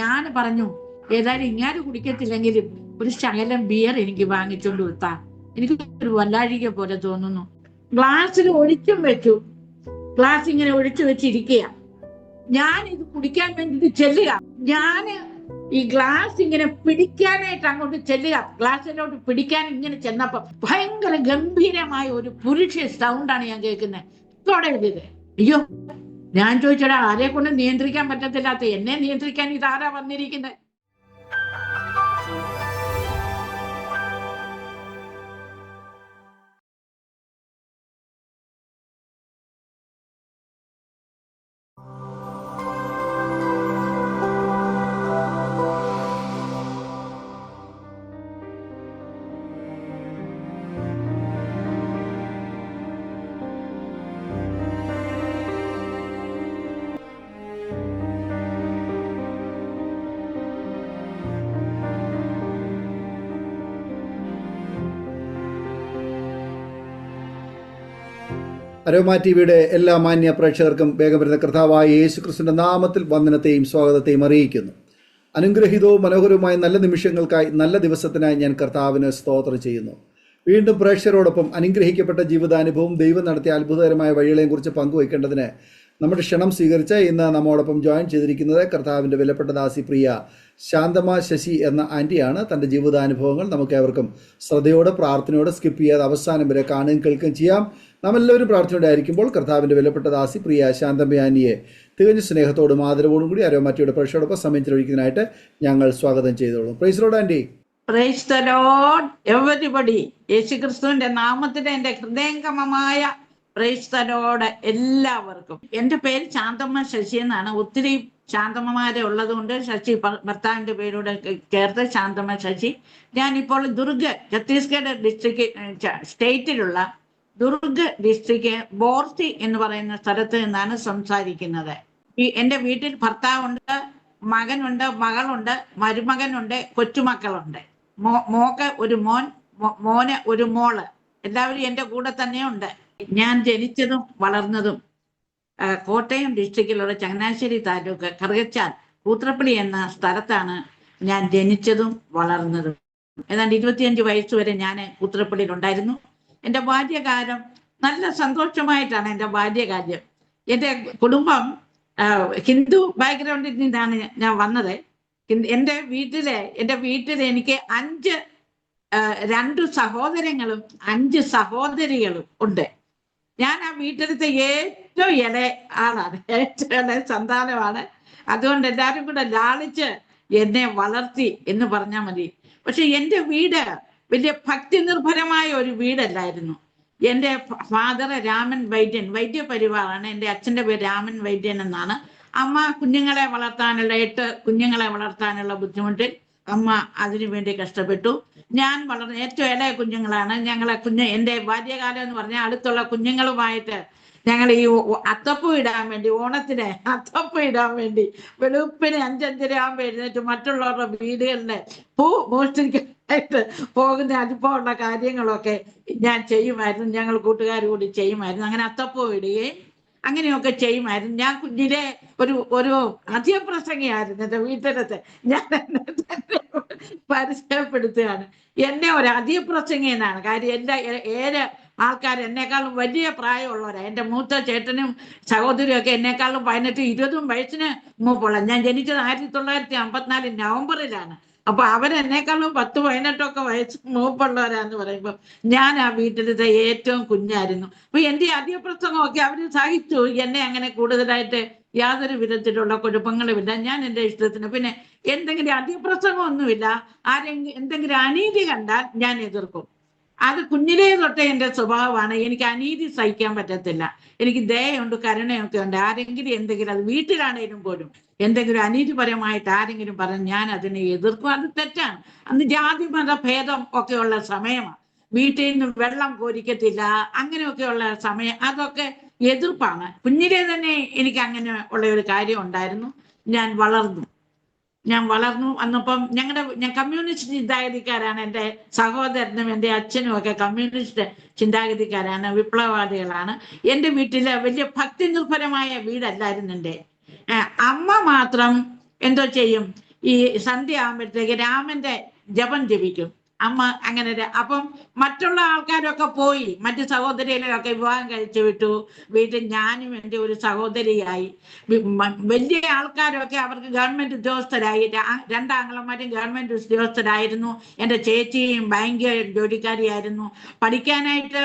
ഞാൻ പറഞ്ഞു, ഏതായാലും ഇങ്ങനെ കുടിക്കത്തില്ലെങ്കിലും ഒരു ശകലം ബിയർ എനിക്ക് വാങ്ങിച്ചോണ്ട് വിട്ടാ, എനിക്ക് ഒരു വല്ലാഴിക പോലെ തോന്നുന്നു. ഗ്ലാസ്സിൽ ഒഴിച്ചും വെച്ചു, ഗ്ലാസ് ഇങ്ങനെ ഒഴിച്ചു വെച്ചിരിക്കുക. ഞാൻ ഇത് കുടിക്കാൻ വേണ്ടിട്ട് ചെല്ലുക. ഞാന് ഈ ഗ്ലാസ് ഇങ്ങനെ പിടിക്കാനായിട്ട് അങ്ങോട്ട് ചെല്ലുക. ഗ്ലാസ്സിലോട്ട് പിടിക്കാൻ ഇങ്ങനെ ചെന്നപ്പോ ഭയങ്കര ഗംഭീരമായ ഒരു പുരുഷ സൗണ്ടാണ് ഞാൻ കേൾക്കുന്നത്. തുടരുത്. അയ്യോ, ഞാൻ ചോദിച്ചടാ, ആരെ കൊണ്ട് നിയന്ത്രിക്കാൻ പറ്റത്തില്ലാത്ത എന്നെ നിയന്ത്രിക്കാൻ ഇതാരാ വന്നിരിക്കുന്നത്? അരോമ ടിവിയുടെ എല്ലാ മാന്യ പ്രേക്ഷകർക്കും വേഗം വരുന്ന കർത്താവായ യേശുക്രിസ്തുവിന്റെ നാമത്തിൽ വന്ദനത്തെയും സ്വാഗതത്തെയും അറിയിക്കുന്നു. അനുഗ്രഹീതവും മനോഹരവുമായ നല്ല നിമിഷങ്ങൾക്കായി, നല്ല ദിവസത്തിനായി ഞാൻ കർത്താവിന് സ്തോത്രം ചെയ്യുന്നു. വീണ്ടും പ്രേക്ഷകരോടൊപ്പം അനുഗ്രഹിക്കപ്പെട്ട ജീവിതാനുഭവം, ദൈവം നടത്തിയ അത്ഭുതകരമായ വഴികളെയും കുറിച്ച് പങ്കുവയ്ക്കേണ്ടതിന് നമ്മുടെ ക്ഷണം സ്വീകരിച്ച് ഇന്ന് നമ്മോടൊപ്പം ജോയിൻ ചെയ്തിരിക്കുന്നത് കർത്താവിൻ്റെ വിലപ്പെട്ട ദാസി പ്രിയ ശാന്തമ ശശി എന്ന ആൻറ്റിയാണ്. തൻ്റെ ജീവിതാനുഭവങ്ങൾ നമുക്ക് ഏവർക്കും ശ്രദ്ധയോടെ, പ്രാർത്ഥനയോടെ, സ്കിപ്പ് ചെയ്യാതെ അവസാനം വരെ കാണുകയും കേൾക്കുകയും ചെയ്യാം. നാം എല്ലാവരും പ്രാർത്ഥനയോടെ ആയിരിക്കുമ്പോൾ കർത്താവിൻ്റെ വിലപ്പെട്ട ദാസി പ്രിയ ശാന്തമ ആൻറ്റിയെ തികഞ്ഞ സ്നേഹത്തോടും ആദരവോടും കൂടി അരോമറ്റയുടെ പ്രേക്ഷകരോടൊപ്പം സമയം ചെലവഴിക്കുന്നതിനായിട്ട് ഞങ്ങൾ സ്വാഗതം ചെയ്തോളൂ. Praise the lord aunty. Praise the lord everybody. യേശുക്രിസ്തുവിന്റെ നാമത്തിൽ എന്റെ ഹൃദയംഗമമായ പ്രൈസ് ദി ലോർഡ് എല്ലാവർക്കും. എന്റെ പേര് ശാന്തമ്മ ശശി എന്നാണ്. ഒത്തിരി ശാന്തമ്മമാരെ ഉള്ളത് കൊണ്ട് ശശി ഭർത്താവിന്റെ പേരോട് ചേർത്ത് ശാന്തമ്മ ശശി. ഞാനിപ്പോൾ ദുർഗ്, ഛത്തീസ്ഗഡ് ഡിസ്ട്രിക്ട് സ്റ്റേറ്റിലുള്ള ദുർഗ് ഡിസ്ട്രിക്ട് ബോർത്തി എന്ന് പറയുന്ന സ്ഥലത്ത് നിന്നാണ് സംസാരിക്കുന്നത്. എന്റെ വീട്ടിൽ ഭർത്താവുണ്ട്, മകനുണ്ട്, മകളുണ്ട്, മരുമകനുണ്ട്, കൊച്ചുമക്കളുണ്ട്. മോക്ക് ഒരു മോൻ, മോന് ഒരു മോള്. എല്ലാവരും എന്റെ കൂടെ തന്നെ ഉണ്ട്. ഞാൻ ജനിച്ചതും വളർന്നതും കോട്ടയം ഡിസ്ട്രിക്റ്റിലുള്ള ചങ്ങനാശ്ശേരി താലൂക്ക് കറുകച്ചാൽ കൂത്രപ്പള്ളി എന്ന സ്ഥലത്താണ് ഞാൻ ജനിച്ചതും വളർന്നതും. ഏതാണ്ട് 25 വയസ്സ് വരെ ഞാൻ കൂത്രപ്പള്ളിയിൽ ഉണ്ടായിരുന്നു. എൻ്റെ ബാല്യകാലം നല്ല സന്തോഷമായിട്ടാണ് എൻ്റെ ബാല്യകാലം. എൻ്റെ കുടുംബം ഹിന്ദു ബാക്ക്ഗ്രൗണ്ടിൽ നിന്നാണ് ഞാൻ വന്നത്. എൻ്റെ വീട്ടിൽ എനിക്ക് 2 സഹോദരങ്ങളും 5 സഹോദരികളും ഉണ്ട്. ഞാൻ ആ വീട്ടിലത്തെ ഏറ്റവും ഇളയ ആളാണ്, ഏറ്റവും ഇളയ സന്താനമാണ്. അതുകൊണ്ട് എല്ലാവരും കൂടെ ലാളിച്ച് എന്നെ വളർത്തി എന്ന് പറഞ്ഞാൽ മതി. പക്ഷെ എൻ്റെ വീട് വലിയ ഭക്തി നിർഭരമായ ഒരു വീടല്ലായിരുന്നു. എൻ്റെ ഫാദർ രാമൻ വൈദ്യൻ, വൈദ്യപരിവാറാണ്. എൻ്റെ അച്ഛൻ്റെ പേര് രാമൻ വൈദ്യൻ എന്നാണ്. അമ്മ കുഞ്ഞുങ്ങളെ വളർത്താനുള്ള 8 കുഞ്ഞുങ്ങളെ വളർത്താനുള്ള ബുദ്ധിമുട്ടിൽ അമ്മ അതിനു വേണ്ടി കഷ്ടപ്പെട്ടു. ഞാൻ വളർന്ന ഏറ്റവും ഇളയ കുഞ്ഞുങ്ങളാണ്. എൻ്റെ ബാല്യകാലം എന്ന് പറഞ്ഞാൽ അടുത്തുള്ള കുഞ്ഞുങ്ങളുമായിട്ട് ഞങ്ങൾ ഈ അത്തപ്പൂ ഇടാൻ വേണ്ടി, ഓണത്തിന് അത്തപ്പൂ ഇടാൻ വേണ്ടി വെളുപ്പിന് 5:30 ആകുമ്പോൾ എഴുന്നേറ്റ് മറ്റുള്ളവരുടെ വീടുകളിലെ പൂ മോഷ്ടിക്കാനായിട്ട് പോകുന്ന അനുഭവമുള്ള കാര്യങ്ങളൊക്കെ ഞാൻ ചെയ്യുമായിരുന്നു. ഞങ്ങൾ കൂട്ടുകാർ കൂടി ചെയ്യുമായിരുന്നു. അങ്ങനെ അത്തപ്പൂ ഇടുകയും അങ്ങനെയൊക്കെ ചെയ്യുമായിരുന്നു. ഞാൻ കുഞ്ഞിലെ ഒരു അധികപ്രസംഗിയായിരുന്നു. എൻ്റെ വീട്ടിലത്തെ ഞാൻ എന്നെ തന്നെ പരിചയപ്പെടുത്തുകയാണ്. എന്നെ ഒരു അധികപ്രസംഗി എന്നാണ്. കാര്യം 7 ആൾക്കാർ എന്നെക്കാളും വലിയ പ്രായമുള്ളവരാണ്. എൻ്റെ മൂത്ത ചേട്ടനും സഹോദരിയും ഒക്കെ എന്നെക്കാളും 18, 20 വയസ്സിന് മൂപ്പുള്ള. ഞാൻ ജനിച്ചത് 1954 നവംബറിലാണ്. അപ്പൊ അവരെന്നെക്കാളും 10, 18 വയസ്സ് മൂപ്പുള്ളവരാന്ന് പറയുമ്പോൾ ഞാൻ ആ വീട്ടിലത്തെ ഏറ്റവും കുഞ്ഞായിരുന്നു. അപ്പൊ എൻ്റെ അധികപ്രസംഗമൊക്കെ അവർ സഹിച്ചു. എന്നെ അങ്ങനെ കൂടുതലായിട്ട് യാതൊരു വിധത്തിലുള്ള കുഴപ്പങ്ങളുമില്ല. ഞാൻ എൻ്റെ ഇഷ്ടത്തിന്, പിന്നെ എന്തെങ്കിലും അധികപ്രസംഗമൊന്നുമില്ല. എന്തെങ്കിലും അനീതി കണ്ടാൽ ഞാൻ എതിർക്കും. അത് കുഞ്ഞിലേ തൊട്ടേ എൻ്റെ സ്വഭാവമാണ്. എനിക്ക് അനീതി സഹിക്കാൻ പറ്റത്തില്ല. എനിക്ക് ദയയുണ്ട്, കരുണയൊക്കെ ഉണ്ട്. ആരെങ്കിലും എന്തെങ്കിലും, അത് വീട്ടിലാണേലും പോലും എന്തെങ്കിലും അനീതിപരമായിട്ട് ആരെങ്കിലും പറഞ്ഞ് ഞാൻ അതിനെ എതിർക്കും. അത് തെറ്റാണ്. അന്ന് ജാതി മത ഭേദം ഒക്കെയുള്ള സമയമാണ്. വീട്ടിൽ നിന്ന് വെള്ളം കോരിക്കത്തില്ല, അങ്ങനെയൊക്കെയുള്ള സമയം. അതൊക്കെ എതിർപ്പാണ്. കുഞ്ഞിലെ തന്നെ എനിക്ക് അങ്ങനെ ഉള്ള ഒരു കാര്യം ഉണ്ടായിരുന്നു. ഞാൻ വളർന്നു വന്നപ്പം ഞാൻ കമ്മ്യൂണിസ്റ്റ് ചിന്താഗതിക്കാരാണ്. എൻ്റെ സഹോദരനും എൻ്റെ അച്ഛനും ഒക്കെ കമ്മ്യൂണിസ്റ്റ് ചിന്താഗതിക്കാരാണ്, വിപ്ലവവാദികളാണ്. എൻ്റെ വീട്ടില് വലിയ ഭക്തി നിർഭരമായ വീടല്ലായിരുന്നു എൻ്റെ. അമ്മ മാത്രം എന്തോ ചെയ്യും, ഈ സന്ധ്യ ആകുമ്പോഴത്തേക്ക് രാമന്റെ ജപം ജപിക്കും അമ്മ. അങ്ങനെ അപ്പം മറ്റുള്ള ആൾക്കാരൊക്കെ പോയി, മറ്റു സഹോദരികളൊക്കെ വിവാഹം കഴിച്ചു വിട്ടു. വീട്ടിൽ ഞാനും എൻ്റെ ഒരു സഹോദരിയായി. വലിയ ആൾക്കാരൊക്കെ അവർക്ക് ഗവൺമെന്റ് ഉദ്യോഗസ്ഥരായി. രണ്ടാങ്ങളമാരും ഗവൺമെന്റ് ഉദ്യോഗസ്ഥരായിരുന്നു. എൻ്റെ ചേച്ചിയും ബാങ്ക് ജോലിക്കാരിയായിരുന്നു. പഠിക്കാനായിട്ട്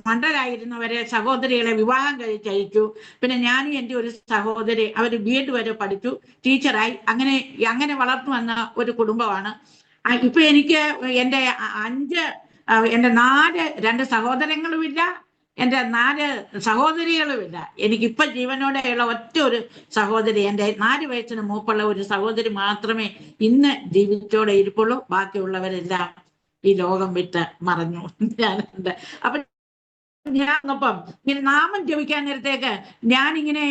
മണ്ടരായിരുന്നവരെ സഹോദരികളെ വിവാഹം കഴിച്ചയച്ചു. പിന്നെ ഞാനും എൻ്റെ ഒരു സഹോദരി, അവർ BEd വരെ പഠിച്ചു, ടീച്ചറായി. അങ്ങനെ വളർന്നു വന്ന ഒരു കുടുംബമാണ്. ഇപ്പൊ എനിക്ക് എൻ്റെ എൻ്റെ 2 സഹോദരങ്ങളുമില്ല, എൻ്റെ 4 സഹോദരികളുമില്ല. എനിക്കിപ്പൊ ജീവനോടെയുള്ള ഒറ്റ ഒരു സഹോദരി, എൻ്റെ 4 വയസ്സിന് മൂപ്പുള്ള ഒരു സഹോദരി മാത്രമേ ഇന്ന് ജീവിച്ചോടെ ഇരിപ്പുള്ളൂ. ബാക്കിയുള്ളവരെല്ലാം ഈ ലോകം വിട്ട് മറഞ്ഞു. ഞാനുണ്ട്. അപ്പൊ ഞാനപ്പം ഇങ്ങനെ നാമം ജപിക്കാൻ നേരത്തേക്ക് ഞാനിങ്ങനെ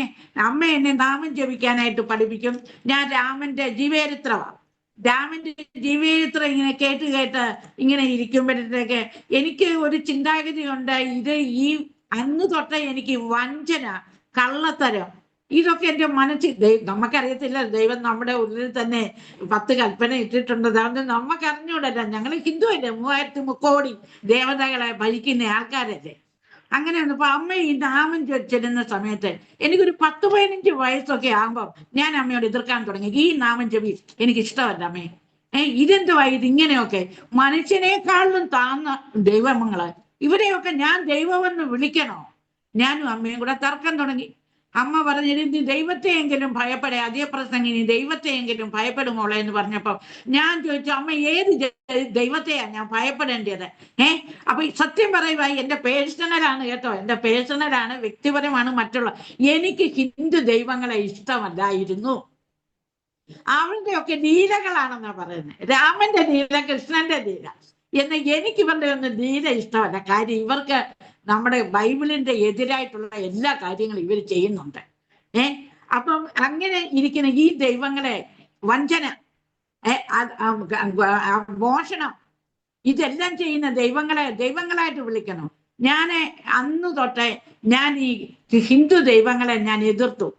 അമ്മ എന്നെ നാമം ജപിക്കാനായിട്ട് പഠിപ്പിക്കും. ഞാൻ രാമന്റെ ജീവചരിത്രം ഇങ്ങനെ കേട്ട് ഇങ്ങനെ ഇരിക്കുമ്പോഴത്തേക്ക് എനിക്ക് ഒരു ചിന്താഗതി ഉണ്ട്. ഇത് ഈ അന്ന് തൊട്ടേ എനിക്ക് വഞ്ചന, കള്ളത്തരം, ഇതൊക്കെ എൻ്റെ മനസ്സിൽ, നമുക്കറിയത്തില്ല, ദൈവം നമ്മുടെ ഉള്ളിൽ തന്നെ 10 കൽപ്പന ഇട്ടിട്ടുണ്ട്. അതുകൊണ്ട് നമുക്കറിഞ്ഞൂടല്ല, ഞങ്ങൾ ഹിന്ദു അല്ലേ, 3000 കോടി ദേവതകളെ ഭരിക്കുന്ന ആൾക്കാരല്ലേ. അങ്ങനെ വന്നപ്പോ അമ്മ ഈ നാമം ചെല്ലുന്ന സമയത്ത് എനിക്കൊരു 10-15 വയസ്സൊക്കെ ആകുമ്പോൾ ഞാൻ അമ്മയോട് എതിർക്കാൻ തുടങ്ങി. ഈ നാമം ജപി എനിക്ക് ഇഷ്ടമല്ല അമ്മേ. ഇതെന്തുവാ ഇതിങ്ങനെയൊക്കെ? മനുഷ്യനേക്കാളും താഴ്ന്ന ദൈവങ്ങള്, ഇവരെയൊക്കെ ഞാൻ ദൈവമെന്ന് വിളിക്കണോ? ഞാനും അമ്മയും കൂടെ തർക്കം തുടങ്ങി. അമ്മ പറഞ്ഞത് നീ ദൈവത്തെയെങ്കിലും ഭയപ്പെടേ, അതേ പ്രസംഗി നീ ദൈവത്തെയെങ്കിലും ഭയപ്പെടുമോളെ എന്ന് പറഞ്ഞപ്പോ ഞാൻ ചോദിച്ചു, അമ്മ ഏത് ദൈവത്തെയാ ഞാൻ ഭയപ്പെടേണ്ടത്? അപ്പൊ സത്യം പറയുക, എന്റെ പേഴ്സണലാണ് കേട്ടോ, എന്റെ പേഴ്സണലാണ്, വ്യക്തിപരമാണ്. മറ്റുള്ള എനിക്ക് ഹിന്ദു ദൈവങ്ങളെ ഇഷ്ടമല്ലായിരുന്നു. അവരുടെ ഒക്കെ ലീലകളാണെന്നാ പറയുന്നത്. രാമന്റെ ലീല, കൃഷ്ണന്റെ ലീല. എന്നാൽ എനിക്ക് ഇവരുടെ ഒന്നും ലീല ഇഷ്ടമല്ല. കാര്യം ഇവർക്ക് നമ്മുടെ ബൈബിളിന്റെ എതിരായിട്ടുള്ള എല്ലാ കാര്യങ്ങളും ഇവർ ചെയ്യുന്നുണ്ട്. അപ്പം അങ്ങനെ ഇരിക്കുന്ന ഈ ദൈവങ്ങളെ വഞ്ചന, മോഷണം, ഇതെല്ലാം ചെയ്യുന്ന ദൈവങ്ങളായിട്ട് വിളിക്കണം. ഞാൻ അന്ന് തൊട്ടേ ഞാൻ ഈ ഹിന്ദു ദൈവങ്ങളെ ഞാൻ എതിർത്തു.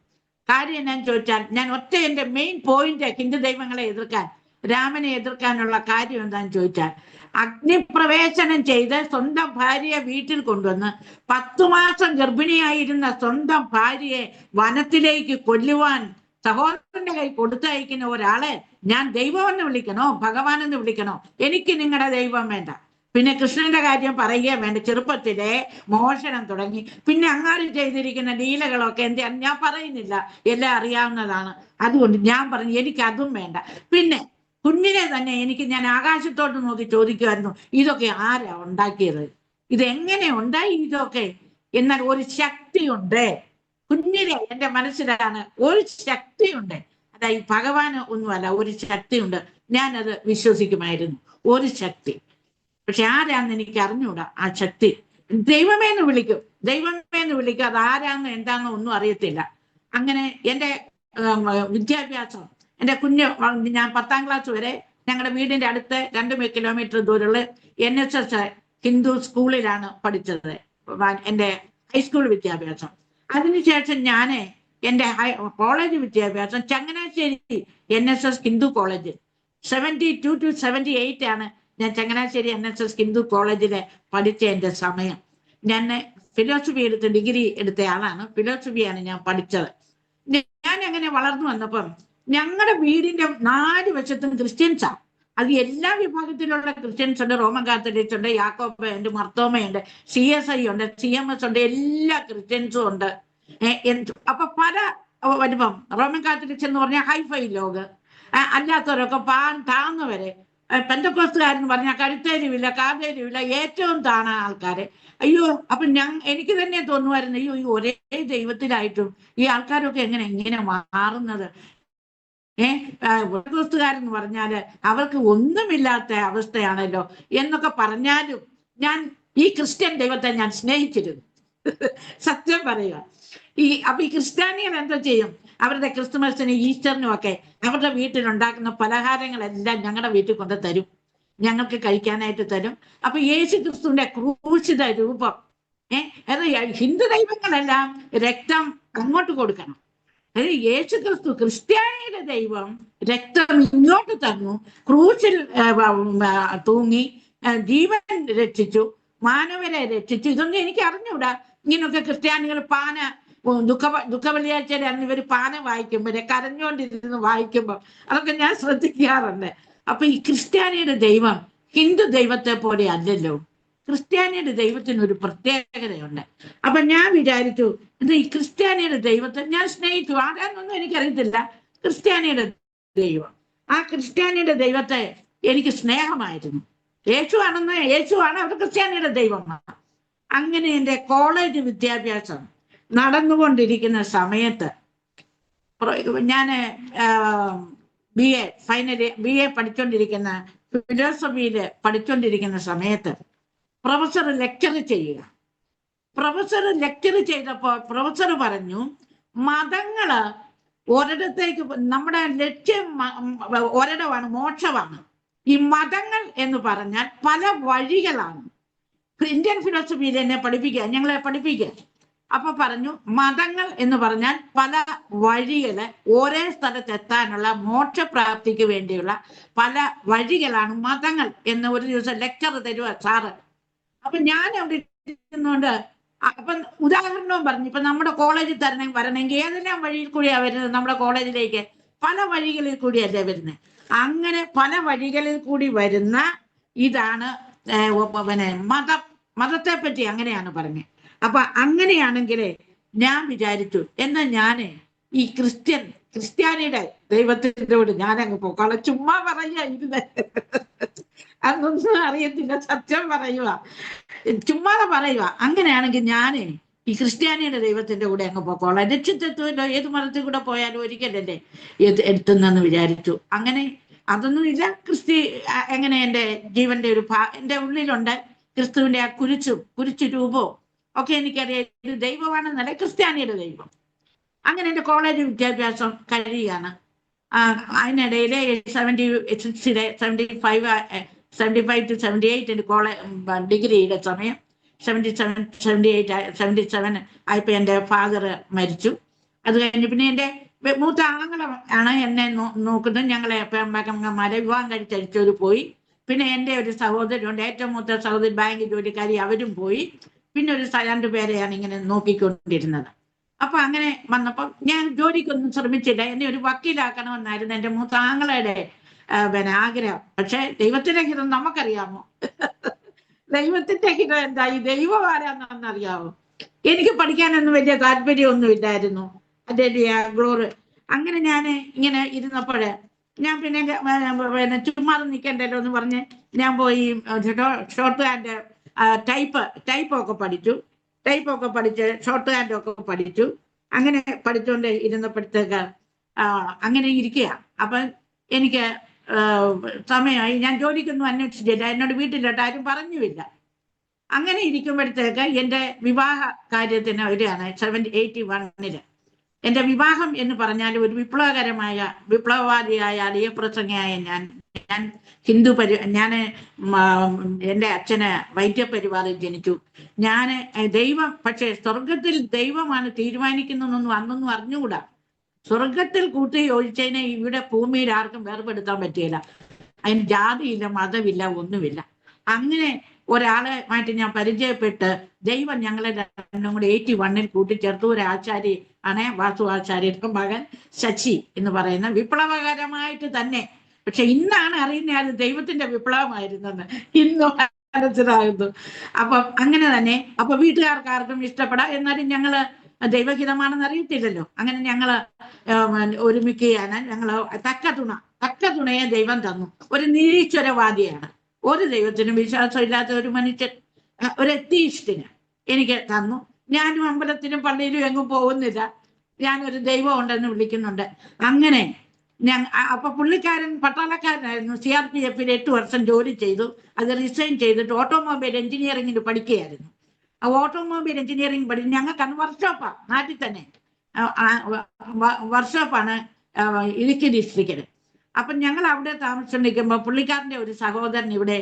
കാര്യം എന്നാന്ന് ചോദിച്ചാൽ, ഞാൻ എൻ്റെ മെയിൻ പോയിന്റ് ഹിന്ദു ദൈവങ്ങളെ എതിർക്കാൻ, രാമനെ എതിർക്കാനുള്ള കാര്യം എന്താന്ന് ചോദിച്ചാൽ, അഗ്നിപ്രവേശനം ചെയ്ത് സ്വന്തം ഭാര്യയെ വീട്ടിൽ കൊണ്ടുവന്ന് 10 മാസം ഗർഭിണിയായിരുന്ന സ്വന്തം ഭാര്യയെ വനത്തിലേക്ക് കൊല്ലുവാൻ സഹോദരന്റെ കൈ കൊടുത്തയക്കുന്ന ഒരാളെ ഞാൻ ദൈവമെന്ന് വിളിക്കണോ, ഭഗവാനെന്ന് വിളിക്കണോ? എനിക്ക് നിങ്ങളുടെ ദൈവം വേണ്ട. പിന്നെ കൃഷ്ണന്റെ കാര്യം പറയുകയും വേണ്ട. ചെറുപ്പത്തിലെ മോഷണം തുടങ്ങി, പിന്നെ അങ്ങാടി ചെയ്തിരിക്കുന്ന ലീലകളൊക്കെ ഞാൻ പറയുന്നില്ല, എല്ലാം അറിയാവുന്നതാണ്. അതുകൊണ്ട് ഞാൻ പറഞ്ഞു എനിക്ക് അതും വേണ്ട. പിന്നെ കുഞ്ഞിനെ തന്നെ ഞാൻ ആകാശത്തോട്ട് നോക്കി ചോദിക്കുമായിരുന്നു, ഇതൊക്കെ ആരാ ഉണ്ടാക്കിയത്? ഇതെങ്ങനെ ഉണ്ടായി ഇതൊക്കെ? എന്നാൽ ഒരു ശക്തിയുണ്ട്. കുഞ്ഞിലെ എൻ്റെ മനസ്സിലാണ് ഒരു ശക്തിയുണ്ട്. അതായത് ഭഗവാന് ഒന്നുമല്ല, ഒരു ശക്തിയുണ്ട്. ഞാനത് വിശ്വസിക്കുമായിരുന്നു, ഒരു ശക്തി. പക്ഷെ ആരാന്ന് എനിക്ക് അറിഞ്ഞൂടാ. ആ ശക്തി ദൈവമേന്ന് വിളിക്കും. അത് ആരാന്ന് എന്താന്ന് ഒന്നും അറിയത്തില്ല. അങ്ങനെ എൻ്റെ വിദ്യാഭ്യാസം, എൻ്റെ ഞാൻ 10ാം ക്ലാസ് വരെ ഞങ്ങളുടെ വീടിന്റെ അടുത്ത് 2 കിലോമീറ്റർ ദൂരമുള്ള NSS ഹിന്ദു സ്കൂളിലാണ് പഠിച്ചത്, എൻ്റെ ഹൈസ്കൂൾ വിദ്യാഭ്യാസം. അതിനുശേഷം ഞാൻ എൻ്റെ കോളേജ് വിദ്യാഭ്യാസം Changanassery NSS Hindu college 72 to 78 ആണ് ഞാൻ ചങ്ങനാശ്ശേരി NSS ഹിന്ദു കോളേജിലെ പഠിച്ച എൻ്റെ സമയം. ഞാൻ ഫിലോസഫി ഡിഗ്രി എടുത്ത ആളാണ്. ഫിലോസഫിയാണ് ഞാൻ പഠിച്ചത്. ഞാൻ അങ്ങനെ വളർന്നു വന്നപ്പം ഞങ്ങളുടെ വീടിന്റെ 4 വശത്തും ക്രിസ്ത്യൻസാ. അത് എല്ലാ വിഭാഗത്തിലുള്ള ക്രിസ്ത്യൻസ് ഉണ്ട്. റോമൻ കാത്തലിക്സ് ഉണ്ട്, യാക്കോബയുണ്ട്, മർത്തോമയുണ്ട്, CSI ഉണ്ട്, CMS ഉണ്ട്, എല്ലാ ക്രിസ്ത്യൻസും ഉണ്ട്. അപ്പൊ പല വരുമ്പം റോമൻ കാത്തലിക്സ് എന്ന് പറഞ്ഞാൽ ഹൈഫൈ ലോഗ്, അല്ലാത്തവരൊക്കെ താന്നവരെ, പെന്തക്കോസ്തുകാരെന്ന് പറഞ്ഞാൽ കരുത്തേരുമില്ല, കാതേരുമില്ല, ഏറ്റവും താണ ആൾക്കാര്. അയ്യോ, അപ്പൊ എനിക്ക് തന്നെ തോന്നുമായിരുന്നു, അയ്യോ ഈ ഒരേ ദൈവത്തിലായിട്ടും ഈ ആൾക്കാരൊക്കെ ഇങ്ങനെ മാറുന്നത്. പെന്തക്കോസ്തുകാരെന്ന് പറഞ്ഞാല് അവർക്ക് ഒന്നുമില്ലാത്ത അവസ്ഥയാണല്ലോ എന്നൊക്കെ പറഞ്ഞാലും ഞാൻ ഈ ക്രിസ്ത്യൻ ദൈവത്തെ ഞാൻ സ്നേഹിച്ചിരുന്നു. സത്യം പറയുക. അപ്പൊ ഈ ക്രിസ്ത്യാനികൾ എന്തോ ചെയ്യും, അവരുടെ ക്രിസ്തുമസിനും ഈസ്റ്ററിനും ഒക്കെ അവരുടെ വീട്ടിലുണ്ടാക്കുന്ന പലഹാരങ്ങളെല്ലാം ഞങ്ങളുടെ വീട്ടിൽ കൊണ്ട് തരും, ഞങ്ങൾക്ക് കഴിക്കാനായിട്ട് തരും. അപ്പൊ യേശു ക്രിസ്തുവിന്റെ ക്രൂശിത രൂപം, അത് ഹിന്ദു ദൈവങ്ങളെല്ലാം രക്തം അങ്ങോട്ട് കൊടുക്കണം, അത് യേശു ക്രിസ്തു ക്രിസ്ത്യാനിയുടെ ദൈവം രക്തം ഇങ്ങോട്ട് തന്നു, ക്രൂശിൽ തൂങ്ങി ജീവൻ രക്ഷിച്ചു, മാനവരെ രക്ഷിച്ചു. ഇതൊന്നും എനിക്ക് അറിഞ്ഞൂടാ. ഇങ്ങനൊക്കെ ക്രിസ്ത്യാനികൾ പാന ദുഃഖ വെള്ളിയാഴ്ചയുടെ അന്ന് ഇവർ പാന വായിക്കുമ്പോൾ കരഞ്ഞുകൊണ്ടിരുന്ന് വായിക്കുമ്പോൾ അതൊക്കെ ഞാൻ ശ്രദ്ധിക്കാറുണ്ട്. അപ്പൊ ഈ ക്രിസ്ത്യാനിയുടെ ദൈവം ഹിന്ദു ദൈവത്തെ പോലെ അല്ലല്ലോ. ക്രിസ്ത്യാനിയുടെ ദൈവത്തിന് ഒരു പ്രത്യേകതയുണ്ട്. അപ്പൊ ഞാൻ വിചാരിച്ചു, ഇത് ഈ ക്രിസ്ത്യാനിയുടെ ദൈവത്തെ ഞാൻ സ്നേഹിച്ചു. ആരാന്നൊന്നും എനിക്കറിയത്തില്ല. ക്രിസ്ത്യാനിയുടെ ദൈവം, ആ ക്രിസ്ത്യാനിയുടെ ദൈവത്തെ എനിക്ക് സ്നേഹമായിരുന്നു. യേശുവാണ് അവർ ക്രിസ്ത്യാനിയുടെ ദൈവമാണ്. അങ്ങനെ എൻ്റെ കോളേജ് വിദ്യാഭ്യാസം നടന്നുകൊണ്ടിരിക്കുന്ന സമയത്ത് ഞാൻ ബി എ പഠിച്ചുകൊണ്ടിരിക്കുന്ന ഫിലോസഫിയിൽ പഠിച്ചുകൊണ്ടിരിക്കുന്ന സമയത്ത് പ്രൊഫസർ ലെക്ചർ ചെയ്യുക. പ്രൊഫസർ ലെക്ചർ ചെയ്തപ്പോൾ പ്രൊഫസർ പറഞ്ഞു, മതങ്ങള് ഒരിടത്തേക്ക്, നമ്മുടെ ലക്ഷ്യം ഒരിടമാണ്, മോക്ഷമാണ്. ഈ മതങ്ങൾ എന്ന് പറഞ്ഞാൽ പല വഴികളാണ്. ഇന്ത്യൻ ഫിലോസഫിയിൽ എന്നെ ഞങ്ങളെ പഠിപ്പിക്കുക. അപ്പൊ പറഞ്ഞു, മതങ്ങൾ എന്ന് പറഞ്ഞാൽ പല വഴികള്, ഒരേ സ്ഥലത്തെത്താനുള്ള മോക്ഷപ്രാപ്തിക്ക് വേണ്ടിയുള്ള പല വഴികളാണ് മതങ്ങൾ എന്ന് ഒരു ദിവസം ലെക്ചർ തരുക സാറ്. അപ്പൊ ഞാൻ അവിടെ ഇരിക്കുന്നുണ്ട്. അപ്പൊ ഉദാഹരണവും പറഞ്ഞു, ഇപ്പൊ നമ്മുടെ കോളേജിൽ വരണമെങ്കിൽ ഏതെല്ലാം വഴിയിൽ കൂടിയാണ് വരുന്നത്? നമ്മുടെ കോളേജിലേക്ക് പല വഴികളിൽ കൂടിയല്ലേ വരുന്നത്. അങ്ങനെ പല വഴികളിൽ കൂടി വരുന്ന ഇതാണ് പിന്നെ മതത്തെ പറ്റി അങ്ങനെയാണ് പറഞ്ഞത്. അപ്പൊ അങ്ങനെയാണെങ്കിൽ ഞാൻ വിചാരിച്ചു, എന്നാ ഞാന് ഈ ക്രിസ്ത്യാനിയുടെ ദൈവത്തിനോട് ഞാനങ്ങ് പോക്കാളെ. ചുമ്മാ പറയുക, ഇരുന്ന് അതൊന്നും അറിയത്തില്ല, സത്യം പറയുക, ചുമ്മാതെ പറയുക. അങ്ങനെയാണെങ്കിൽ ഞാന് ഈ ക്രിസ്ത്യാനിയുടെ ദൈവത്തിന്റെ കൂടെ അങ്ങ് പോക്കോളാം. രക്ഷിതത്വമല്ലോ, ഏത് മതത്തിൽ കൂടെ പോയാലും ഒരിക്കലല്ലേ എത്തുന്നെന്ന് വിചാരിച്ചു. അങ്ങനെ അതൊന്നുമില്ല. എങ്ങനെ എൻ്റെ ജീവന്റെ എൻ്റെ ഉള്ളിലുണ്ട് ക്രിസ്തുവിന്റെ ആ കുരിച്ചു രൂപവും ഒക്കെ എനിക്കറിയാം. ഇത് ദൈവമാണെന്നല്ല, ക്രിസ്ത്യാനിയുടെ ദൈവം. അങ്ങനെ എൻ്റെ കോളേജ് വിദ്യാഭ്യാസം കഴിയുകയാണ്. അതിനിടയിൽ 75 to 78 എൻ്റെ ഡിഗ്രിയുടെ സമയം. 77 ആയപ്പോൾ എൻ്റെ ഫാദർ മരിച്ചു. അത് കഴിഞ്ഞ് പിന്നെ എൻ്റെ മൂത്ത ആങ്ങള ആണ് എന്നെ നോക്കുന്നത്. ഞങ്ങളെ പെൺമക്കന്മാരെ വിവാഹം കഴിച്ചടിച്ചവർ പോയി. പിന്നെ എൻ്റെ ഒരു സഹോദരനുണ്ട്, ഏറ്റവും മൂത്ത സഹോദരി ബാങ്ക് ജോലിക്കാരി, അവരും പോയി. പിന്നെ ഒരു 2 പേരെയാണ് ഇങ്ങനെ നോക്കിക്കൊണ്ടിരുന്നത്. അപ്പൊ അങ്ങനെ വന്നപ്പോൾ ഞാൻ ജോലിക്കൊന്നും ശ്രമിച്ചില്ല. എന്നെ ഒരു വക്കീലാക്കണമെന്നായിരുന്നു എൻ്റെ മൂത്ത ആങ്ങളയുടെ പിന്നെ ആഗ്രഹം. പക്ഷെ ദൈവത്തിന്റെ ഹിതം നമുക്കറിയാമോ? ദൈവത്തിന്റെ ഹിതം എന്താ? ഈ ദൈവം ആരാന്നറിയാമോ? എനിക്ക് പഠിക്കാനൊന്നും വലിയ താല്പര്യമൊന്നുമില്ലായിരുന്നു. അതേ ഗ്ലോറി. അങ്ങനെ ഞാൻ ഇങ്ങനെ ഇരുന്നപ്പോഴ് ഞാൻ പിന്നെ ചുമ്മാതെ നിൽക്കണ്ടല്ലോ എന്ന് പറഞ്ഞ് ഞാൻ പോയി ഷോർട്ട് ഹാൻഡ് ടൈപ്പൊക്കെ പഠിച്ചു. ഷോർട്ട് ഹാൻഡൊക്കെ പഠിച്ചു. അങ്ങനെ പഠിച്ചുകൊണ്ട് ഇരുന്നപ്പോഴത്തേക്ക് അങ്ങനെ ഇരിക്കുക. അപ്പൊ എനിക്ക് സമയമായി. ഞാൻ ജോലിക്കൊന്നും അന്വേഷിച്ചില്ല, എന്നോട് വീട്ടിലോട്ട് ആരും പറഞ്ഞുമില്ല. അങ്ങനെ ഇരിക്കുമ്പോഴത്തേക്ക് എൻ്റെ വിവാഹ കാര്യത്തിന് വരികയാണ് 81 എൻ്റെ വിവാഹം എന്ന് പറഞ്ഞാൽ ഒരു വിപ്ലവവാദിയായ അലിയപ്രസംഗിയായ ഞാൻ ഞാൻ എൻ്റെ അച്ഛന് വൈദ്യപരിവാറിൽ ജനിച്ചു. ഞാൻ പക്ഷെ സ്വർഗത്തിൽ ദൈവമാണ് തീരുമാനിക്കുന്നതെന്നൊന്നും അന്നൊന്നും അറിഞ്ഞുകൂടാ. സ്വർഗത്തിൽ കൂട്ടി യോജിച്ചതിനെ ഇവിടെ ഭൂമിയിൽ ആർക്കും വേർപെടുത്താൻ പറ്റിയില്ല. അതിന് ജാതിയില്ല, മതമില്ല, ഒന്നുമില്ല. അങ്ങനെ ഒരാളുമായിട്ട് ഞാൻ പരിചയപ്പെട്ട് ദൈവം ഞങ്ങളെ രണ്ടും കൂടി 81 കൂട്ടിച്ചേർത്തു. ഒരു ആചാരി ആണ്, വാസു ആചാര്യയുടെ മകൻ ശശി എന്ന് പറയുന്ന. വിപ്ലവകരമായിട്ട് തന്നെ. പക്ഷെ ഇന്നാണ് അറിയുന്നത് അത് ദൈവത്തിന്റെ വിപ്ലവമായിരുന്നെന്ന്. ഇന്നും മനസ്സിലാകുന്നു. അപ്പം അങ്ങനെ തന്നെ. അപ്പൊ വീട്ടുകാർക്കാർക്കും ഇഷ്ടപ്പെടാം. എന്നാലും ഞങ്ങള് ദൈവഹിതമാണെന്ന് അറിയത്തില്ലല്ലോ. അങ്ങനെ ഞങ്ങള് ഒരുമിക്കുകയാണ്. ഞങ്ങള് തക്ക തുണയെ ദൈവം തന്നു. ഒരു നിരീശ്വരവാദിയാണ്, ഒരു ദൈവത്തിനും വിശ്വാസമില്ലാത്ത ഒരു മനുഷ്യൻ, ഒരു എത്തീസ്റ്റിന് എനിക്ക് തന്നു. ഞാനും അമ്പലത്തിനും പള്ളിയിലും എങ്ങും പോകുന്നില്ല. ഞാനൊരു ദൈവം ഉണ്ടെന്ന് വിളിക്കുന്നുണ്ട്. അങ്ങനെ അപ്പൊ പുള്ളിക്കാരൻ പട്ടാളക്കാരനായിരുന്നു. CRPF-ൽ 8 വർഷം ജോലി ചെയ്തു. അത് റിസൈൻ ചെയ്തിട്ട് ഓട്ടോമൊബൈൽ എഞ്ചിനീയറിംഗിന് പഠിക്കുകയായിരുന്നു. ആ ഓട്ടോമൊബൈൽ എഞ്ചിനീയറിംഗ് പഠിച്ചു. ഞങ്ങൾക്ക് അന്ന് വർക്ക്ഷോപ്പാണ്, നാട്ടിൽ തന്നെ വർക്ക്ഷോപ്പാണ് ഇടുക്കി ഡിസ്ട്രിക്റ്റിൽ. അപ്പൊ ഞങ്ങൾ അവിടെ താമസിച്ചിരിക്കുമ്പോൾ പുള്ളിക്കാരന്റെ ഒരു സഹോദരൻ ഇവിടെ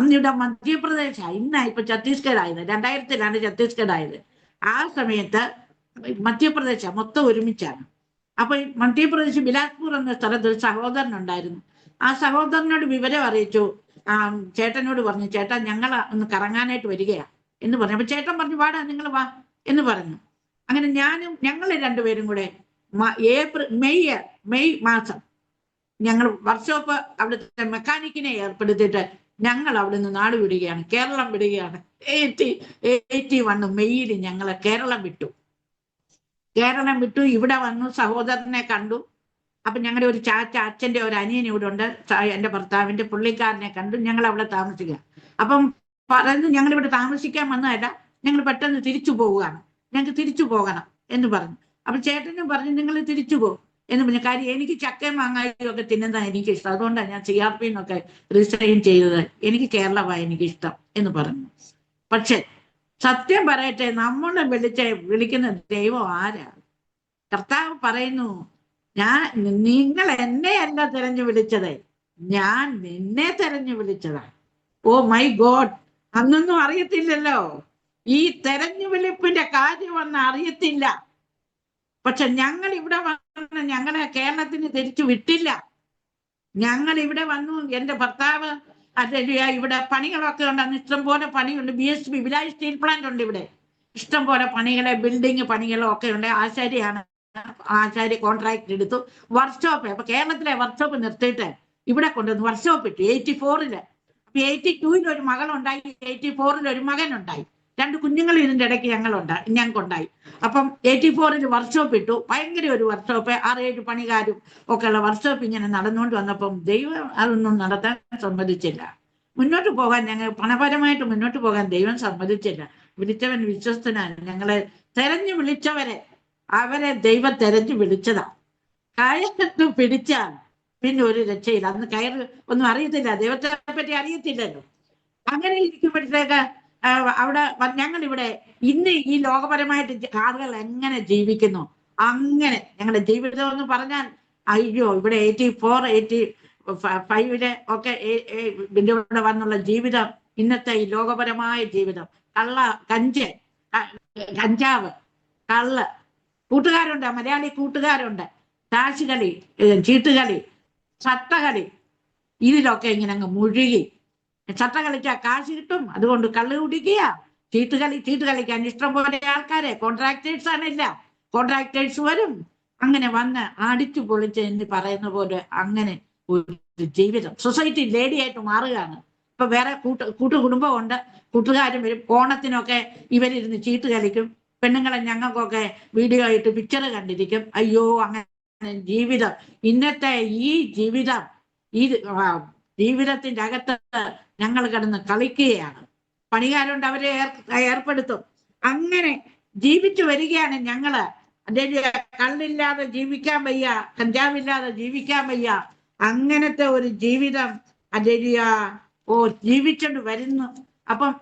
അന്നിവിടെ മധ്യപ്രദേശാണ്, ഇപ്പൊ ഛത്തീസ്ഗഡ് ആയത്. 2000-ലാണ് ഛത്തീസ്ഗഡ് ആയത്. ആ സമയത്ത് മധ്യപ്രദേശ മൊത്തം ഒരുമിച്ചാണ്. അപ്പൊ ഈ മധ്യപ്രദേശ് ബിലാസ്പൂർ എന്ന സ്ഥലത്ത് ഒരു സഹോദരനുണ്ടായിരുന്നു. ആ സഹോദരനോട് വിവരം അറിയിച്ചു. ആ ചേട്ടനോട് പറഞ്ഞു, ചേട്ടാ ഞങ്ങൾ ഒന്ന് കറങ്ങാനായിട്ട് വരികയാ എന്ന് പറഞ്ഞു. അപ്പൊ ചേട്ടൻ പറഞ്ഞു, വാടാ നിങ്ങൾ വാ എന്ന് പറഞ്ഞു. അങ്ങനെ ഞങ്ങൾ രണ്ടുപേരും കൂടെ മെയ് മാസം ഞങ്ങൾ വർക്ക്ഷോപ്പ് അവിടുത്തെ മെക്കാനിക്കിനെ ഏർപ്പെടുത്തിയിട്ട് ഞങ്ങൾ അവിടെ നിന്ന് നാട് വിടുകയാണ്, കേരളം വിടുകയാണ്. 81 മെയ്യിൽ ഞങ്ങൾ കേരളം വിട്ടു. ഇവിടെ വന്നു, സഹോദരനെ കണ്ടു. അപ്പൊ ഞങ്ങളുടെ ഒരു അച്ഛന്റെ ഒരു അനിയൻ ഇവിടെ ഉണ്ട്, എന്റെ ഭർത്താവിന്റെ, പുള്ളിക്കാരനെ കണ്ടു. ഞങ്ങൾ അവിടെ താമസിക്കുക. അപ്പം പറയുന്നു, ഞങ്ങൾ ഇവിടെ താമസിക്കാൻ വന്നതല്ല, ഞങ്ങൾ പെട്ടെന്ന് തിരിച്ചു പോവുകയാണ്, ഞങ്ങൾക്ക് തിരിച്ചു പോകണം എന്ന് പറഞ്ഞു. അപ്പൊ ചേട്ടനും പറഞ്ഞു, നിങ്ങൾ തിരിച്ചു പോകും എന്ന് പറഞ്ഞു. കാര്യം എനിക്ക് ചക്കയും മാങ്ങായും ഒക്കെ തിന്നുന്നതാണ് എനിക്ക് ഇഷ്ടം, അതുകൊണ്ടാണ് ഞാൻ CRP എന്നൊക്കെ റിസൈൻ ചെയ്തത്, എനിക്ക് കേരളമാണ് എനിക്കിഷ്ടം എന്ന് പറഞ്ഞു. പക്ഷെ സത്യം പറയട്ടെ, നമ്മളെ വിളിക്കുന്ന ദൈവം ആരാ? കർത്താവ് പറയുന്നു, നിങ്ങൾ എന്നെയല്ല തെരഞ്ഞു വിളിച്ചത്, ഞാൻ നിന്നെ തെരഞ്ഞു വിളിച്ചതാ. ഓ മൈ ഗോഡ്, അന്നൊന്നും അറിയത്തില്ലല്ലോ, ഈ തെരഞ്ഞു വിളിപ്പിന്റെ കാര്യമൊന്നും അറിയത്തില്ല. പക്ഷെ ഞങ്ങൾ ഇവിടെ വന്ന് ഞങ്ങളെ കേരളത്തിന് തിരിച്ചു വിട്ടില്ല. ഞങ്ങൾ ഇവിടെ വന്നു, എന്റെ ഭർത്താവ് ഇവിടെ പണികളൊക്കെ ഉണ്ട്, അന്ന് ഇഷ്ടംപോലെ പണിയുണ്ട്. BSP ഭിലായ് സ്റ്റീൽ പ്ലാന്റ് ഉണ്ട് ഇവിടെ, ഇഷ്ടംപോലെ പണികളെ, ബിൽഡിങ് പണികളും ഒക്കെ ഉണ്ട്. ആശാരി കോൺട്രാക്ട് എടുത്തു. വർക്ക്ഷോപ്പ്, അപ്പൊ കേരളത്തിലെ വർക്ക്ഷോപ്പ് നിർത്തിയിട്ട് ഇവിടെ കൊണ്ടുവന്ന് വർക്ക്ഷോപ്പ് ഇട്ടു 84-ല്. അപ്പൊ 82-ൽ ഒരു മകളുണ്ടായി, 84-ൽ ഒരു മകനുണ്ടായി, 2 കുഞ്ഞുങ്ങൾ ഇതിന്റെ ഇടയ്ക്ക് ഞങ്ങൾക്കുണ്ടായി. അപ്പം 84-ൽ വർക്ക്ഷോപ്പ് ഇട്ടു, ഭയങ്കര ഒരു വർക്ക്ഷോപ്പ്, 6-7 പണിക്കാരും ഒക്കെ ഉള്ള വർക്ക്ഷോപ്പ് ഇങ്ങനെ നടന്നുകൊണ്ട് വന്നപ്പം ദൈവം അതൊന്നും നടത്താൻ സമ്മതിച്ചില്ല. മുന്നോട്ട് പോകാൻ, ഞങ്ങൾ പണപരമായിട്ട് മുന്നോട്ട് പോകാൻ ദൈവം സമ്മതിച്ചില്ല. വിളിച്ചവൻ വിശ്വസ്തനാണ്. ഞങ്ങളെ തെരഞ്ഞു വിളിച്ചവരെ, അവരെ ദൈവം തെരഞ്ഞു വിളിച്ചതാ. കയറിട്ട് പിടിച്ചാൽ പിന്നെ ഒരു രക്ഷയില്ല. അന്ന് കയറ് ഒന്നും അറിയത്തില്ല, ദൈവത്തെ പറ്റി അറിയത്തില്ലല്ലോ. അങ്ങനെ ഇരിക്കുമ്പോഴത്തേക്ക് അവിടെ ഞങ്ങളിവിടെ ഇന്ന് ഈ ലോകപരമായിട്ട് ആളുകൾ എങ്ങനെ ജീവിക്കുന്നു, അങ്ങനെ ഞങ്ങളുടെ ജീവിതം എന്ന് പറഞ്ഞാൽ, അയ്യോ ഇവിടെ 84, 85-ല് ഒക്കെ ഇവിടെ വന്നുള്ള ജീവിതം, ഇന്നത്തെ ഈ ലോകപരമായ ജീവിതം, കഞ്ചാവ്, കള്ള്, കൂട്ടുകാരുണ്ട്, മലയാളി കൂട്ടുകാരുണ്ട്, താശുകളി, ചീട്ടുകളി, ചട്ടകളി, ഇതിലൊക്കെ ഇങ്ങനെ അങ്ങ് മുഴുകി. ചട്ട കളിച്ചാൽ കാശ് കിട്ടും, അതുകൊണ്ട് കള്ള് കുടിക്കുക. ചീട്ട് കളിക്കാൻ ഇഷ്ടംപോലെ ആൾക്കാരെ, കോൺട്രാക്ടേഴ്സ് ആണില്ല, കോൺട്രാക്ടേഴ്സ് വരും. അങ്ങനെ വന്ന് അടിച്ചു പൊളിച്ച് എന്ന് പറയുന്ന പോലെ അങ്ങനെ ഒരു ജീവിതം സൊസൈറ്റി ലേഡിയായിട്ട് മാറുകയാണ്. ഇപ്പൊ വേറെ കൂട്ടുകുടുംബമുണ്ട്, കൂട്ടുകാരും വരും. ഓണത്തിനൊക്കെ ഇവരിരുന്ന് ചീട്ട് കളിക്കും. പെണ്ണുങ്ങളെ ഞങ്ങൾക്കൊക്കെ വീഡിയോ ആയിട്ട് പിക്ചർ കണ്ടിരിക്കും. അയ്യോ, അങ്ങനെ ജീവിതം. ഇന്നത്തെ ഈ ജീവിതത്തിന്റെ അകത്ത് ഞങ്ങൾ കിടന്ന് കളിക്കുകയാണ്. പണിക്കാരുണ്ട്, അവരെ ഏർപ്പെടുത്തും. അങ്ങനെ ജീവിച്ചു വരികയാണ് ഞങ്ങള്. കള്ളില്ലാതെ ജീവിക്കാൻ വയ്യ, കഞ്ചാവില്ലാതെ ജീവിക്കാൻ വയ്യ. അങ്ങനത്തെ ഒരു ജീവിതം ജീവിച്ചോണ്ട് വരുന്നു. അപ്പം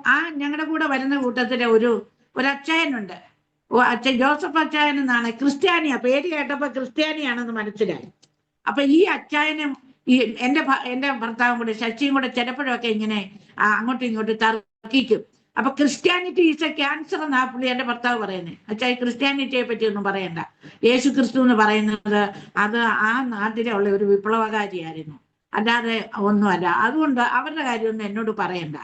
ഞങ്ങളുടെ കൂടെ വരുന്ന കൂട്ടത്തിലെ ഒരു അച്ചായനുണ്ട്, അച്ഛൻ ജോസഫ് അച്ചായൻ എന്നാണ്. ക്രിസ്ത്യാനിയാ, പേര് കേട്ടപ്പോ ക്രിസ്ത്യാനിയാണെന്ന് മനസ്സിലായി. അപ്പൊ ഈ അച്ചായനും എന്റെ ഭർത്താവും കൂടെ, ശശിയും കൂടെ ചിലപ്പോഴൊക്കെ ഇങ്ങനെ അങ്ങോട്ടും ഇങ്ങോട്ടും തർക്കിക്കും. അപ്പൊ ക്രിസ്ത്യാനിറ്റി ഈസ് എ ക്യാൻസർ എന്നാ പുള്ളി എന്റെ ഭർത്താവ് പറയുന്നത്. അച്ഛാ, ക്രിസ്ത്യാനിറ്റിയെ പറ്റി ഒന്നും പറയണ്ട, യേശു ക്രിസ്തു എന്ന് പറയുന്നത് അത് ആ നാട്ടിലെ ഉള്ള ഒരു വിപ്ലവകാരിയായിരുന്നു, അല്ലാതെ ഒന്നുമല്ല. അതുകൊണ്ട് അവരുടെ കാര്യമൊന്നും എന്നോട് പറയണ്ട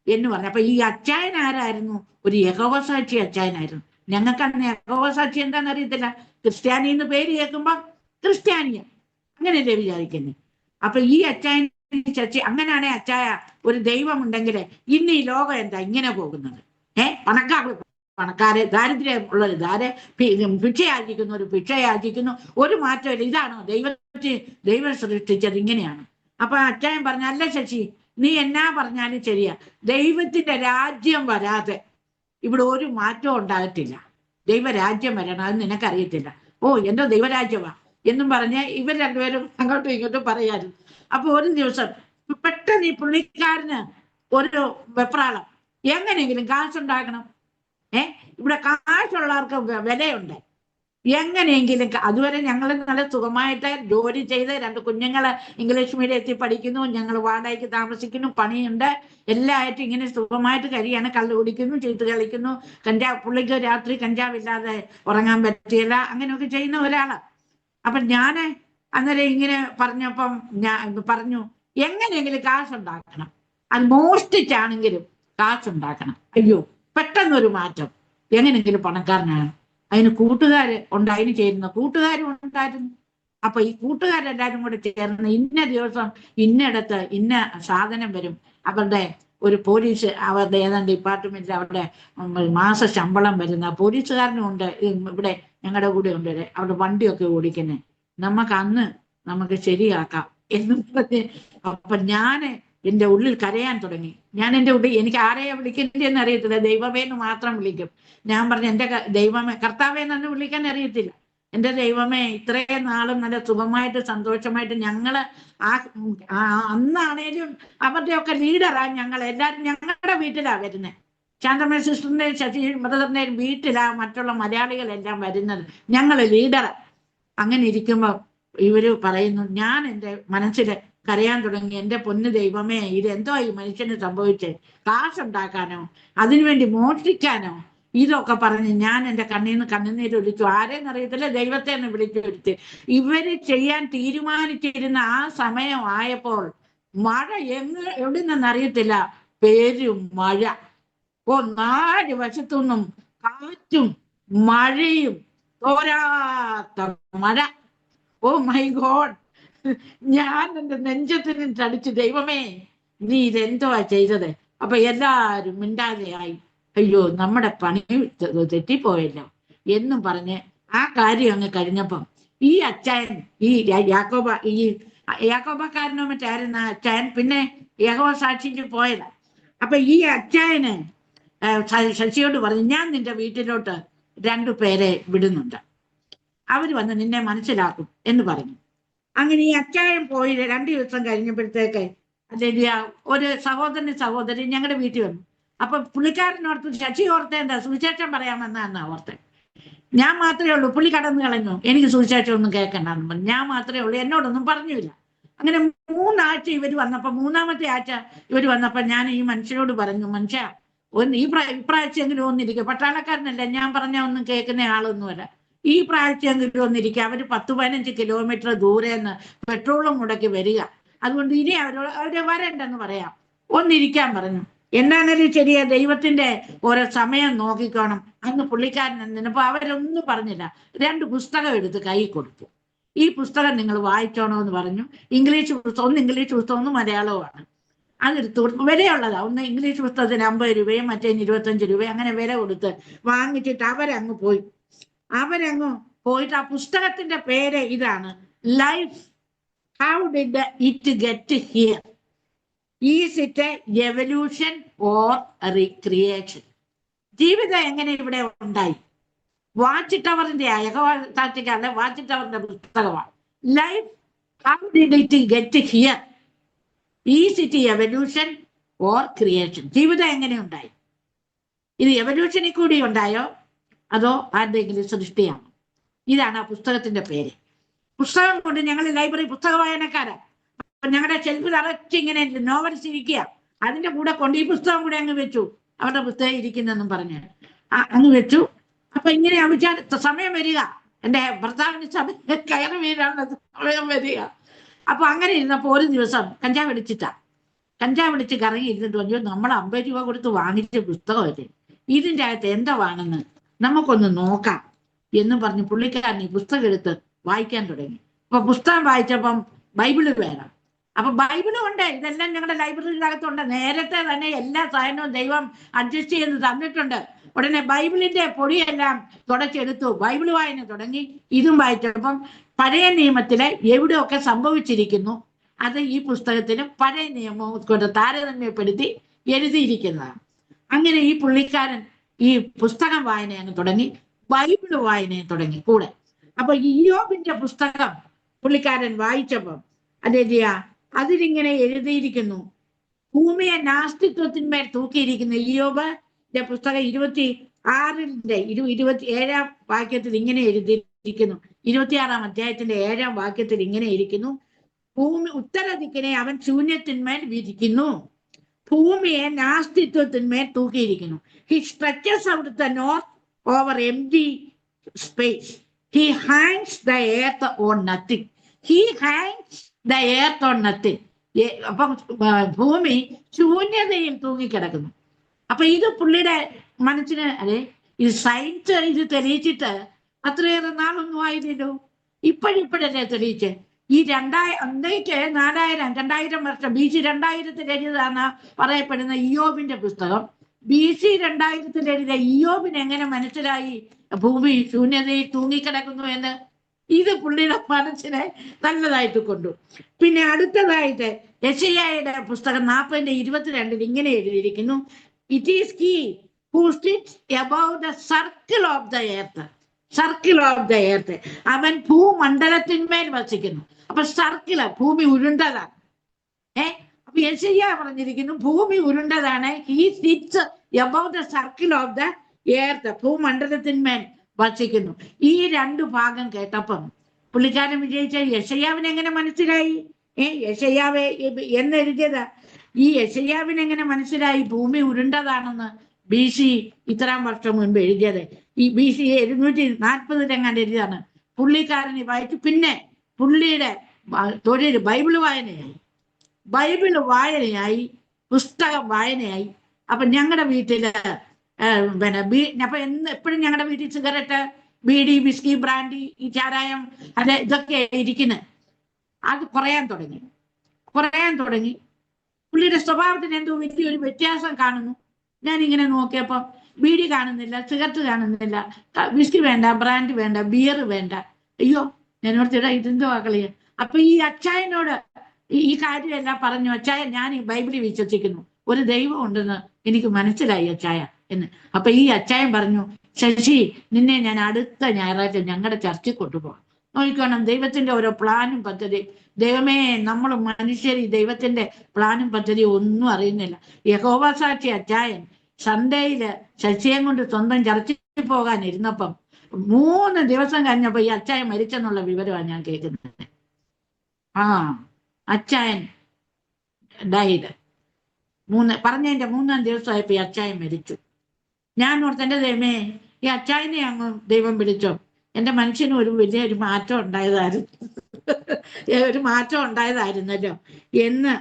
എന്ന് പറഞ്ഞു. അപ്പൊ ഈ അച്ചായൻ ആരായിരുന്നു? ഒരു യഹോവ സാക്ഷി അച്ചായനായിരുന്നു. ഞങ്ങൾക്കന്ന് യഹോവ സാക്ഷി എന്താണെന്ന് അറിയത്തില്ല. ക്രിസ്ത്യാനി എന്ന് പേര് കേൾക്കുമ്പോ ക്രിസ്ത്യാനിയ അങ്ങനെയല്ലേ വിചാരിക്കുന്നത്. അപ്പൊ ഈ അച്ചായൻ ചർച്ച അങ്ങനെയാണെ, അച്ചായ ഒരു ദൈവം ഉണ്ടെങ്കിൽ ഇന്ന് ഈ ലോകം എന്താ ഇങ്ങനെ പോകുന്നത്? പണക്കാരെ, ദാരിദ്ര്യം ഉള്ളൊരു ഭിക്ഷയാചിക്കുന്നു, ഒരു ഭിക്ഷയാചിക്കുന്നു, ഒരു മാറ്റമില്ല. ഇതാണോ ദൈവം സൃഷ്ടിച്ചത്? ഇങ്ങനെയാണ്. അപ്പൊ അച്ചായൻ പറഞ്ഞ, അല്ല ശശി, നീ എന്നാ പറഞ്ഞാലും ശരിയാ, ദൈവത്തിന്റെ രാജ്യം വരാതെ ഇവിടെ ഒരു മാറ്റവും ഉണ്ടാകത്തില്ല. ദൈവരാജ്യം വരണം, അത് നിനക്കറിയത്തില്ല. ഓ, എന്തോ ദൈവരാജ്യമാ എന്നും പറഞ്ഞ് ഇവർ രണ്ടുപേരും അങ്ങോട്ടും ഇങ്ങോട്ടും പറയായിരുന്നു. അപ്പൊ ഒരു ദിവസം പെട്ടെന്ന് ഈ പുള്ളിക്കാരന് ഒരു വെപ്രാളം, എങ്ങനെയെങ്കിലും കാശുണ്ടാക്കണം. ഇവിടെ കാശുള്ളവർക്ക് വിലയുണ്ട്. എങ്ങനെയെങ്കിലും അതുവരെ ഞങ്ങൾ നല്ല സുഖമായിട്ട് ജോലി ചെയ്ത് 2 കുഞ്ഞുങ്ങള് ഇംഗ്ലീഷ് മീഡിയത്തിൽ പഠിക്കുന്നു, ഞങ്ങൾ വാടകയ്ക്ക് താമസിക്കുന്നു, പണിയുണ്ട്, എല്ലായിട്ടും ഇങ്ങനെ സുഖമായിട്ട് കഴിയാണ്. കള്ളു കുടിക്കുന്നു, ചീട്ട് കളിക്കുന്നു, പുള്ളിക്ക് രാത്രി കഞ്ചാവില്ലാതെ ഉറങ്ങാൻ പറ്റിയില്ല, അങ്ങനെയൊക്കെ ചെയ്യുന്ന ഒരാള്. അപ്പൊ ഞാന് അന്നേരം ഇങ്ങനെ പറഞ്ഞപ്പം ഞാൻ പറഞ്ഞു, എങ്ങനെയെങ്കിലും കാശുണ്ടാക്കണം, അത് മോഷ്ടിച്ചാണെങ്കിലും കാശുണ്ടാക്കണം. അയ്യോ, പെട്ടെന്നൊരു മാറ്റം, എങ്ങനെയെങ്കിലും പണക്കാരനാണ്. അതിന് കൂട്ടുകാര് ഉണ്ട്, അതിന് ചേരുന്ന കൂട്ടുകാരും ഉണ്ടായിരുന്നു. അപ്പൊ ഈ കൂട്ടുകാരെല്ലാരും കൂടെ ചേർന്ന് ഇന്ന ദിവസം ഇന്നയിടത്ത് ഇന്ന സാധനം വരും, അവരുടെ ഒരു പോലീസ്, അവരുടെ ഏതാണ്ട് ഡിപ്പാർട്ട്മെന്റിൽ അവരുടെ മാസ ശമ്പളം വരുന്ന പോലീസുകാരനും ഉണ്ട് ഇവിടെ ഞങ്ങളുടെ കൂടെ ഉണ്ട്, അവിടെ വണ്ടിയൊക്കെ ഓടിക്കുന്നത്, നമുക്ക് ശരിയാക്കാം എന്ന് പറഞ്ഞ്. അപ്പൊ ഞാന് എന്റെ ഉള്ളിൽ കരയാൻ തുടങ്ങി. ഞാൻ എന്റെ ഉള്ളിൽ, എനിക്ക് ആരെയാ വിളിക്കേണ്ടതെന്ന് അറിയത്തില്ല, ദൈവമേന്ന് മാത്രം വിളിക്കും. ഞാൻ പറഞ്ഞു, എന്റെ ദൈവമേ, കർത്താവേ എന്ന് വിളിക്കാൻ അറിയത്തില്ല. എന്റെ ദൈവമേ, ഇത്രയും നാളും നല്ല സുഖമായിട്ട് സന്തോഷമായിട്ട് ഞങ്ങള് അന്നാണേലും അവരുടെയൊക്കെ ലീഡറാ ഞങ്ങൾ എല്ലാവരും, ഞങ്ങളുടെ വീട്ടിലാ വരുന്നത്. ശാന്തമ്മ സിസ്റ്ററിന്റെയും ശശി ബ്രദറിന്റെയും വീട്ടിലാ മറ്റുള്ള മലയാളികളെല്ലാം വരുന്നത്, ഞങ്ങള് ലീഡറാ. അങ്ങനെ ഇരിക്കുമ്പോ ഇവര് പറയുന്നു, ഞാൻ എൻ്റെ മനസ്സിൽ കരയാൻ തുടങ്ങി. എൻ്റെ പൊന്നു ദൈവമേ, ഇതെന്തോ ഈ മനുഷ്യന് സംഭവിച്ചേ, കാശുണ്ടാക്കാനോ അതിനുവേണ്ടി മോഷ്ടിക്കാനോ, ഇതൊക്കെ പറഞ്ഞ് ഞാൻ എൻ്റെ കണ്ണീന്ന് കണ്ണുനീരൊലിച്ചു. ആരെന്നറിയത്തില്ല, ദൈവത്തെ ഒന്ന് വിളിച്ചു വരുത്തി. ഇവര് ചെയ്യാൻ തീരുമാനിച്ചിരുന്ന ആ സമയം ആയപ്പോൾ മഴ എവിടെ നിന്നറിയത്തില്ല, പേരും മഴ. നാല് വശത്തുനിന്നും കാറ്റും മഴയും, തോരാത്ത മഴ. ഓ മൈ ഗോഡ്, ഞാൻ എൻ്റെ നെഞ്ചത്തിന് തടിച്ചു, ദൈവമേ നീ ഇതെന്തോ ചെയ്തത്. അപ്പൊ എല്ലാരും മിണ്ടാതെയായി. അയ്യോ, നമ്മുടെ പണി തെറ്റിപ്പോയല്ലോ എന്നും പറഞ്ഞ് ആ കാര്യം അങ്ങ് കഴിഞ്ഞപ്പം ഈ അച്ചായൻ, ഈ യാക്കോബക്കാരനോ മറ്റായിരുന്ന അച്ചായൻ പിന്നെ യഹോവ സാക്ഷിക്ക് പോയതാ. അപ്പൊ ഈ അച്ചായന് ശശിയോട് പറഞ്ഞു, ഞാൻ നിന്റെ വീട്ടിലോട്ട് 2 പേരെ വിടുന്നുണ്ട്, അവര് വന്ന് നിന്നെ മനസ്സിലാക്കും എന്ന് പറഞ്ഞു. അങ്ങനെ ഈ അച്ചായൻ പോയി 2 ദിവസം കഴിഞ്ഞപ്പോഴത്തേക്ക് അല്ലെങ്കിൽ ഒരു സഹോദരി ഞങ്ങളുടെ വീട്ടിൽ വന്നു. അപ്പൊ പുള്ളിക്കാരനോർത്ത്, ശശി ഓർത്ത് എന്താ സുവിശേഷം പറയാമെന്നാ ഓർത്തെ. ഞാൻ മാത്രമേ ഉള്ളൂ, പുള്ളി കടന്നു കളഞ്ഞു, എനിക്ക് സുവിശേഷം ഒന്നും കേൾക്കണ്ടെന്ന് പറഞ്ഞു. ഞാൻ മാത്രമേ ഉള്ളൂ, എന്നോടൊന്നും പറഞ്ഞില്ല. അങ്ങനെ 3 ആഴ്ച ഇവര് വന്നപ്പോ, 3-ാമത്തെ ആഴ്ച ഇവര് വന്നപ്പോ ഞാൻ ഈ മനുഷ്യനോട് പറഞ്ഞു, മനുഷ്യ ഇപ്രാവശ്യം എങ്കിലും ഒന്നിരിക്കും, പട്ടാളക്കാരനല്ല, ഞാൻ പറഞ്ഞ ഒന്നും കേൾക്കുന്ന ആളൊന്നുമല്ല, ഈ പ്രാവശ്യം എങ്കിലും ഒന്നിരിക്കുക. അവര് 10-15 കിലോമീറ്റർ ദൂരെ നിന്ന് പെട്രോളും മുടക്കി വരിക, അതുകൊണ്ട് ഇനി അവര് വരണ്ടെന്ന് പറയാം, ഒന്നിരിക്കാൻ പറഞ്ഞു. എന്താണേലും ശരിയാ, ദൈവത്തിന്റെ ഓരോ സമയം നോക്കിക്കോണം. അന്ന് പുള്ളിക്കാരൻ നിന്നപ്പോ അവരൊന്നും പറഞ്ഞില്ല, 2 പുസ്തകം എടുത്ത് കൈ കൊടുത്തു. ഈ പുസ്തകം നിങ്ങൾ വായിച്ചോണോ എന്ന് പറഞ്ഞു. ഇംഗ്ലീഷ് പുസ്തകം, ഒന്ന് ഇംഗ്ലീഷ് പുസ്തകം, ഒന്ന് മലയാളവുമാണ്. അതെടുത്ത് കൊടുത്തു. വിലയുള്ളതാ, ഒന്ന് ഇംഗ്ലീഷ് പുസ്തകത്തിന് 50 രൂപയും മറ്റേന് 25 രൂപയും അങ്ങനെ വില കൊടുത്ത് വാങ്ങിച്ചിട്ട് അവരങ്ങ് പോയിട്ട് ആ പുസ്തകത്തിന്റെ പേര് ഇതാണ്, life how did it get here, is it A evolution or recreation? ജീവിതം എങ്ങനെ ഇവിടെ ഉണ്ടായി? വാച്ച് ടവറിന്റെ യഹോവ വാച്ച് ടവറിന്റെ പുസ്തകമാണ്. Life how did it get here, is it evolution or creation? ജീവിതം എങ്ങനെ ഉണ്ടായി? ഇത് എവല്യൂഷനിൽ കൂടി ഉണ്ടായോ അതോ ആരുടെയെങ്കിലും സൃഷ്ടിയാണോ? ഇതാണ് ആ പുസ്തകത്തിന്റെ പേര്. പുസ്തകം കൊണ്ട് ഞങ്ങൾ ലൈബ്രറി പുസ്തക വായനക്കാരാ. അപ്പൊ ഞങ്ങളുടെ ഷെൽഫിൽ അറച്ച് ഇങ്ങനെ നോവൽസ് ഇരിക്കുക, അതിന്റെ കൂടെ കൊണ്ട് ഈ പുസ്തകം കൂടെ അങ്ങ് വെച്ചു, അവരുടെ പുസ്തകം ഇരിക്കുന്നെന്നും പറഞ്ഞ് അങ്ങ് വെച്ചു. അപ്പൊ ഇങ്ങനെ അവിച്ചാൽ സമയം വരിക, എൻ്റെ ഭർത്താവിന് സമയം കയറി വീഴാനുള്ള സമയം വരിക. അപ്പൊ അങ്ങനെ ഇരുന്നപ്പോ ഒരു ദിവസം കഞ്ചാവ് അടിച്ച് കറങ്ങി ഇരുന്നിട്ട് പറഞ്ഞു, നമ്മൾ 50 രൂപ കൊടുത്ത് വാങ്ങിച്ച പുസ്തകമല്ലേ, ഇതിൻ്റെ അകത്ത് എന്താണെന്ന് നമുക്കൊന്ന് നോക്കാം എന്ന് പറഞ്ഞ് പുള്ളിക്കാരൻ ഈ പുസ്തകം എടുത്ത് വായിക്കാൻ തുടങ്ങി. അപ്പൊ പുസ്തകം വായിച്ചപ്പം ബൈബിള് വേണം. അപ്പൊ ബൈബിളും ഉണ്ട്, ഇതെല്ലാം ഞങ്ങളുടെ ലൈബ്രറിയിലകത്തുണ്ട്. നേരത്തെ തന്നെ എല്ലാ സാധനവും ദൈവം അഡ്ജസ്റ്റ് ചെയ്ത് തന്നിട്ടുണ്ട്. ഉടനെ ബൈബിളിന്റെ പൊടിയെല്ലാം തുടച്ചെടുത്തു, ബൈബിൾ വായന തുടങ്ങി. ഇതും വായിച്ചപ്പം പഴയ നിയമത്തിലെ എവിടെയൊക്കെ സംഭവിച്ചിരിക്കുന്നു അത് ഈ പുസ്തകത്തിലും പഴയ നിയമവും കൊണ്ട് താരതമ്യപ്പെടുത്തി എഴുതിയിരിക്കുന്നതാണ്. അങ്ങനെ ഈ പുള്ളിക്കാരൻ ഈ പുസ്തകം വായന അങ്ങ് തുടങ്ങി, ബൈബിള് വായനയും തുടങ്ങി കൂടെ. അപ്പൊ ഇയ്യോബിന്റെ പുസ്തകം പുള്ളിക്കാരൻ വായിച്ചപ്പം അതിലിങ്ങനെ എഴുതിയിരിക്കുന്നു, ഭൂമിയെ നാസ്തിത്വത്തിന്മേൽ തൂക്കിയിരിക്കുന്ന ഇയ്യോബിന്റെ പുസ്തകം 26-ന്റെ 27-ാം വാക്യത്തിൽ ഇങ്ങനെ എഴുതിയിരിക്കുന്നു. 26-ാം അധ്യായത്തിന്റെ 7-ാം വാക്യത്തിൽ ഇങ്ങനെ ഇരിക്കുന്നു, ഭൂമി ഉത്തരദിക്കിനെ അവൻ ശൂന്യത്തിന്മേൽ വിധിക്കുന്നു, ഭൂമിയെ നാസ്തിത്വത്തിന്മേൽ തൂക്കിയിരിക്കുന്നു. He stretches out the north over empty space. He hangs the earth on nothing. He hangs the earth on nothing. അപ്പം ഭൂമി ശൂന്യതയിൽ തൂങ്ങിക്കിടക്കുന്നു. അപ്പൊ ഇത് പുള്ളിയുടെ മനസ്സിന് അല്ലെ, ഇത് സയൻസ് ഇത് തെളിയിച്ചിട്ട് അത്രയേറെ നാളൊന്നും ആയില്ലല്ലോ. ഇപ്പോഴല്ലേ തെളിയിച്ച്. ഈ 2000 വർഷം BC 2000 എഴുതാന്ന് പറയപ്പെടുന്ന ഇയ്യോബിന്റെ പുസ്തകം, BC 2000 എഴുതിയ ഇയ്യോബിന് എങ്ങനെ മനസ്സിലായി ഭൂമി ശൂന്യതയിൽ തൂങ്ങിക്കിടക്കുന്നു എന്ന്? ഇത് പുള്ളിയുടെ മനസ്സിനെ നല്ലതായിട്ട് കൊണ്ടു. പിന്നെ അടുത്തതായിട്ട് യെശയ്യായുടെ പുസ്തകം 40:22 ഇങ്ങനെ എഴുതിയിരിക്കുന്നു, it is he who sits above the circle of the earth. Circle of the earth, അവൻ ഭൂമണ്ഡലത്തിന്മേൽ വസിക്കുന്നു. അപ്പൊ സർക്കിള്, ഭൂമി ഉരുണ്ടതാണ്. അപ്പൊ യെശയ്യാ പറഞ്ഞിരിക്കുന്നു ഭൂമി ഉരുണ്ടതാണ്. He sits above the circle of the earth, ഭൂമണ്ഡലത്തിന്മേൽ വസിക്കുന്നു. ഈ 2 ഭാഗം കേട്ടപ്പം പുള്ളിക്കാരൻ വിജയിച്ച യെശയ്യാവിന് എങ്ങനെ മനസ്സിലായി? യെശയ്യാവെ എന്നെഴുതിയത് ഈ യെശയ്യാവിന് എങ്ങനെ മനസ്സിലായി ഭൂമി ഉരുണ്ടതാണെന്ന്? BC ഇത്രാം വർഷം മുൻപ് എഴുതിയത്. ഈ BC 740 എങ്ങാണ്ട് എഴുതിയതാണ്. പുള്ളിക്കാരന് വായിച്ചു. പിന്നെ പുള്ളിയുടെ തൊഴിൽ ബൈബിള് വായനയായി, പുസ്തകം വായനയായി. അപ്പൊ ഞങ്ങളുടെ വീട്ടില് അപ്പൊ എപ്പോഴും ഞങ്ങളുടെ വീട്ടിൽ സിഗരറ്റ്, ബീഡി, വിസ്കി, ബ്രാൻഡി, ഈ ചാരായം, അല്ലെ ഇതൊക്കെ ഇരിക്കുന്നത്. അത് കുറയാൻ തുടങ്ങി. പുള്ളിയുടെ സ്വഭാവത്തിന് എന്തോ വലിയൊരു വ്യത്യാസം കാണുന്നു. ഞാനിങ്ങനെ നോക്കിയപ്പോ ബീഡി കാണുന്നില്ല, സിഗരറ്റ് കാണുന്നില്ല, വിസ്കി വേണ്ട, ബ്രാൻഡ് വേണ്ട, ബിയർ വേണ്ട. അയ്യോ, ഞാനോർത്തിട ഇതെന്തോ കളിയ. അപ്പൊ ഈ അച്ചായനോട് ഈ കാര്യമെല്ലാം പറഞ്ഞു. അച്ചായ, ഞാൻ ഈ ബൈബിളിൽ വിശ്വസിക്കുന്നു, ഒരു ദൈവം ഉണ്ടെന്ന് എനിക്ക് മനസ്സിലായി അച്ചായ എന്ന്. അപ്പൊ ഈ അച്ചായൻ പറഞ്ഞു, ശശി, നിന്നെ ഞാൻ അടുത്ത ഞായറാഴ്ച ഞങ്ങളുടെ ചർച്ചിൽ കൊണ്ടുപോകാം. നോക്കിക്കോണം, ദൈവത്തിന്റെ ഓരോ പ്ലാനും പദ്ധതി. ദൈവമേ, നമ്മൾ മനുഷ്യർ ഈ ദൈവത്തിന്റെ പ്ലാനും പദ്ധതി ഒന്നും അറിയുന്നില്ല. യഹോവ സാക്ഷി അച്ചായൻ സൺഡേയില് ശശിയും കൊണ്ട് സ്വന്തം ചർച്ചിൽ പോകാൻ ഇരുന്നപ്പം 3 ദിവസം കഴിഞ്ഞപ്പോ ഈ അച്ചായൻ മരിച്ചെന്നുള്ള വിവരമാണ് ഞാൻ കേൾക്കുന്നത്. അച്ചായൻ ഡൈഡ്. പറഞ്ഞതിന്റെ 3-ാം ദിവസമായപ്പോ ഈ അച്ചായൻ മരിച്ചു. ഞാൻ ഓർത്ത്, എന്റെ ദൈവമേ, ഈ അച്ചായനെ അങ്ങ് ദൈവം വിളിച്ചോ. എന്റെ മനുഷ്യന് വലിയൊരു മാറ്റം ഉണ്ടായതായിരുന്നല്ലോ എന്ന്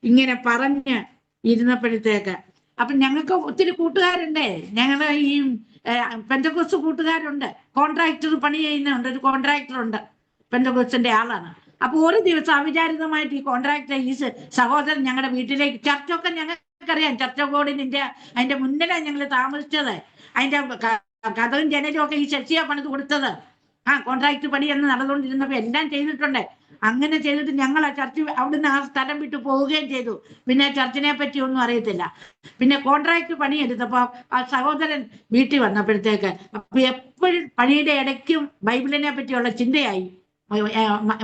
ഇങ്ങനെ പറഞ്ഞ് ഇരുന്നപ്പോഴത്തേക്ക്, അപ്പൊ ഞങ്ങൾക്ക് ഒത്തിരി കൂട്ടുകാരുണ്ട്. ഞങ്ങള് ഈ പെന്തക്കോസ്ത് കൂട്ടുകാരുണ്ട്. കോൺട്രാക്ടർ പണി ചെയ്യുന്നുണ്ട്. ഒരു കോൺട്രാക്ടർ ഉണ്ട്, പെന്തക്കോസ്തിന്റെ ആളാണ്. അപ്പൊ ഒരു ദിവസം അവിചാരിതമായിട്ട് ഈ കോൺട്രാക്ടർ, ഈ സഹോദരൻ ഞങ്ങളുടെ വീട്ടിലേക്ക്, ചർച്ചൊക്കെ ഞങ്ങൾക്കറിയാം, ചർച്ച ബോർഡിന്റെ അതിന്റെ മുന്നിലാണ് ഞങ്ങൾ താമസിച്ചത്. അതിന്റെ കഥവും ജനലും ഒക്കെ ഈ ശശിയാ പണിത് കൊടുത്തത്. കോൺട്രാക്ട് പണി എന്ന് നടന്നുകൊണ്ടിരുന്നപ്പോ എല്ലാം ചെയ്തിട്ടുണ്ട്. അങ്ങനെ ചെയ്തിട്ട് ഞങ്ങൾ ആ ചർച്ച് അവിടുന്ന് ആ സ്ഥലം വിട്ടു പോവുകയും ചെയ്തു. പിന്നെ ചർച്ചിനെ പറ്റി ഒന്നും അറിയത്തില്ല. പിന്നെ കോൺട്രാക്ട് പണി എടുത്തപ്പോ ആ സഹോദരൻ വീട്ടിൽ വന്നപ്പോഴത്തേക്ക്, അപ്പൊ എപ്പോഴും പണിയുടെ ഇടയ്ക്കും ബൈബിളിനെ പറ്റിയുള്ള ചിന്തയായി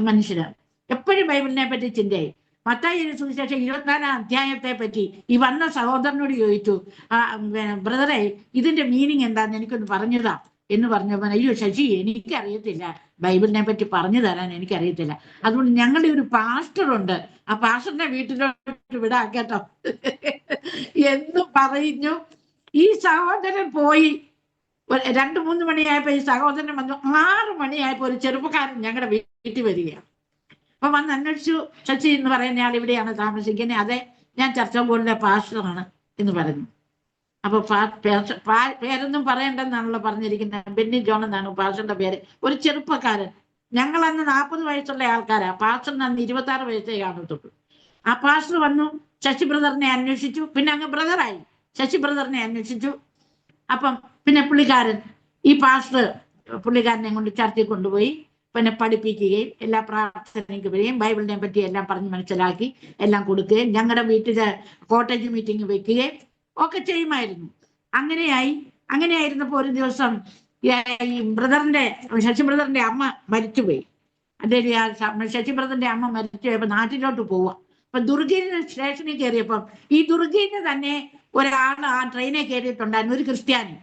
മനുഷ്യന്. എപ്പോഴും ബൈബിളിനെ പറ്റി ചിന്തയായി. മത്തായി സുവിശേഷം 24-ാം അധ്യായത്തെ പറ്റി ഈ വന്ന സഹോദരനോട് ചോദിച്ചു, ബ്രദറെ, ഇതിന്റെ മീനിങ് എന്താന്ന് എനിക്കൊന്ന് പറഞ്ഞതാ എന്ന് പറഞ്ഞപ്പോൾ, അയ്യോ ശശി, എനിക്കറിയത്തില്ല, ബൈബിളിനെ പറ്റി പറഞ്ഞു തരാൻ എനിക്കറിയത്തില്ല. അതുകൊണ്ട് ഞങ്ങളുടെ ഒരു പാസ്റ്ററുണ്ട്, ആ പാസ്റ്ററിനെ വീട്ടിലോട്ട് വിടാ കേട്ടോ എന്ന് പറഞ്ഞു. ഈ സഹോദരൻ പോയി. 2-3 മണിയായപ്പോ ഈ സഹോദരൻ വന്നു. 6 മണിയായപ്പോ ഒരു ചെറുപ്പക്കാരൻ ഞങ്ങളുടെ വീട്ടിൽ വരികയാണ്. അപ്പൊ വന്ന് അന്വേഷിച്ചു, ശശി എന്ന് പറയുന്ന ആൾ ഇവിടെയാണ് താമസിക്കുന്നത്. അതെ, ഞാൻ ചർച്ച ബോർഡിലെ പാസ്റ്ററാണ് എന്ന് പറഞ്ഞു. അപ്പൊ പേരൊന്നും പറയണ്ടെന്നാണല്ലോ പറഞ്ഞിരിക്കുന്നത്. ബെന്നി ജോൺ എന്നാണ് പാസ്റ്ററിന്റെ പേര്. ഒരു ചെറുപ്പക്കാരൻ. ഞങ്ങൾ അന്ന് 40 വയസ്സുള്ള ആൾക്കാരാ. പാസ്റ്ററിന് അന്ന് 26 വയസ്സേ കാണത്തുള്ളൂ. ആ പാസ്റ്റർ വന്നു, ശശി ബ്രദറിനെ അന്വേഷിച്ചു. പിന്നെ അങ്ങ് ബ്രദറായി. ശശി ബ്രദറിനെ അന്വേഷിച്ചു. അപ്പം പിന്നെ പുള്ളിക്കാരൻ, ഈ പാസ്റ്റർ പുള്ളിക്കാരനെ കൊണ്ട് ചർച്ചയിൽ കൊണ്ടുപോയി പിന്നെ പഠിപ്പിക്കുകയും എല്ലാ പ്രാർത്ഥനയ്ക്ക് വരികയും ബൈബിളിനെ പറ്റി എല്ലാം പറഞ്ഞ് മനസ്സിലാക്കി എല്ലാം കൊടുക്കുകയും ഞങ്ങളുടെ വീട്ടില് കോട്ടേജ് മീറ്റിംഗ് വെക്കുകയും ഒക്കെ ചെയ്യുമായിരുന്നു. അങ്ങനെയായിരുന്നപ്പോ ഒരു ദിവസം ഈ ശശി ബ്രദറിന്റെ അമ്മ മരിച്ചുപോയി. ശശി ബ്രദറിന്റെ അമ്മ മരിച്ചുപോയപ്പോ നാട്ടിലോട്ട് പോവാ. അപ്പൊ ദുർഗീന് സ്റ്റേഷനിൽ കയറിയപ്പം ഈ ദുർഗീന് തന്നെ ഒരാൾ ആ ട്രെയിനെ കയറിയിട്ടുണ്ടായിരുന്നു, ഒരു ക്രിസ്ത്യാനി.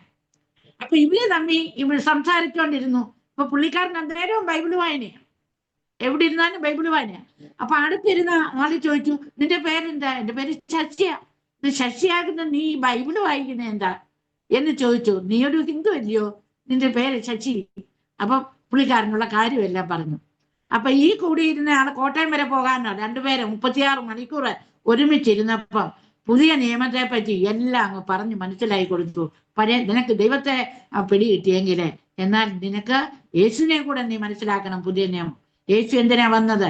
അപ്പൊ ഇവര് തമ്മിൽ സംസാരിച്ചുകൊണ്ടിരുന്നു. അപ്പൊ പുള്ളിക്കാരൻ അന്നേരവും ബൈബിള് വായനയാണ്, എവിടെ ഇരുന്നാലും ബൈബിള് വായനയാണ്. അപ്പൊ അടുത്തിരുന്ന ആള് ചോദിച്ചു, നിന്റെ പേരെന്താ? എന്റെ പേര് ശശിയാ. ഇത് ശശിയാകുന്ന നീ ബൈബിള് വായിക്കുന്ന എന്താ എന്ന് ചോദിച്ചു. നീ ഒരു ഹിന്ദു അല്ലയോ, നിന്റെ പേര് ശശി? അപ്പൊ പുള്ളിക്കാരനുള്ള കാര്യമെല്ലാം പറഞ്ഞു. അപ്പൊ ഈ കൂടിയിരുന്ന ആള് കോട്ടയം വരെ പോകാനോ രണ്ടുപേരെ 36 മണിക്കൂർ ഒരുമിച്ചിരുന്നപ്പം പുതിയ നിയമത്തെ പറ്റി എല്ലാം അങ്ങ് പറഞ്ഞ് മനസ്സിലാക്കി കൊടുത്തു. നിനക്ക് ദൈവത്തെ പിടി കിട്ടിയെങ്കിലേ, എന്നാൽ നിനക്ക് യേശുവിനെ കൂടെ നീ മനസ്സിലാക്കണം. പുതിയ നിയമം, യേശു എന്തിനാ വന്നത്,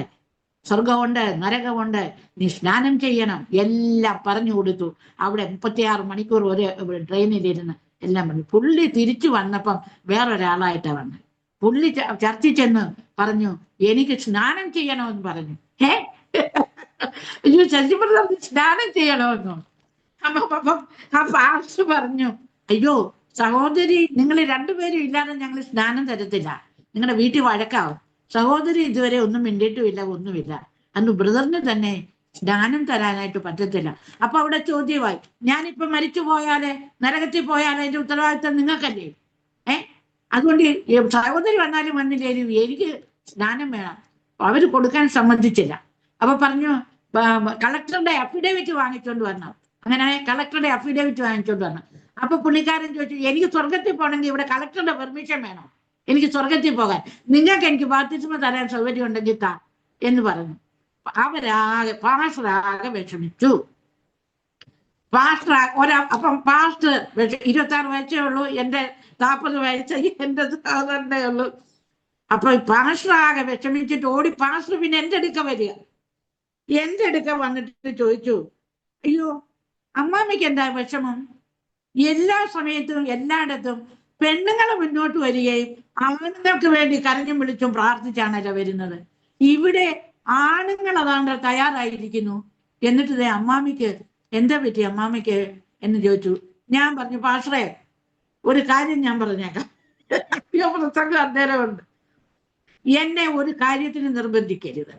സ്വർഗമുണ്ട്, നരകമുണ്ട്, നീ സ്നാനം ചെയ്യണം, എല്ലാം പറഞ്ഞു കൊടുത്തു. അവിടെ 36 മണിക്കൂർ ഒരു ട്രെയിനിലിരുന്ന് എല്ലാം പറഞ്ഞു. പുള്ളി തിരിച്ചു വന്നപ്പം വേറൊരാളായിട്ടാ വന്നത്. പുള്ളി ചർച്ചിൽ ചെന്ന് പറഞ്ഞു, എനിക്ക് സ്നാനം ചെയ്യണമെന്ന് പറഞ്ഞു. അയ്യോ, ശശിപ്രദ സ്നാനം ചെയ്യണമെന്നോ? അപ്പം ആ പാസ്റ്റർ പറഞ്ഞു, അയ്യോ സഹോദരി, നിങ്ങൾ രണ്ടുപേരും ഇല്ലാതെ ഞങ്ങൾ സ്നാനം തരത്തില്ല, നിങ്ങളുടെ വീട്ടിൽ വഴക്കാവും. സഹോദരി ഇതുവരെ ഒന്നും മിണ്ടിയിട്ടുമില്ല, ഒന്നുമില്ല. അന്ന് ബ്രദറിന് തന്നെ സ്നാനം തരാനായിട്ട് പറ്റത്തില്ല. അപ്പൊ അവിടെ ചോദ്യമായി, ഞാനിപ്പോ മരിച്ചു പോയാലേ, നരകത്തിൽ പോയാലേ അതിന്റെ ഉത്തരവാദിത്തം നിങ്ങൾക്കല്ലേ? അതുകൊണ്ട് സഹോദരി വന്നാലും വന്നില്ലേലും എനിക്ക് സ്നാനം വേണം. അവര് കൊടുക്കാൻ സമ്മതിച്ചില്ല. അപ്പൊ പറഞ്ഞു, കളക്ടറുടെ അഫിഡേവിറ്റ് വാങ്ങിച്ചോണ്ട് വരണം. അങ്ങനെ കളക്ടറുടെ അഫിഡേവിറ്റ് വാങ്ങിച്ചോണ്ട് വരണം. അപ്പൊ പുള്ളിക്കാരൻ ചോദിച്ചു, എനിക്ക് സ്വർഗത്തിൽ പോകണമെങ്കിൽ ഇവിടെ കളക്ടറുടെ പെർമിഷൻ വേണം, എനിക്ക് സ്വർഗത്തിൽ പോകാൻ. നിങ്ങൾക്ക് എനിക്ക് ബാപ്തിസ്മം തരാൻ സൗകര്യം ഉണ്ടെങ്കിൽ താ എന്ന് പറഞ്ഞു. പാസ്റ്ററാകെ വിഷമിച്ചു. അപ്പം പാസ്റ്റർ 26 വയസ്സേ ഉള്ളൂ, എന്റെ 40 വയസ്സ് എന്റെ സഹോദരനേ ഉള്ളൂ. അപ്പൊ പാസ്റ്ററാകെ വിഷമിച്ചിട്ട് ഓടി. പാസ്റ്റർ പിന്നെ എന്റെ അടുക്ക വരിക. എന്റെ അടുക്ക വന്നിട്ട് ചോദിച്ചു, അയ്യോ അമ്മാമ്മയ്ക്ക് എന്താ വിഷമം? എല്ലാ സമയത്തും എല്ലായിടത്തും പെണ്ണുങ്ങൾ മുന്നോട്ട് വരികയും ആണുങ്ങൾക്ക് വേണ്ടി കരഞ്ഞും വിളിച്ചും പ്രാർത്ഥിച്ചാണല്ലോ വരുന്നത്. ഇവിടെ ആണുങ്ങൾ അതാണ്ട് തയ്യാറായിരിക്കുന്നു. എന്നിട്ട് അമ്മാമ്മയ്ക്ക് എന്താ പറ്റി അമ്മാമ്മയ്ക്ക് എന്ന് ചോദിച്ചു. ഞാൻ പറഞ്ഞു, പാസ്റ്ററേ ഒരു കാര്യം ഞാൻ പറഞ്ഞേക്കാം. പ്രസംഗം അന്നേരമുണ്ട്. എന്നെ ഒരു കാര്യത്തിന് നിർബന്ധിക്കരുത്.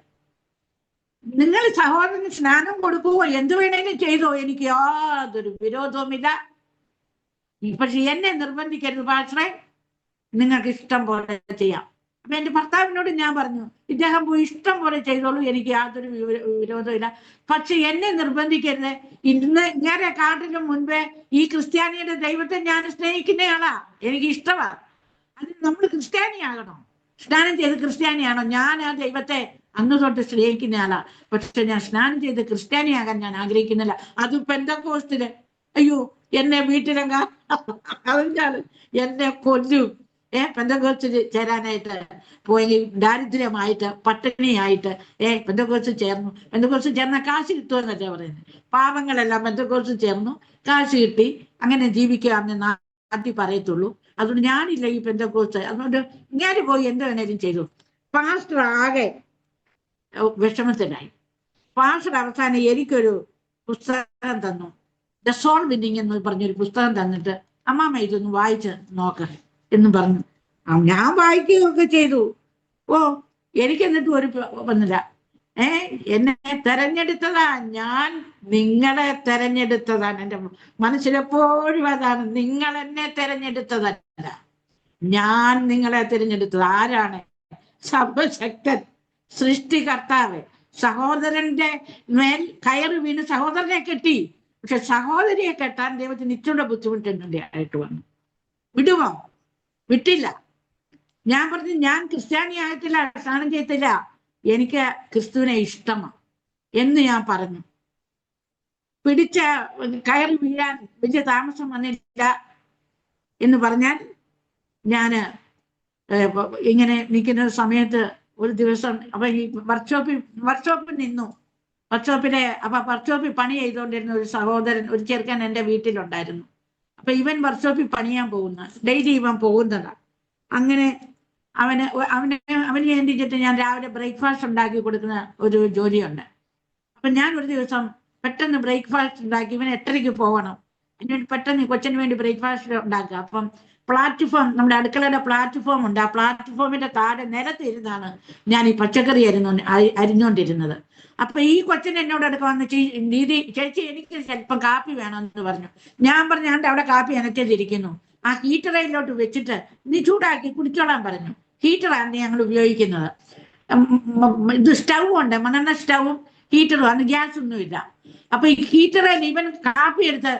നിങ്ങൾ സഹോദരന് സ്നാനം കൊടുക്കുവോ, എന്ത് വേണേലും ചെയ്തോ, എനിക്ക് യാതൊരു വിരോധവുമില്ല. പക്ഷെ എന്നെ നിർബന്ധിക്കരുത് പാസ്റ്ററേ, നിങ്ങൾക്ക് ഇഷ്ടം പോലെ ചെയ്യാം. അപ്പൊ എന്റെ ഭർത്താവിനോട് ഞാൻ പറഞ്ഞു, ഇദ്ദേഹം പോയി ഇഷ്ടം പോലെ ചെയ്തോളൂ, എനിക്ക് യാതൊരു വിരോധമില്ല. പക്ഷെ എന്നെ നിർബന്ധിക്കരുത്. ഇങ്ങനെ കാട്ടിലും മുൻപേ ഈ ക്രിസ്ത്യാനിയുടെ ദൈവത്തെ ഞാൻ സ്നേഹിക്കുന്നയാളാ, എനിക്ക് ഇഷ്ടമാണ്. അത് നമ്മൾ ക്രിസ്ത്യാനിയാകണം, സ്നാനം ചെയ്ത് ക്രിസ്ത്യാനിയാണോ? ഞാൻ ആ ദൈവത്തെ അന്ന് തൊട്ട് സ്നേഹിക്കുന്ന ആളാ. പക്ഷെ ഞാൻ സ്നാനം ചെയ്ത് ക്രിസ്ത്യാനിയാകാൻ ഞാൻ ആഗ്രഹിക്കുന്നില്ല. അത് പെന്തക്കോസ്തില് അയ്യോ എന്നെ വീട്ടിലെങ്കാ അറിഞ്ഞാൽ എന്നെ കൊല്ലും. പെന്തക്കോസ്തിൽ ചേരാനായിട്ട് പോയെങ്കിൽ ദാരിദ്ര്യമായിട്ട് പട്ടിണിയായിട്ട് പെന്തക്കോസ്തിൽ ചേർന്നു. പെന്തക്കോസ്തിൽ ചേർന്ന കാശ് കിട്ടുമെന്നല്ലേ പറയുന്നത്. പാവങ്ങളെല്ലാം പെന്തക്കോസ്തിൽ ചേർന്നു, കാശ് കിട്ടി, അങ്ങനെ ജീവിക്കാമെന്ന് നാട്ടിൽ പറയത്തുള്ളൂ. അതുകൊണ്ട് ഞാനില്ല ഈ പെന്തക്കോസ്ത്. അതുകൊണ്ട് ഞാൻ പോയി എന്ത് വേണേലും ചെയ്തു. പാസ്റ്റർ ആകെ വിഷമത്തിലായി. പാസ്റ്റർ അവസാനം എനിക്കൊരു പുസ്തകം തന്നു, ദ സോൾ വിന്നിങ് എന്ന് പറഞ്ഞൊരു പുസ്തകം തന്നിട്ട്, അമ്മാമ്മ ഇതൊന്ന് വായിച്ച് നോക്ക എന്ന് പറഞ്ഞു. ഞാൻ വായിക്കുകയൊക്കെ ചെയ്തു. എനിക്ക് എന്നിട്ട് ഒരു വന്നില്ല. എന്നെ തെരഞ്ഞെടുത്തതാ, ഞാൻ നിങ്ങളെ തെരഞ്ഞെടുത്തതാണ്. എൻ്റെ മനസ്സിലെപ്പോഴും അതാണ്, നിങ്ങൾ എന്നെ തെരഞ്ഞെടുത്തതല്ല, ഞാൻ നിങ്ങളെ തിരഞ്ഞെടുത്തത്. ആരാണ്? സർവശക്തൻ, സൃഷ്ടികർത്താവ്. സഹോദരന്റെ മേൽ കയറി വീണ് സഹോദരനെ കെട്ടി. പക്ഷെ സഹോദരിയെ കെട്ടാൻ ദൈവത്തിന് ഇച്ചിരി ബുദ്ധിമുട്ടുണ്ടായിട്ട് വന്നു. വിടുമോ? വിട്ടില്ല. ഞാൻ പറഞ്ഞു, ഞാൻ ക്രിസ്ത്യാനി ആയിട്ടില്ല, സ്നാനം ചെയ്യത്തില്ല, എനിക്ക് ക്രിസ്തുവിനെ ഇഷ്ടമാണ് എന്ന് ഞാൻ പറഞ്ഞു. പിടിച്ച കയറി വീഴാൻ വലിയ താമസം വന്നില്ല എന്ന് പറഞ്ഞാൽ, ഞാന് ഇങ്ങനെ നിൽക്കുന്ന സമയത്ത് ഒരു ദിവസം അപ്പൊ ഈ വർക്ക്ഷോപ്പിൽ നിന്നു. വർക്ക്ഷോപ്പിൽ പണി ചെയ്തുകൊണ്ടിരുന്ന ഒരു സഹോദരൻ, ഒരു ചെറുക്കൻ എൻ്റെ വീട്ടിലുണ്ടായിരുന്നു. അപ്പൊ ഇവൻ വർക്ക്ഷോപ്പിൽ പണിയാൻ പോകുന്ന, ഡെയിലി ഇവൻ പോകുന്നതാണ്. അങ്ങനെ അവന് വേണ്ടിയിട്ട് ഞാൻ രാവിലെ ബ്രേക്ക്ഫാസ്റ്റ് ഉണ്ടാക്കി കൊടുക്കുന്ന ഒരു ജോലിയുണ്ട്. അപ്പൊ ഞാൻ ഒരു ദിവസം പെട്ടെന്ന് ബ്രേക്ക്ഫാസ്റ്റ് ഉണ്ടാക്കി, ഇവൻ 8:30 പോകണം. അതിനുവേണ്ടി പെട്ടെന്ന് കൊച്ചിന് വേണ്ടി ബ്രേക്ക്ഫാസ്റ്റ് ഉണ്ടാക്കുക. അപ്പം പ്ലാറ്റ്ഫോം, നമ്മുടെ അടുക്കളയുടെ പ്ലാറ്റ്ഫോം ഉണ്ട്. ആ പ്ലാറ്റ്ഫോമിന്റെ താഴെ നിലത്തിരുന്നാണ് ഞാൻ ഈ പച്ചക്കറി അരിഞ്ഞുകൊണ്ടിരുന്നത്. അപ്പൊ ഈ കൊച്ചിന് എന്നോട് അടുക്ക വന്ന്, ചേച്ചി എനിക്ക് ചിലപ്പം കാപ്പി വേണമെന്ന് പറഞ്ഞു. ഞാൻ പറഞ്ഞു, അവിടെ കാപ്പി അനച്ചിരിക്കുന്നു, ആ ഹീറ്ററിലോട്ട് വെച്ചിട്ട് നീ ചൂടാക്കി കുടിച്ചോളാൻ പറഞ്ഞു. ഹീറ്ററാണ് ഞങ്ങൾ ഉപയോഗിക്കുന്നത്. ഇത് സ്റ്റൗ ഉണ്ട്, മണ്ണെണ്ണ സ്റ്റൗവും ഹീറ്ററും, അന്ന് ഗ്യാസ് ഒന്നുമില്ല. അപ്പൊ ഈ ഹീറ്ററിൽ ഇവൻ കാപ്പി എടുത്ത്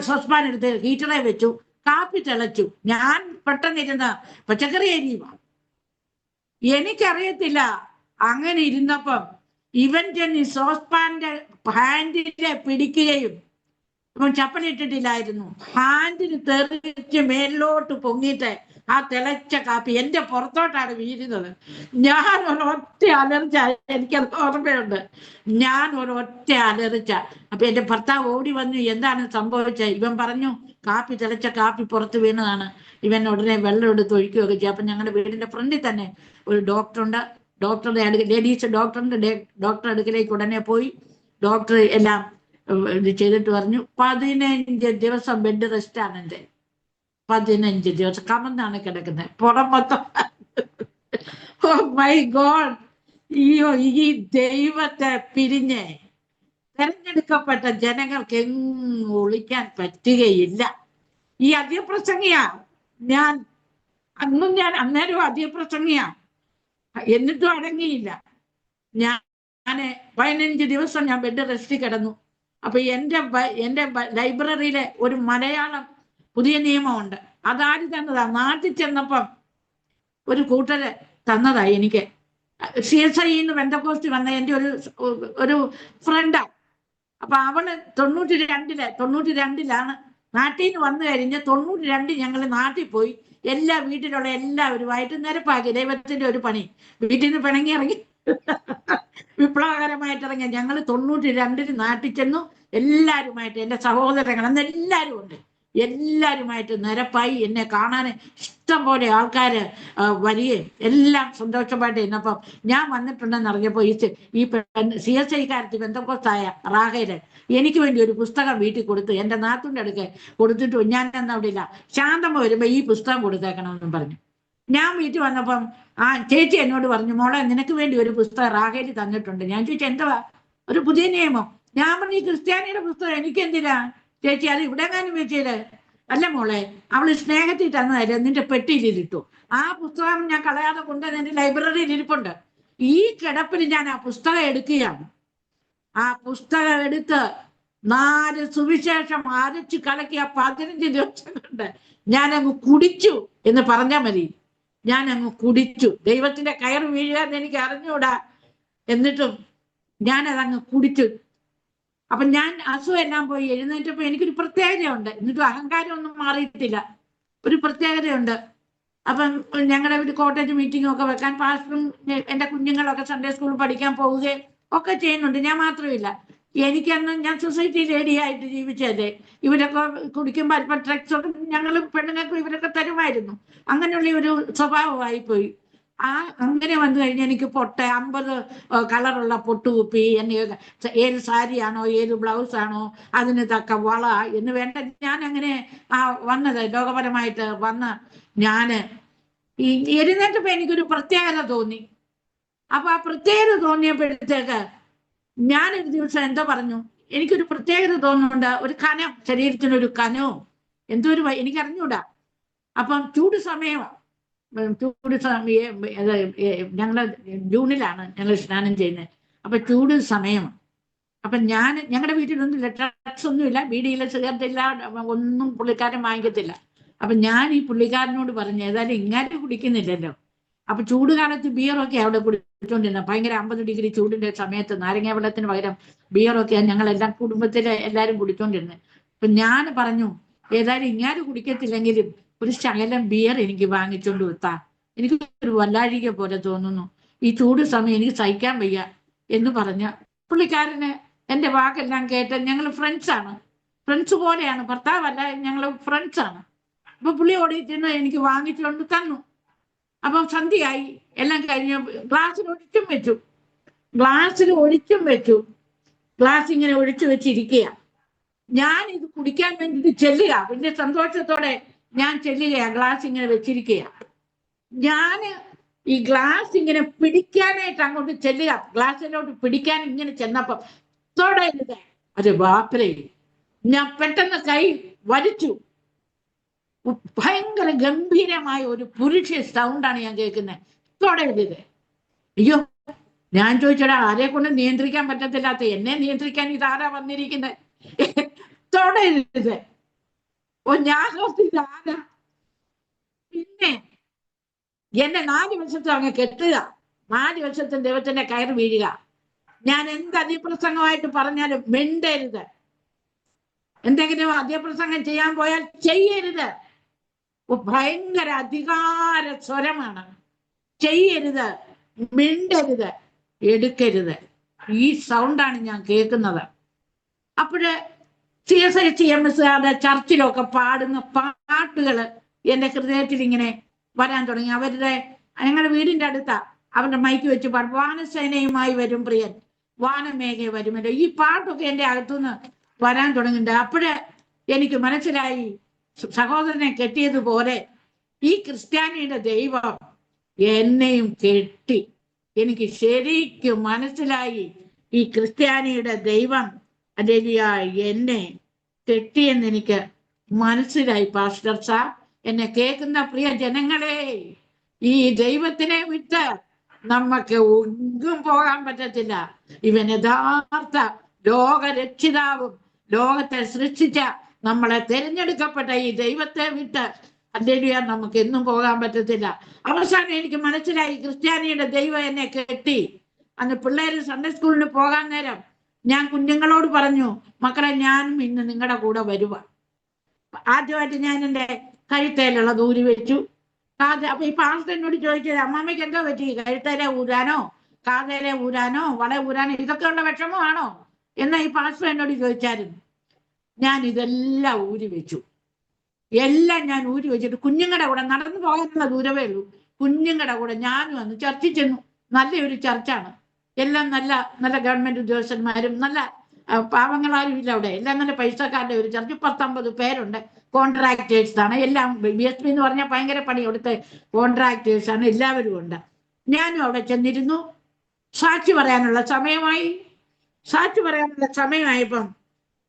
സോസ്പാൻ എടുത്ത് ഹീറ്ററെ വെച്ചു, കാപ്പി തിളച്ചു. ഞാൻ പെട്ടെന്നിരുന്ന പച്ചക്കറി അരിയുക. എനിക്കറിയത്തില്ല. അങ്ങനെ ഇരുന്നപ്പം ഇവൻ ചെന്ന് സോസ്പാന്റെ ഹാൻഡിലെ പിടിക്കുകയും, ഇപ്പം ചപ്പലിട്ടിട്ടില്ലായിരുന്നു, ഹാൻഡിന് തെറിച്ച് മേലോട്ട് പൊങ്ങിയിട്ട് ആ തിളച്ച കാപ്പി എന്റെ പുറത്തോട്ടാണ് വീഴുന്നത്. ഞാൻ ഒരൊറ്റ അലർച്ച, എനിക്കത് ഓർമ്മയുണ്ട്. ഞാൻ ഒരൊറ്റ അലർച്ച. അപ്പൊ എന്റെ ഭർത്താവ് ഓടി വന്നു, എന്താണ് സംഭവിച്ചത്? ഇവൻ പറഞ്ഞു, കാപ്പി തിളച്ച കാപ്പി പുറത്ത് വീണതാണ്. ഇവൻ ഉടനെ വെള്ളം എടുത്ത് ഒഴിക്കുകയൊക്കെ ചെയ്യും. അപ്പൊ ഞങ്ങളുടെ വീടിന്റെ ഫ്രണ്ടിൽ തന്നെ ഒരു ഡോക്ടറുണ്ട്. ലേഡീസ് ഡോക്ടർ അടുക്കലേക്ക് ഉടനെ പോയി. ഡോക്ടർ എല്ലാം ഇത് ചെയ്തിട്ട് പറഞ്ഞു, 15 ദിവസം ബെഡ് റെസ്റ്റ് ആണ് എന്റെ. 15 ദിവസം കമന്നാണ് കിടക്കുന്നത്, പുറം മൊത്തം. Oh my god! ഈ ദൈവത്തെ പിരിഞ്ഞ് തെരഞ്ഞെടുക്കപ്പെട്ട ജനങ്ങൾക്ക് എങ്ങും ഒളിക്കാൻ പറ്റുകയില്ല. ഈ അധികപ്രസംഗിയാ ഞാൻ. അന്നേരം അധികപ്രസംഗിയാ, എന്നിട്ടും അടങ്ങിയില്ല. ഞാന് 15 ദിവസം ഞാൻ ബെഡ് റെസ്റ്റ് കിടന്നു. അപ്പൊ എന്റെ ലൈബ്രറിയിലെ ഒരു മലയാളം പുതിയ നിയമമുണ്ട്. അതാരും തന്നതാ. നാട്ടിൽ ചെന്നപ്പം ഒരു കൂട്ടര് തന്നതാ എനിക്ക്. CSI ബന്ധക്കോസ്റ്റ് വന്ന എന്റെ ഒരു ഫ്രണ്ടാ. അപ്പൊ അവള് 92-ലാണ് നാട്ടിൽ നിന്ന് വന്നു കഴിഞ്ഞ് 92 ഞങ്ങൾ നാട്ടിൽ പോയി. വീട്ടിലുള്ള എല്ലാവരുമായിട്ട് നിരപ്പാക്കി. ദൈവത്തിന്റെ ഒരു പണി. വീട്ടിൽ നിന്ന് പിണങ്ങി ഇറങ്ങി വിപ്ലവകരമായിട്ട് ഇറങ്ങി. ഞങ്ങൾ 92 നാട്ടിൽ ചെന്നു. എല്ലാവരുമായിട്ട്, എന്റെ സഹോദരങ്ങൾ അന്ന് എല്ലാവരും ഉണ്ട്, എല്ലാവരുമായിട്ട് നിരപ്പായി. എന്നെ കാണാൻ ഇഷ്ടം പോലെ ആൾക്കാര് വരികയും എല്ലാം സന്തോഷമായിട്ട് ഇരുന്നപ്പം ഞാൻ വന്നിട്ടുണ്ടെന്ന് അറിഞ്ഞപ്പോ ഈ CSI ബന്ധക്കോസ്തായ റാഹേല് എനിക്ക് വേണ്ടി ഒരു പുസ്തകം വീട്ടിൽ കൊടുത്ത്, എന്റെ നാത്തൂന്റെ അടുക്കെ കൊടുത്തിട്ട്, ഞാൻ അവിടെ ഇല്ല, ശാന്തമ്മ വരുമ്പോ ഈ പുസ്തകം കൊടുത്തേക്കണമെന്നും പറഞ്ഞു. ഞാൻ വീട്ടിൽ വന്നപ്പം ചേച്ചി എന്നോട് പറഞ്ഞു, മോളെ നിനക്ക് വേണ്ടി ഒരു പുസ്തകം റാഹേല് തന്നിട്ടുണ്ട്. ഞാൻ ചോദിച്ചു, എന്തുവാ? ഒരു പുതിയ നിയമം. ഞാൻ പറഞ്ഞു, ഈ ക്രിസ്ത്യാനിയുടെ പുസ്തകം എനിക്ക് എന്തിനാ ചേച്ചി? അത് ഇവിടെ എങ്ങാനും വെച്ചത്? അല്ല മോളെ, അവള് സ്നേഹത്തിൽ തന്നതല്ലേ, നിന്റെ പെട്ടിയിലിട്ടു. ആ പുസ്തകം ഞാൻ കളയാതെ കൊണ്ട് എന്റെ ലൈബ്രറിയിൽ ഇരിപ്പുണ്ട്. ഈ കിടപ്പിൽ ഞാൻ ആ പുസ്തകം എടുക്കുകയാണ്. ആ പുസ്തകം എടുത്ത് 4 സുവിശേഷം അരച്ചു കലക്കിയ 15 ദിവസം കൊണ്ട് ഞാനങ്ങ് കുടിച്ചു എന്ന് പറഞ്ഞാൽ മതി. ഞാനങ്ങ് കുടിച്ചു. ദൈവത്തിന്റെ കയറ് വീഴാന്ന് എനിക്ക് അറിഞ്ഞൂടാ, എന്നിട്ടും ഞാനതങ്ങ് കുടിച്ചു. അപ്പൊ ഞാൻ അസുഖമെല്ലാം പോയി എഴുന്നേറ്റപ്പോ എനിക്കൊരു പ്രത്യേകതയുണ്ട്. എന്നിട്ടും അഹങ്കാരമൊന്നും മാറിയിട്ടില്ല, ഒരു പ്രത്യേകതയുണ്ട്. അപ്പം ഞങ്ങളുടെ ഒരു കോട്ടേജ് മീറ്റിംഗ് ഒക്കെ വെക്കാൻ പാസ്റ്ററും എന്റെ കുഞ്ഞുങ്ങളൊക്കെ സൺഡേ സ്കൂളിൽ പഠിക്കാൻ പോവുകയും ഒക്കെ ചെയ്യുന്നുണ്ട്. ഞാൻ മാത്രമില്ല. എനിക്കന്ന് ഞാൻ സൊസൈറ്റി ലേഡിയായിട്ട് ജീവിച്ചതല്ലേ. ഇവരൊക്കെ കുടിക്കുമ്പോൾ അല്പം ഡ്രഗ്സ് ഒക്കെ ഞങ്ങൾ പെണ്ണുങ്ങൾക്ക് ഇവരൊക്കെ തരുമായിരുന്നു. അങ്ങനെയുള്ള ഒരു സ്വഭാവമായി പോയി. അങ്ങനെ വന്നു കഴിഞ്ഞാൽ എനിക്ക് 50 കളറുള്ള പൊട്ടുകുപ്പി, ഏത് സാരിയാണോ ഏത് ബ്ലൗസാണോ അതിന് തക്ക വള എന്ന് വേണ്ട. ഞാൻ അങ്ങനെ വന്നത് ലോകപരമായിട്ട് വന്ന് ഞാന് എഴുന്നേറ്റപ്പോ എനിക്കൊരു പ്രത്യേകത തോന്നി. അപ്പൊ ആ പ്രത്യേകത തോന്നിയപ്പോഴത്തേക്ക് ഞാനൊരു ദിവസം എന്താ പറഞ്ഞു, എനിക്കൊരു പ്രത്യേകത തോന്നുന്നുണ്ട്, ഒരു കനം, ശരീരത്തിനൊരു കനവും എന്തോ ഒരു എനിക്കറിഞ്ഞൂടാ. അപ്പം ചൂട് സമയമാണ്. ചൂട് സമയം ഞങ്ങള് ജൂണിലാണ് ഞങ്ങൾ സ്നാനം ചെയ്യുന്നത്. അപ്പൊ ചൂട് സമയമാണ്. അപ്പൊ ഞങ്ങളുടെ വീട്ടിലൊന്നുമില്ല, ഡ്രഗ്സ് ഒന്നുമില്ല, ബീഡിയില്ല, സിഗരറ്റ് ഇല്ല, ഒന്നും പുള്ളിക്കാരൻ വാങ്ങിക്കത്തില്ല. അപ്പൊ ഞാൻ ഈ പുള്ളിക്കാരനോട് പറഞ്ഞു, ഏതായാലും ഇങ്ങാറ്റ് കുടിക്കുന്നില്ലല്ലോ. അപ്പൊ ചൂട് കാലത്ത് ബിയറൊക്കെ അവിടെ കുടിച്ചോണ്ടിരുന്നത്. ഭയങ്കര 50 ഡിഗ്രി ചൂടിന്റെ സമയത്ത് നാരങ്ങ വെള്ളത്തിന് പകരം ബിയറൊക്കെയാണ് ഞങ്ങളെല്ലാം കുടുംബത്തിലെ എല്ലാരും കുടിച്ചോണ്ടിരുന്നത്. അപ്പൊ ഞാൻ പറഞ്ഞു, ഏതായാലും ഇങ്ങാറ്റ് കുടിക്കത്തില്ലെങ്കിലും ഒരു ശകലം ബിയർ എനിക്ക് വാങ്ങിച്ചോണ്ട് വെത്താ, എനിക്ക് ഒരു വല്ലാഴിക പോലെ തോന്നുന്നു, ഈ ചൂട് സമയം എനിക്ക് സഹിക്കാൻ വയ്യ എന്ന് പറഞ്ഞ പുള്ളിക്കാരന് എന്റെ വാക്കെല്ലാം കേട്ട്, ഞങ്ങൾ ഫ്രണ്ട്സാണ്, ഫ്രണ്ട്സ് പോലെയാണ്, ഭർത്താവല്ല, ഞങ്ങൾ ഫ്രണ്ട്സാണ്. അപ്പൊ പുള്ളി ഓടിയിട്ട് എനിക്ക് വാങ്ങിച്ചുകൊണ്ട് തന്നു. അപ്പം സന്ധ്യയായി, എല്ലാം കഴിഞ്ഞ് ഗ്ലാസ്സിൽ ഒഴിച്ചും വെച്ചു. ഗ്ലാസ് ഇങ്ങനെ ഒഴിച്ചു വെച്ചിരിക്കുക. ഞാൻ ഇത് കുടിക്കാൻ വേണ്ടിയിട്ട് ചെല്ലുക, വലിയ സന്തോഷത്തോടെ ഞാൻ ചെല്ലുകയാ. ഗ്ലാസ് ഇങ്ങനെ വെച്ചിരിക്കുക. ഞാന് ഈ ഗ്ലാസ് ഇങ്ങനെ പിടിക്കാനായിട്ട് അങ്ങോട്ട് ചെല്ലുക, ഗ്ലാസ്സിലോട്ട് പിടിക്കാൻ ഇങ്ങനെ ചെന്നപ്പം തൊടരുത്. അത് ബാപ്പരേ, ഞാൻ പെട്ടെന്ന് കൈ വലിച്ചു. ഭയങ്കര ഗംഭീരമായ ഒരു പുരുഷ സൗണ്ടാണ് ഞാൻ കേൾക്കുന്നത്, തൊടരുത്. അയ്യോ, ഞാൻ ചോദിച്ചടാ, ആരെ കൊണ്ട് നിയന്ത്രിക്കാൻ പറ്റത്തില്ലാത്ത എന്നെ നിയന്ത്രിക്കാൻ ഇതാരാ വന്നിരിക്കുന്നത്? തൊടരുത്. ഞാൻ ഇതാരാ? പിന്നെ എന്നെ 4 വർഷത്തും അങ്ങ് കെട്ടുക, 4 വർഷത്തും ദൈവത്തിന്റെ കയറ് വീഴുക. ഞാൻ എന്ത് അതിപ്രസംഗമായിട്ട് പറഞ്ഞാലും മിണ്ടരുത്. എന്തെങ്കിലും അധ്യപ്രസംഗം ചെയ്യാൻ പോയാൽ ചെയ്യരുത്. ഭയങ്കര അധികാര സ്വരമാണ്. ചെയ്യരുത്, മിണ്ടരുത്, എടുക്കരുത്. ഈ സൗണ്ടാണ് ഞാൻ കേൾക്കുന്നത്. അപ്പോഴ് CSI-CMSകാരുടെ ചർച്ചിലൊക്കെ പാടുന്ന പാട്ടുകൾ എൻ്റെ ഹൃദയത്തിൽ ഇങ്ങനെ വരാൻ തുടങ്ങി. ഞങ്ങളുടെ വീടിന്റെ അടുത്താ അവരുടെ മൈക്ക് വെച്ച് പാടും, വാനസേനയുമായി വരും പ്രിയൻ, വാനമേഘയെ വരുമല്ലോ. ഈ പാട്ടൊക്കെ എൻ്റെ അകത്തുനിന്ന് വരാൻ തുടങ്ങിയിട്ടുണ്ട്. അപ്പോഴ് എനിക്ക് മനസ്സിലായി, സഹോദരനെ കെട്ടിയതുപോലെ ഈ ക്രിസ്ത്യാനിയുടെ ദൈവം എന്നെയും കെട്ടി. എനിക്ക് ശരിക്കും മനസ്സിലായി, ഈ ക്രിസ്ത്യാനിയുടെ ദൈവം എന്നെ കെട്ടിയെന്ന് എനിക്ക് മനസ്സിലായി. പാസ്റ്റർ സാർ, എന്നെ കേൾക്കുന്ന പ്രിയ ജനങ്ങളെ, ഈ ദൈവത്തിനെ വിട്ട് നമുക്ക് ഒന്നും പോകാൻ പറ്റത്തില്ല. ഇവൻ യഥാർത്ഥ ലോകരക്ഷിതാവും ലോകത്തെ സൃഷ്ടിച്ച നമ്മളെ തിരഞ്ഞെടുക്കപ്പെട്ട ഈ ദൈവത്തെ വിട്ട് നമുക്ക് എന്നും പോകാൻ പറ്റത്തില്ല. അവസാനം എനിക്ക് മനസ്സിലായി, ക്രിസ്ത്യാനിയുടെ ദൈവം എന്നെ കെട്ടി. അന്ന് പിള്ളേര് സൺഡേ സ്കൂളിന് പോകാൻ നേരം ഞാൻ കുഞ്ഞുങ്ങളോട് പറഞ്ഞു, മക്കളെ ഞാനും ഇന്ന് നിങ്ങളുടെ കൂടെ വരുക. ആദ്യമായിട്ട് ഞാൻ എൻ്റെ കഴുത്തേലുള്ള ഊരി വെച്ചു. അപ്പൊ ഈ പാസ്റ്റർ എന്നോട് ചോദിച്ചത്, അമ്മാമ്മയ്ക്ക് എന്തോ പറ്റി, കഴുത്തേലെ ഊരാനോ കാതേലെ ഊരാനോ വള ഊരാനോ ഇതൊക്കെ ഉള്ള വിഷമമാണോ എന്നാ ഈ പാസ്റ്റർ എന്നോട് ചോദിച്ചായിരുന്നു. ഞാൻ ഇതെല്ലാം ഊരി വെച്ചു. എല്ലാം ഞാൻ ഊരി വെച്ചിട്ട് കുഞ്ഞുങ്ങളുടെ കൂടെ നടന്നു പോകാനുള്ള ദൂരമേ ഉള്ളൂ. കുഞ്ഞുങ്ങളുടെ കൂടെ ഞാനും വന്ന് ചർച്ചിൽ ചെന്നു. നല്ലൊരു ചർച്ചാണ്. എല്ലാം നല്ല നല്ല ഗവൺമെന്റ് ഉദ്യോഗസ്ഥന്മാരും നല്ല പാവങ്ങളാരും ഇല്ല അവിടെ. എല്ലാം നല്ല പൈസക്കാരുടെ ഒരു ചർച്ച്. 10-50 പേരുണ്ട്. കോൺട്രാക്ടേഴ്സ് ആണ് എല്ലാം. BSP എന്ന് പറഞ്ഞാൽ ഭയങ്കര പണി. അവിടുത്തെ കോൺട്രാക്ടേഴ്സ് ആണ്, എല്ലാവരും ഉണ്ട്. ഞാനും അവിടെ ചെന്നിരുന്നു. സാക്ഷി പറയാനുള്ള സമയമായപ്പം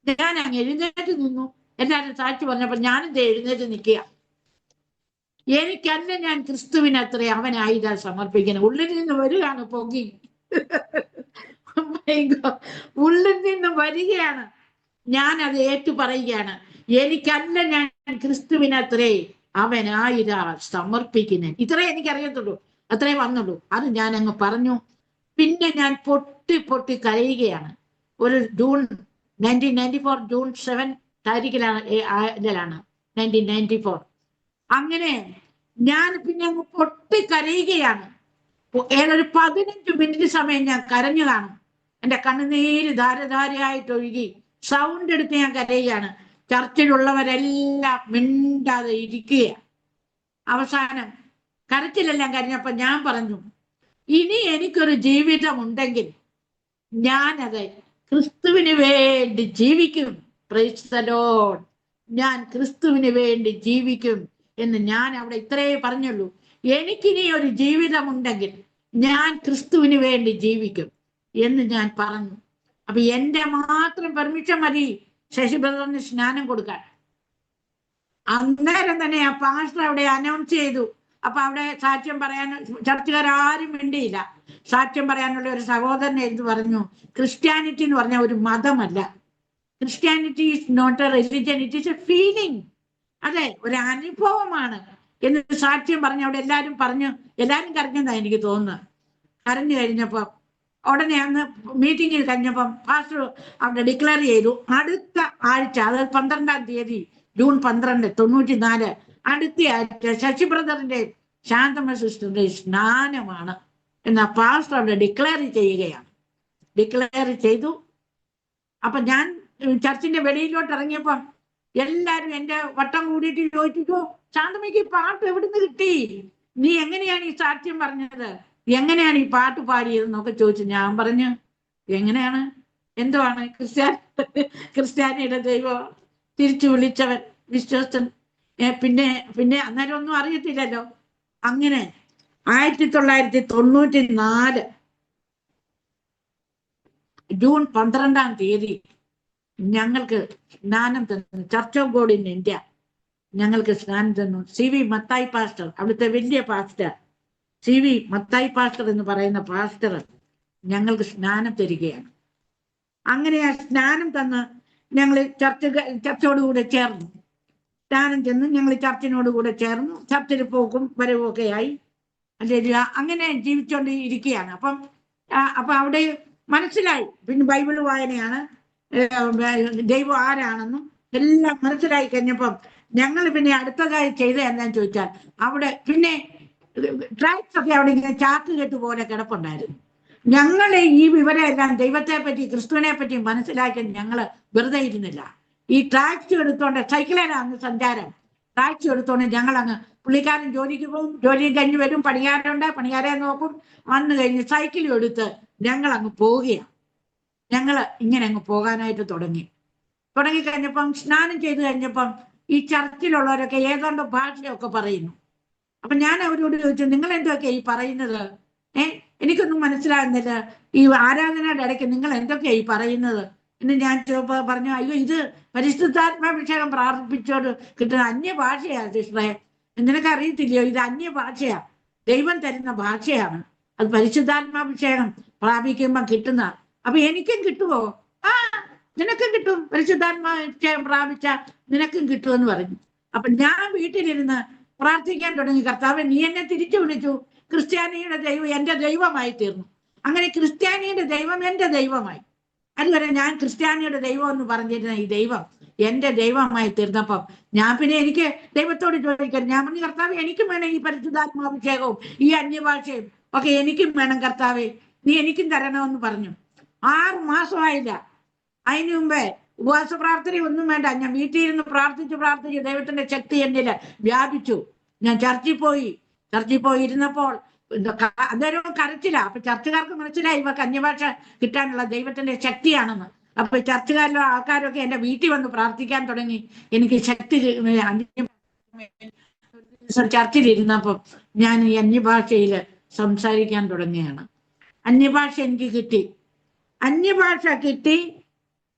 ഞാൻ അങ്ങ് എഴുന്നേറ്റ് നിന്നു. എല്ലാവരും സാക്ഷി പറഞ്ഞപ്പോൾ ഞാനും എഴുന്നേറ്റ് നിൽക്കുക. എനിക്കല്ല ഞാൻ ക്രിസ്തുവിന് അത്ര അവനായിതാ സമർപ്പിക്കുന്നത്. ഉള്ളിൽ നിന്ന് വരികയാണ് പൊങ്ങി, ഉള്ളിൽ നിന്ന് വരികയാണ്. ഞാൻ അത് ഏറ്റു പറയുകയാണ്. എനിക്കല്ല ഞാൻ ക്രിസ്തുവിനത്രേ അവനായിതാ സമർപ്പിക്കുന്നത്. ഇത്രേ എനിക്കറിയത്തുള്ളൂ, അത്രേ വന്നുള്ളൂ. അത് ഞാൻ അങ്ങ് പറഞ്ഞു. പിന്നെ ഞാൻ പൊട്ടി കരയുകയാണ്. ഒരു ജൂൺ 1994 ജൂൺ 7 താരീഖിലാണ് 1994. അങ്ങനെ ഞാൻ പിന്നെ അങ്ങ് പൊട്ടിക്കരയുകയാണ്. ഏതൊരു 15 മിനിറ്റ് സമയം ഞാൻ കരഞ്ഞു കാണും. എൻ്റെ കണ്ണുനീര് ധാരധാരയായിട്ട് ഒഴുകി. സൗണ്ട് എടുത്ത് ഞാൻ കരയുകയാണ്. ചർച്ചിലുള്ളവരെല്ലാം മിണ്ടാതെ ഇരിക്കുക. അവസാനം കരച്ചിലെല്ലാം കഴിഞ്ഞപ്പോ ഞാൻ പറഞ്ഞു, ഇനി എനിക്കൊരു ജീവിതം ഉണ്ടെങ്കിൽ ഞാനത് ക്രിസ്തുവിന് വേണ്ടി ജീവിക്കും. Price the Lord. ഞാൻ ക്രിസ്തുവിന് വേണ്ടി ജീവിക്കും എന്ന് ഞാൻ അവിടെ ഇത്രേ പറഞ്ഞുള്ളൂ. എനിക്കിനി ഒരു ജീവിതമുണ്ടെങ്കിൽ ഞാൻ ക്രിസ്തുവിന് വേണ്ടി ജീവിക്കും എന്ന് ഞാൻ പറഞ്ഞു. അപ്പൊ എന്റെ മാത്രം പെർമിഷൻ മതി ശശി ബ്രദറിന് സ്നാനം കൊടുക്കാൻ. അന്നേരം തന്നെ ആ പാസ്റ്റർ അവിടെ അനൗൺസ് ചെയ്തു. അപ്പൊ അവിടെ സാക്ഷ്യം പറയാൻ ചർച്ചുകാരും വേണ്ടിയില്ല. സാക്ഷ്യം പറയാനുള്ള ഒരു സഹോദരൻ എന്ന് പറഞ്ഞു, ക്രിസ്ത്യാനിറ്റി എന്ന് പറഞ്ഞ ഒരു മതമല്ല. Christianity is not a religion, it is a feeling. അതെ, ഒരു അനുഭവമാണ് എന്ന് സാക്ഷ്യം പറഞ്ഞു. അവിടെ എല്ലാവരും കരഞ്ഞതാ എനിക്ക് തോന്നുന്നത്. കരഞ്ഞു കഴിഞ്ഞപ്പോ ഉടനെ അന്ന് മീറ്റിംഗിൽ കഴിഞ്ഞപ്പം പാസ്റ്റർ അവിടെ ഡിക്ലെയർ ചെയ്തു, അടുത്ത ആഴ്ച, അതായത് 12-ാം തീയതി ജൂൺ 12, 94, അടുത്ത ആഴ്ച ശശി ബ്രദറിന്റെ ശാന്തമ്മ സിസ്റ്ററിന്റെ സ്നാനമാണ് എന്ന പാസ്റ്റർ അവിടെ ഡിക്ലെയർ ചെയ്യുകയാണ്. ഡിക്ലെയർ ചെയ്തു. അപ്പൊ ഞാൻ ചർച്ചിന്റെ വെളിയിലോട്ട് ഇറങ്ങിയപ്പം എല്ലാരും എന്റെ വട്ടം കൂടിയിട്ട് ചോദിച്ചു, ശാന്തമ്മയ്ക്ക് ഈ പാട്ട് എവിടുന്ന് കിട്ടി? നീ എങ്ങനെയാണ് ഈ സാക്ഷ്യം പറഞ്ഞത്? എങ്ങനെയാണ് ഈ പാട്ട് പാടിയതെന്നൊക്കെ ചോദിച്ചു. ഞാൻ പറഞ്ഞു, എങ്ങനെയാണ്, എന്തുവാണ് ക്രിസ്ത്യാനിയുടെ ദൈവം തിരിച്ചു വിളിച്ചവൻ, വിശ്വസ്തൻ. പിന്നെ അന്നേരം ഒന്നും അറിയത്തില്ലല്ലോ. അങ്ങനെ 1994 ജൂൺ 12-ാം തീയതി ഞങ്ങൾക്ക് സ്നാനം തന്നു. Church of God in India ഞങ്ങൾക്ക് സ്നാനം തന്നു. CV മത്തായി പാസ്റ്റർ, അവിടുത്തെ വലിയ പാസ്റ്റർ CV മത്തായി പാസ്റ്റർ എന്ന് പറയുന്ന പാസ്റ്റർ ഞങ്ങൾക്ക് സ്നാനം തരികയാണ്. അങ്ങനെ ആ സ്നാനം തന്ന് ഞങ്ങൾ ചർച്ചോടുകൂടെ ചേർന്നു. സ്നാനം ചെന്ന് ഞങ്ങൾ ചർച്ചിനോടുകൂടെ ചേർന്നു. ചർച്ചിൽ പോക്കും വരവും ഒക്കെ ആയി. അല്ലെങ്കിൽ അങ്ങനെ ജീവിച്ചുകൊണ്ട് ഇരിക്കുകയാണ്. അപ്പൊ അവിടെ മനസ്സിലായി. പിന്നെ ബൈബിൾ വായനയാണ്, ദൈവം ആരാണെന്നും എല്ലാം മനസ്സിലായി കഴിഞ്ഞപ്പം ഞങ്ങൾ പിന്നെ അടുത്തതായി ചെയ്ത എന്താന്ന് ചോദിച്ചാൽ, അവിടെ പിന്നെ ട്രാക്സ് ഒക്കെ അവിടെ ഇങ്ങനെ ചാക്ക് കെട്ട് പോലെ കിടപ്പുണ്ടായിരുന്നു. ഞങ്ങളെ ഈ വിവരം എല്ലാം ദൈവത്തെ പറ്റി ക്രിസ്തുവിനെ പറ്റി മനസ്സിലാക്കി ഞങ്ങള് വെറുതെ ഇരുന്നില്ല. ഈ ട്രാക്സ് എടുത്തോണ്ട് സൈക്കിളിലാണ് സഞ്ചാരം. ടാക്സി എടുത്തോണ്ട് ഞങ്ങൾ അങ്ങ്, പുള്ളിക്കാരൻ ജോലിക്ക് പോകും, ജോലി കഴിഞ്ഞ് വരും, പണിക്കാരുണ്ട്, പണിക്കാരെ നോക്കും, വന്നു കഴിഞ്ഞ് സൈക്കിളും എടുത്ത് ഞങ്ങൾ അങ്ങ് പോവുകയാണ്. ഞങ്ങൾ ഇങ്ങനെ അങ്ങ് പോകാനായിട്ട് തുടങ്ങിക്കഴിഞ്ഞപ്പം സ്നാനം ചെയ്ത് കഴിഞ്ഞപ്പം ഈ ചർച്ചിലുള്ളവരൊക്കെ ഏതാണ്ട് ഭാഷയൊക്കെ പറയുന്നു. അപ്പൊ ഞാൻ അവരോട് ചോദിച്ചു, നിങ്ങൾ എന്തൊക്കെയാ ഈ പറയുന്നത്? എനിക്കൊന്നും മനസ്സിലാകുന്നില്ല. ഈ ആരാധനയുടെ ഇടയ്ക്ക് നിങ്ങൾ എന്തൊക്കെയാ ഈ പറയുന്നത് എന്ന് ഞാൻ പറഞ്ഞു. അയ്യോ, ഇത് പരിശുദ്ധാത്മാഭിഷേകം പ്രാർത്ഥിപ്പിച്ചോട് കിട്ടുന്ന അന്യഭാഷയാ സിസ്റ്ററെ, നിനക്ക് അറിയത്തില്ലയോ? ഇത് അന്യഭാഷയാ, ദൈവം തരുന്ന ഭാഷയാണ്. അത് പരിശുദ്ധാത്മാഭിഷേകം പ്രാപിക്കുമ്പോൾ കിട്ടുന്ന. അപ്പൊ എനിക്കും കിട്ടുമോ? ആ, നിനക്കും കിട്ടും, പരിശുദ്ധാത്മാഭിഷേകം പ്രാപിച്ച നിനക്കും കിട്ടുമെന്ന് പറഞ്ഞു. അപ്പൊ ഞാൻ വീട്ടിലിരുന്ന് പ്രാർത്ഥിക്കാൻ തുടങ്ങി. കർത്താവ്, നീ എന്നെ തിരിച്ചു വിളിച്ചു, ക്രിസ്ത്യാനിയുടെ ദൈവം എന്റെ ദൈവമായി തീർന്നു. അങ്ങനെ ക്രിസ്ത്യാനിയുടെ ദൈവം എന്റെ ദൈവമായി. അതുവരെ ഞാൻ ക്രിസ്ത്യാനിയുടെ ദൈവം എന്ന് പറഞ്ഞിരുന്ന ഈ ദൈവം എന്റെ ദൈവമായി തീർന്നപ്പം ഞാൻ പിന്നെ എനിക്ക് ദൈവത്തോട് ചോദിക്കാൻ, ഞാൻ പറഞ്ഞു, കർത്താവ്, എനിക്കും വേണം ഈ പരിശുദ്ധാത്മാഭിഷേകവും ഈ അന്യഭാഷയും ഒക്കെ എനിക്കും വേണം കർത്താവെ, നീ എനിക്കും തരണമെന്ന് പറഞ്ഞു. 6 മാസമായില്ല. അതിനു മുമ്പേ ഉപവാസ പ്രാർത്ഥന ഒന്നും വേണ്ട, ഞാൻ വീട്ടിൽ ഇരുന്ന് പ്രാർത്ഥിച്ച് ദൈവത്തിന്റെ ശക്തി എന്നില് വ്യാപിച്ചു. ഞാൻ ചർച്ചിൽ പോയി ഇരുന്നപ്പോൾ അന്നേരവും കരച്ചില്ല. അപ്പൊ ചർച്ചുകാർക്ക് മനസ്സിലായി ഇവർക്ക് അന്യഭാഷ കിട്ടാനുള്ള ദൈവത്തിന്റെ ശക്തിയാണെന്ന്. അപ്പൊ ചർച്ചുകാരിലെ ആൾക്കാരൊക്കെ എന്റെ വീട്ടിൽ വന്ന് പ്രാർത്ഥിക്കാൻ തുടങ്ങി. എനിക്ക് ശക്തി. ചർച്ചിലിരുന്നപ്പം ഞാൻ ഈ അന്യഭാഷയിൽ സംസാരിക്കാൻ തുടങ്ങിയാണ്. അന്യഭാഷ എനിക്ക് കിട്ടി.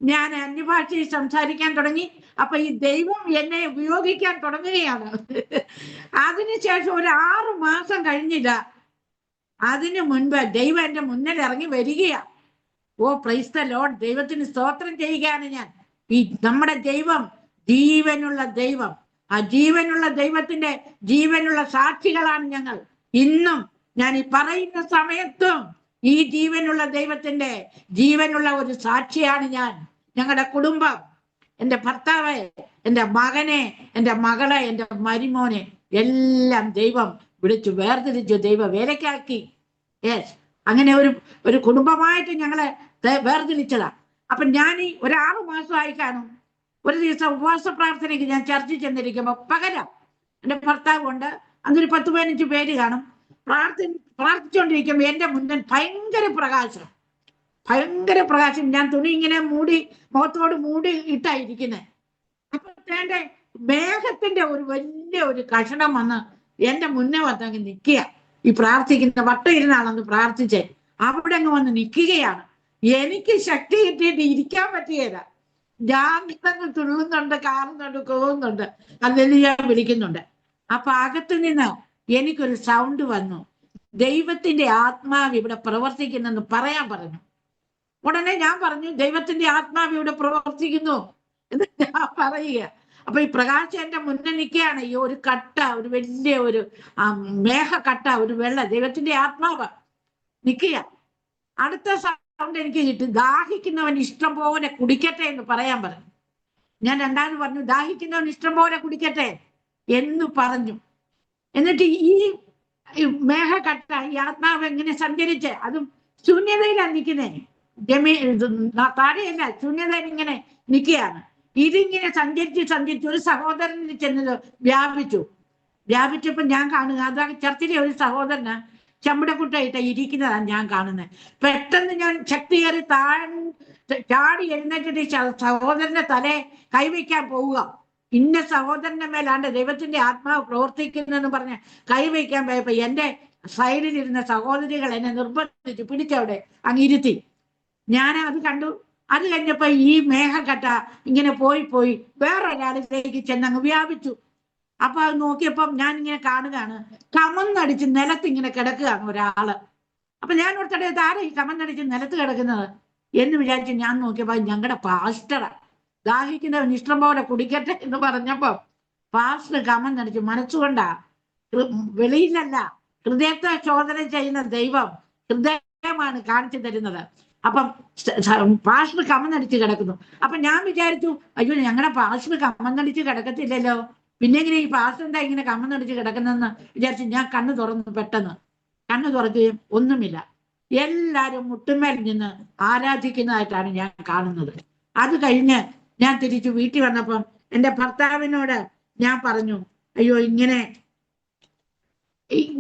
ഞാൻ അന്യഭാഷയിൽ സംസാരിക്കാൻ തുടങ്ങി. അപ്പൊ ഈ ദൈവം എന്നെ ഉപയോഗിക്കാൻ തുടങ്ങുകയാണ്. അതിനുശേഷം ഒരു 6 മാസം കഴിഞ്ഞില്ല, അതിനു മുൻപ് ദൈവം എന്റെ മുന്നിൽ ഇറങ്ങി വരികയാ. ഓ, പ്രൈസ് ദ ലോർഡ്, ദൈവത്തിന് സ്തോത്രം ചെയ്യുകയാണ് ഞാൻ. ഈ നമ്മുടെ ദൈവം ജീവനുള്ള ദൈവം. ആ ജീവനുള്ള ദൈവത്തിന്റെ ജീവനുള്ള സാക്ഷികളാണ് ഞങ്ങൾ. ഇന്നും ഞാൻ ഈ പറയുന്ന സമയത്തും ഈ ജീവനുള്ള ദൈവത്തിന്റെ ജീവനുള്ള ഒരു സാക്ഷിയാണ് ഞാൻ. ഞങ്ങളുടെ കുടുംബം, എൻ്റെ ഭർത്താവ്, എൻ്റെ മകനെ, എൻ്റെ മകളെ, എൻ്റെ മരുമോനെ എല്ലാം ദൈവം വിളിച്ചു വേർതിരിച്ചു, ദൈവ വേലക്കാക്കി. യെസ്, അങ്ങനെ ഒരു കുടുംബമായിട്ട് ഞങ്ങളെ വേർതിരിച്ചതാ. അപ്പൊ ഞാൻ ഈ ഒരു 6 മാസമായി കാണും. ഒരു ദിവസം ഉപവാസ പ്രാർത്ഥനയ്ക്ക് ഞാൻ ചർച്ചിൽ ചെന്നിരിക്കുമ്പോ പകരം എൻ്റെ ഭർത്താവ് കൊണ്ട് അന്നൊരു 10-15 പേര് കാണും. പ്രാർത്ഥിച്ചുകൊണ്ടിരിക്കുമ്പോ എന്റെ മുന്നിൽ ഭയങ്കര പ്രകാശം. ഞാൻ തുണി ഇങ്ങനെ മുഖത്തോട് മൂടി ഇട്ടായിരിക്കുന്നത്. അപ്പൊ എന്റെ മേഘത്തിന്റെ ഒരു വലിയ ഒരു കഷണം വന്ന് എന്റെ മുന്നേ വന്നങ്ങ് നിൽക്കുക. ഈ പ്രാർത്ഥിക്കുന്ന വട്ടം ഇരുന്നാണെന്ന് പ്രാർത്ഥിച്ചേ അവിടെ അങ്ങ് വന്ന് നിൽക്കുകയാണ്. എനിക്ക് ശക്തി കിട്ടിയിട്ട് ഇരിക്കാൻ പറ്റുകയില്ല. ഞാൻ ഇതങ്ങ് തുള്ളുന്നുണ്ട്, കാറുന്നുണ്ട്, പോകുന്നുണ്ട്, അല്ലെങ്കിൽ ഞാൻ വിളിക്കുന്നുണ്ട്. അപ്പൊ അകത്തു നിന്ന് എനിക്കൊരു സൗണ്ട് വന്നു, ദൈവത്തിന്റെ ആത്മാവ് ഇവിടെ പ്രവർത്തിക്കുന്നെന്ന് പറയാൻ പറഞ്ഞു. ഉടനെ ഞാൻ പറഞ്ഞു, ദൈവത്തിന്റെ ആത്മാവ് ഇവിടെ പ്രവർത്തിക്കുന്നു എന്ന് ഞാൻ പറയുക. അപ്പൊ ഈ പ്രകാശം എന്റെ മുന്നിൽ നിൽക്കുകയാണ്. ഈ ഒരു കട്ട, ഒരു വലിയ ഒരു മേഘക്കട്ട, ഒരു വെള്ള ദൈവത്തിന്റെ ആത്മാവ് നിൽക്കുക. അടുത്ത സൗണ്ട് എനിക്ക് കിട്ടി, ദാഹിക്കുന്നവൻ ഇഷ്ടം പോലെ കുടിക്കട്ടെ എന്ന് പറയാൻ പറഞ്ഞു. ഞാൻ രണ്ടാമത് പറഞ്ഞു, ദാഹിക്കുന്നവൻ ഇഷ്ടം പോലെ കുടിക്കട്ടെ എന്ന് പറഞ്ഞു. എന്നിട്ട് ഈ മേഘക്കട്ട, ഈ ആത്മാവ് എങ്ങനെ സഞ്ചരിച്ച്, അതും ശൂന്യതയിലാണ് നിൽക്കുന്നേ, താഴെയല്ല, ശൂന്യതയിൽ ഇങ്ങനെ നിൽക്കുകയാണ്. ഇതിങ്ങനെ സഞ്ചരിച്ച് ഒരു സഹോദരന് ചെന്നത് വ്യാപിച്ചപ്പോ ഞാൻ കാണുക, അതാണ് ചർച്ചിലെ ഒരു സഹോദരന് ചമ്പടക്കുട്ടായിട്ട് ഇരിക്കുന്നതാണ് ഞാൻ കാണുന്നത്. പെട്ടെന്ന് ഞാൻ ശക്തി കയറി ചാടി എഴുന്നേറ്റിട്ട് സഹോദരന്റെ തലയെ കൈവയ്ക്കാൻ പോവുക. ഇന്ന സഹോദരന്റെ മേലാണ്ട് ദൈവത്തിന്റെ ആത്മാവ് പ്രവർത്തിക്കുന്നെന്ന് പറഞ്ഞ് കൈവയ്ക്കാൻ പോയപ്പോ എന്റെ സൈഡിലിരുന്ന സഹോദരികൾ എന്നെ നിർബന്ധിച്ചു പിടിച്ചവിടെ അങ്ങിരുത്തി. ഞാൻ അത് കണ്ടു. അത് കഴിഞ്ഞപ്പോ ഈ മേഘക്കട്ട ഇങ്ങനെ പോയി വേറൊരാളിലേക്ക് ചെന്നങ്ങ് വ്യാപിച്ചു. അപ്പൊ അത് നോക്കിയപ്പം ഞാൻ ഇങ്ങനെ കാണുകയാണ്, കമന്നടിച്ച് നിലത്ത് ഇങ്ങനെ കിടക്കുകയാണ് ഒരാള്. അപ്പൊ ഞാൻ ഓർത്തടെ ആരാ ഈ കമന്നടിച്ച് നിലത്ത് കിടക്കുന്നത് എന്ന് വിചാരിച്ച് ഞാൻ നോക്കിയപ്പോ ഞങ്ങളുടെ പാസ്റ്ററാ. ദാഹിക്കുന്നവൻ ഇഷ്ടം പോലെ കുടിക്കട്ടെ എന്ന് പറഞ്ഞപ്പോ പാസ്റ്റർ കമന്നടിച്ച് മനസ്സുകൊണ്ടാ, വെളിയിലല്ല, ഹൃദയത്തെ ശോധന ചെയ്യുന്ന ദൈവം ഹൃദയമാണ് കാണിച്ചു തരുന്നത്. അപ്പം പാസ്റ്റർ കമന്നടിച്ച് കിടക്കുന്നു. അപ്പൊ ഞാൻ വിചാരിച്ചു, അയ്യോ ഞങ്ങളുടെ പാസ്റ്റർ കമന്നടിച്ച് കിടക്കത്തില്ലല്ലോ, പിന്നെ എങ്ങനെ ഈ പാസ്റ്റർ എന്താ ഇങ്ങനെ കമന്നടിച്ച് കിടക്കുന്നതെന്ന് വിചാരിച്ചു ഞാൻ കണ്ണു തുറന്നു. പെട്ടെന്ന് കണ്ണു തുറക്കുകയും ഒന്നുമില്ല. എല്ലാരും മുട്ടുമേൽ നിന്ന് ആരാധിക്കുന്നതായിട്ടാണ് ഞാൻ കാണുന്നത്. അത് കഴിഞ്ഞ് ഞാൻ തിരിച്ചു വീട്ടിൽ വന്നപ്പം എൻ്റെ ഭർത്താവിനോട് ഞാൻ പറഞ്ഞു, അയ്യോ ഇങ്ങനെ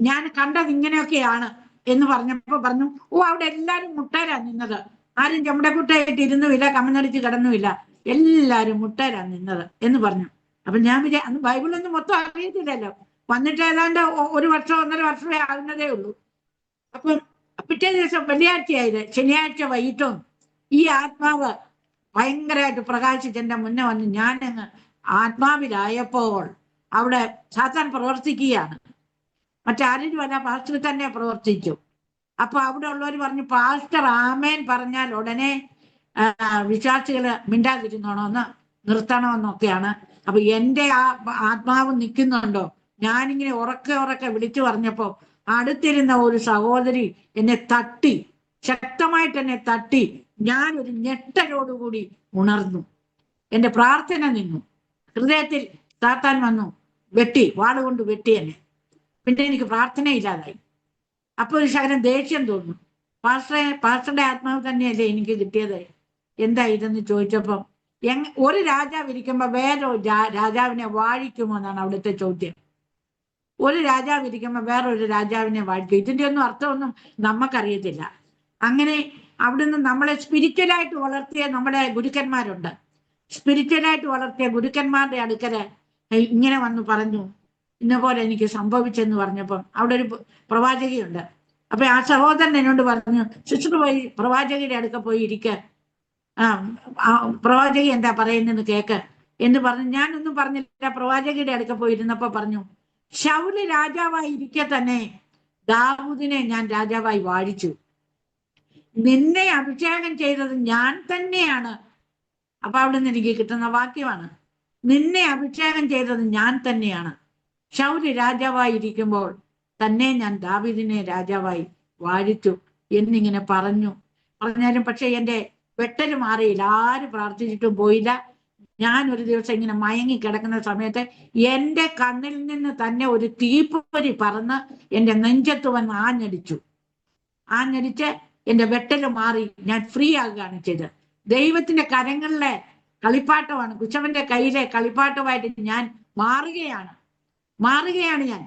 ഞാൻ കണ്ടത് ഇങ്ങനെയൊക്കെയാണ് എന്ന് പറഞ്ഞപ്പോ പറഞ്ഞു, ഓ അവിടെ എല്ലാരും മുട്ടേരാ നിന്നത്, ആരും ചെമ്പടക്കുട്ടായിട്ട് ഇരുന്നുമില്ല, കമന്നടിച്ച് കിടന്നുമില്ല, എല്ലാരും മുട്ടേരാ നിന്നത് എന്ന് പറഞ്ഞു. അപ്പൊ ഞാൻ അന്ന് ബൈബിളൊന്നും മൊത്തം അറിയത്തില്ലല്ലോ, വന്നിട്ട് ഏതാണ്ട് 1 വർഷം 1.5 വർഷമേ ആകുന്നതേ ഉള്ളൂ. അപ്പം പിറ്റേ ദിവസം വെള്ളിയാഴ്ചയായത്, ശനിയാഴ്ച വൈകിട്ടും ഈ ആത്മാവ് ഭയങ്കരമായിട്ട് പ്രകാശിച്ച് എൻ്റെ മുന്നേ വന്ന് ഞാനങ്ങ് ആത്മാവിലായപ്പോൾ അവിടെ സാത്താൻ പ്രവർത്തിക്കുകയാണ്. മറ്റാരും അല്ല, പാസ്റ്റർ തന്നെ പ്രവർത്തിച്ചു. അപ്പൊ അവിടെ ഉള്ളവർ പറഞ്ഞു, പാസ്റ്റർ ആമേൻ പറഞ്ഞാൽ ഉടനെ വിശ്വാസികള് മിണ്ടാതിരുന്നോണോന്ന് നിർത്തണമെന്നൊക്കെയാണ്. അപ്പൊ എൻ്റെ ആ ആത്മാവ് നിൽക്കുന്നുണ്ടോ, ഞാനിങ്ങനെ ഉറക്കെ വിളിച്ചു പറഞ്ഞപ്പോ അടുത്തിരുന്ന ഒരു സഹോദരി എന്നെ തട്ടി, ശക്തമായിട്ട് എന്നെ തട്ടി. ഞാൻ ഒരു ഞെട്ടലോടുകൂടി ഉണർന്നു. എൻ്റെ പ്രാർത്ഥന നിന്നു. ഹൃദയത്തിൽ സാത്താൻ വന്നു വെട്ടി, വാളുകൊണ്ട് വെട്ടി എന്നെ. പിന്നെ എനിക്ക് പ്രാർത്ഥനയില്ലാതായി. അപ്പൊ ഒരു ശകലം ദേഷ്യം തോന്നുന്നു. പാസ്റ്ററുടെ ആത്മാവ് തന്നെയല്ലേ എനിക്ക് കിട്ടിയത്, എന്താ ഇതെന്ന് ചോദിച്ചപ്പം ഒരു രാജാവ് ഇരിക്കുമ്പോ വേറൊരു രാജാവിനെ വാഴിക്കുമോ എന്നാണ് അവിടുത്തെ ചോദ്യം. ഒരു രാജാവ് ഇരിക്കുമ്പോ വേറൊരു രാജാവിനെ വാഴിക്കും. ഇതിന്റെ ഒന്നും അർത്ഥമൊന്നും നമുക്കറിയത്തില്ല. അങ്ങനെ അവിടുന്ന് നമ്മളെ സ്പിരിച്വലായിട്ട് വളർത്തിയ നമ്മുടെ ഗുരുക്കന്മാരുണ്ട്. സ്പിരിച്വലായിട്ട് വളർത്തിയ ഗുരുക്കന്മാരുടെ അടുക്കല് ഇങ്ങനെ വന്നു പറഞ്ഞു, ഇന്ന പോലെ എനിക്ക് സംഭവിച്ചെന്ന് പറഞ്ഞപ്പം അവിടെ ഒരു പ്രവാചകയുണ്ട്. അപ്പൊ ആ സഹോദരൻ എന്നോട് പറഞ്ഞു, സിസ്റ്റർ പോയി പ്രവാചകയുടെ അടുക്ക പോയി ഇരിക്ക, പ്രവാചക എന്താ പറയുന്നെന്ന് കേക്ക് എന്ന് പറഞ്ഞു. ഞാനൊന്നും പറഞ്ഞില്ല. പ്രവാചകയുടെ അടുക്ക പോയിരുന്നപ്പോ പറഞ്ഞു, ശൗല് രാജാവായി ഇരിക്കെ തന്നെ ദാവൂദിനെ ഞാൻ രാജാവായി വാഴിച്ചു, നിന്നെ അഭിഷേകം ചെയ്തത് ഞാൻ തന്നെയാണ്. അപ്പൊ അവിടുന്ന് എനിക്ക് കിട്ടുന്ന വാക്യമാണ്, നിന്നെ അഭിഷേകം ചെയ്തത് ഞാൻ തന്നെയാണ്. ശൗല് രാജാവായി ഇരിക്കുമ്പോൾ തന്നെ ഞാൻ ദാവീദിനെ രാജാവായി വാഴിച്ചു എന്നിങ്ങനെ പറഞ്ഞാലും പക്ഷെ എൻ്റെ വെട്ടല് മാറിയില്ല. ആര് പ്രാർത്ഥിച്ചിട്ടും പോയില്ല. ഞാൻ ഒരു ദിവസം ഇങ്ങനെ മയങ്ങി കിടക്കുന്ന സമയത്ത് എൻ്റെ കണ്ണിൽ നിന്ന് തന്നെ ഒരു തീപ്പൊരി പറന്ന് എൻ്റെ നെഞ്ചത്ത് വന്ന് ആഞ്ഞടിച്ച് എൻ്റെ വെട്ടല് മാറി. ഞാൻ ഫ്രീ ആകുകയാണ് ചെയ്തത്. ദൈവത്തിന്റെ കരങ്ങളിലെ കളിപ്പാട്ടമാണ്, കുശവന്റെ കയ്യിലെ കളിപ്പാട്ടമായിട്ട് ഞാൻ മാറുകയാണ് ഞാൻ.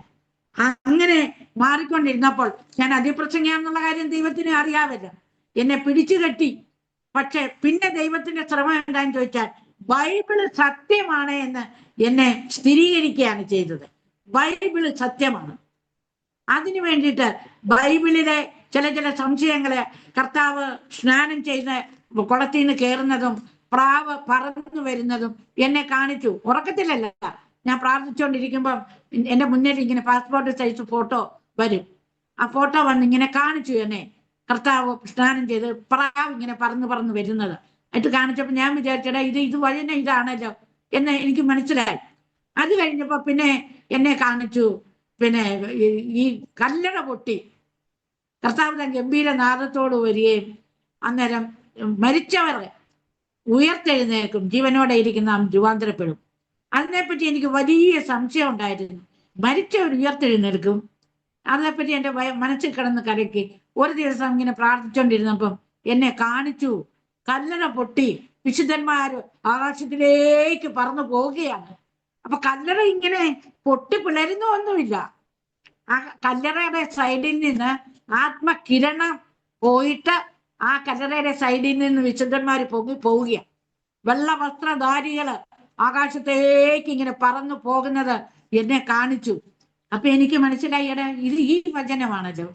അങ്ങനെ മാറിക്കൊണ്ടിരുന്നപ്പോൾ ഞാൻ അതിപ്രസംഗിയാന്നുള്ള കാര്യം ദൈവത്തിന് അറിയാമല്ലോ. എന്നെ പിടിച്ചു കെട്ടി. പക്ഷെ പിന്നെ ദൈവത്തിന്റെ ശ്രമം എന്താന്ന് ചോദിച്ചാൽ ബൈബിള് സത്യമാണ് എന്ന് എന്നെ സ്ഥിരീകരിക്കുകയാണ് ചെയ്തത്. ബൈബിള് സത്യമാണ്. അതിനു വേണ്ടിയിട്ട് ബൈബിളിലെ ചില സംശയങ്ങളെ, കർത്താവ് സ്നാനം ചെയ്ത് കുളത്തിൽ നിന്ന് കയറുന്നതും പ്രാവ് പറന്നു വരുന്നതും എന്നെ കാണിച്ചു. ഉറക്കത്തിലല്ല, ഞാൻ പ്രാർത്ഥിച്ചുകൊണ്ടിരിക്കുമ്പം എൻ്റെ മുന്നിൽ ഇങ്ങനെ പാസ്പോർട്ട് സൈസ് ഫോട്ടോ വരും. ആ ഫോട്ടോ വന്ന് ഇങ്ങനെ കാണിച്ചു എന്നെ. കർത്താവ് സ്നാനം ചെയ്ത് പ്രാവ് ഇങ്ങനെ പറന്നു വരുന്നത് ആയിട്ട് കാണിച്ചപ്പോൾ ഞാൻ വിചാരിച്ചടാ ഇത് വഴി തന്നെ ഇതാണല്ലോ എന്ന് എനിക്ക് മനസ്സിലായി. അത് കഴിഞ്ഞപ്പോ പിന്നെ എന്നെ കാണിച്ചു, പിന്നെ ഈ കല്ലറ പൊട്ടി കർത്താവ് തൻ ഗംഭീര നാദത്തോട് വരികയും അന്നേരം മരിച്ചവർ ഉയർത്തെഴുന്നേൽക്കും, ജീവനോടെ ഇരിക്കുന്ന രൂപാന്തരപ്പെടും. അതിനെപ്പറ്റി എനിക്ക് വലിയ സംശയം ഉണ്ടായിരുന്നു. മരിച്ചവർ ഉയർത്തെഴുന്നേൽക്കും, അതിനെപ്പറ്റി എൻ്റെ മനസ്സിൽ കിടന്ന് കലക്കി. ഒരു ദിവസം ഇങ്ങനെ പ്രാർത്ഥിച്ചുകൊണ്ടിരുന്നപ്പം എന്നെ കാണിച്ചു, കല്ലറ പൊട്ടി വിശുദ്ധന്മാർ ആകാശത്തിലേക്ക് പറന്നു പോവുകയാണ്. അപ്പൊ കല്ലറ ഇങ്ങനെ പൊട്ടി പിളരുന്ന ഒന്നുമില്ല. ആ കല്ലറയുടെ സൈഡിൽ നിന്ന് ആത്മകിരണം പോയിട്ട് ആ കല്ലറയുടെ സൈഡിൽ നിന്ന് വിശുദ്ധന്മാർ പോവുകയാണ്. വെള്ള വസ്ത്രധാരികള് ആകാശത്തേക്ക് ഇങ്ങനെ പറന്നു പോകുന്നത് എന്നെ കാണിച്ചു. അപ്പൊ എനിക്ക് മനസ്സിലായി, ഇത് ഈ വചനമാണല്ലോ,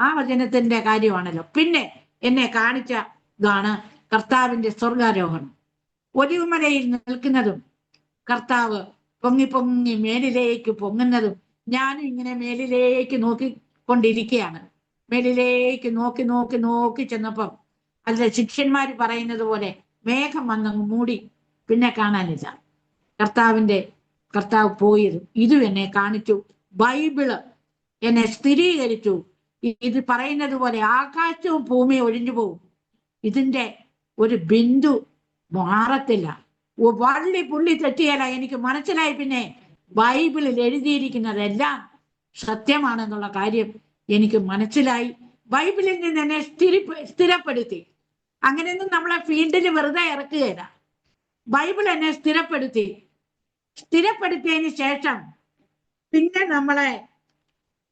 ആ വചനത്തിന്റെ കാര്യമാണല്ലോ. പിന്നെ എന്നെ കാണിച്ച ഇതാണ് കർത്താവിന്റെ സ്വർഗാരോഹണം. ഒലിവുമലയിൽ നിൽക്കുന്നതും കർത്താവ് പൊങ്ങി മേലിലേക്ക് പൊങ്ങുന്നതും ഞാനും ഇങ്ങനെ മേലിലേക്ക് നോക്കിക്കൊണ്ടിരിക്കുകയാണ്. മേലിലേക്ക് നോക്കി ചെന്നപ്പം അതിലെ ശിഷ്യന്മാർ പറയുന്നത് പോലെ മേഘം വന്നങ്ങ് മൂടി, പിന്നെ കാണാനില്ല. കർത്താവ് പോയതും ഇതും എന്നെ കാണിച്ചു. ബൈബിള് എന്നെ സ്ഥിരീകരിച്ചു. ഇത് പറയുന്നത് പോലെ ആകാശവും ഭൂമിയും ഒഴിഞ്ഞു പോകും, ഇതിന്റെ ഒരു ബിന്ദു മാറത്തില്ല. വള്ളി പുള്ളി തെറ്റിയല്ല. എനിക്ക് മനസ്സിലായി. പിന്നെ ബൈബിളിൽ എഴുതിയിരിക്കുന്നതെല്ലാം സത്യമാണെന്നുള്ള കാര്യം എനിക്ക് മനസ്സിലായി. ബൈബിളിൽ നിന്ന് എന്നെ സ്ഥിരപ്പെടുത്തി. അങ്ങനെയൊന്നും നമ്മളെ ഫീൽഡിൽ വെറുതെ ഇറക്കുകയില്ല. ബൈബിൾ എന്നെ സ്ഥിരപ്പെടുത്തിയതിന് ശേഷം പിന്നെ നമ്മളെ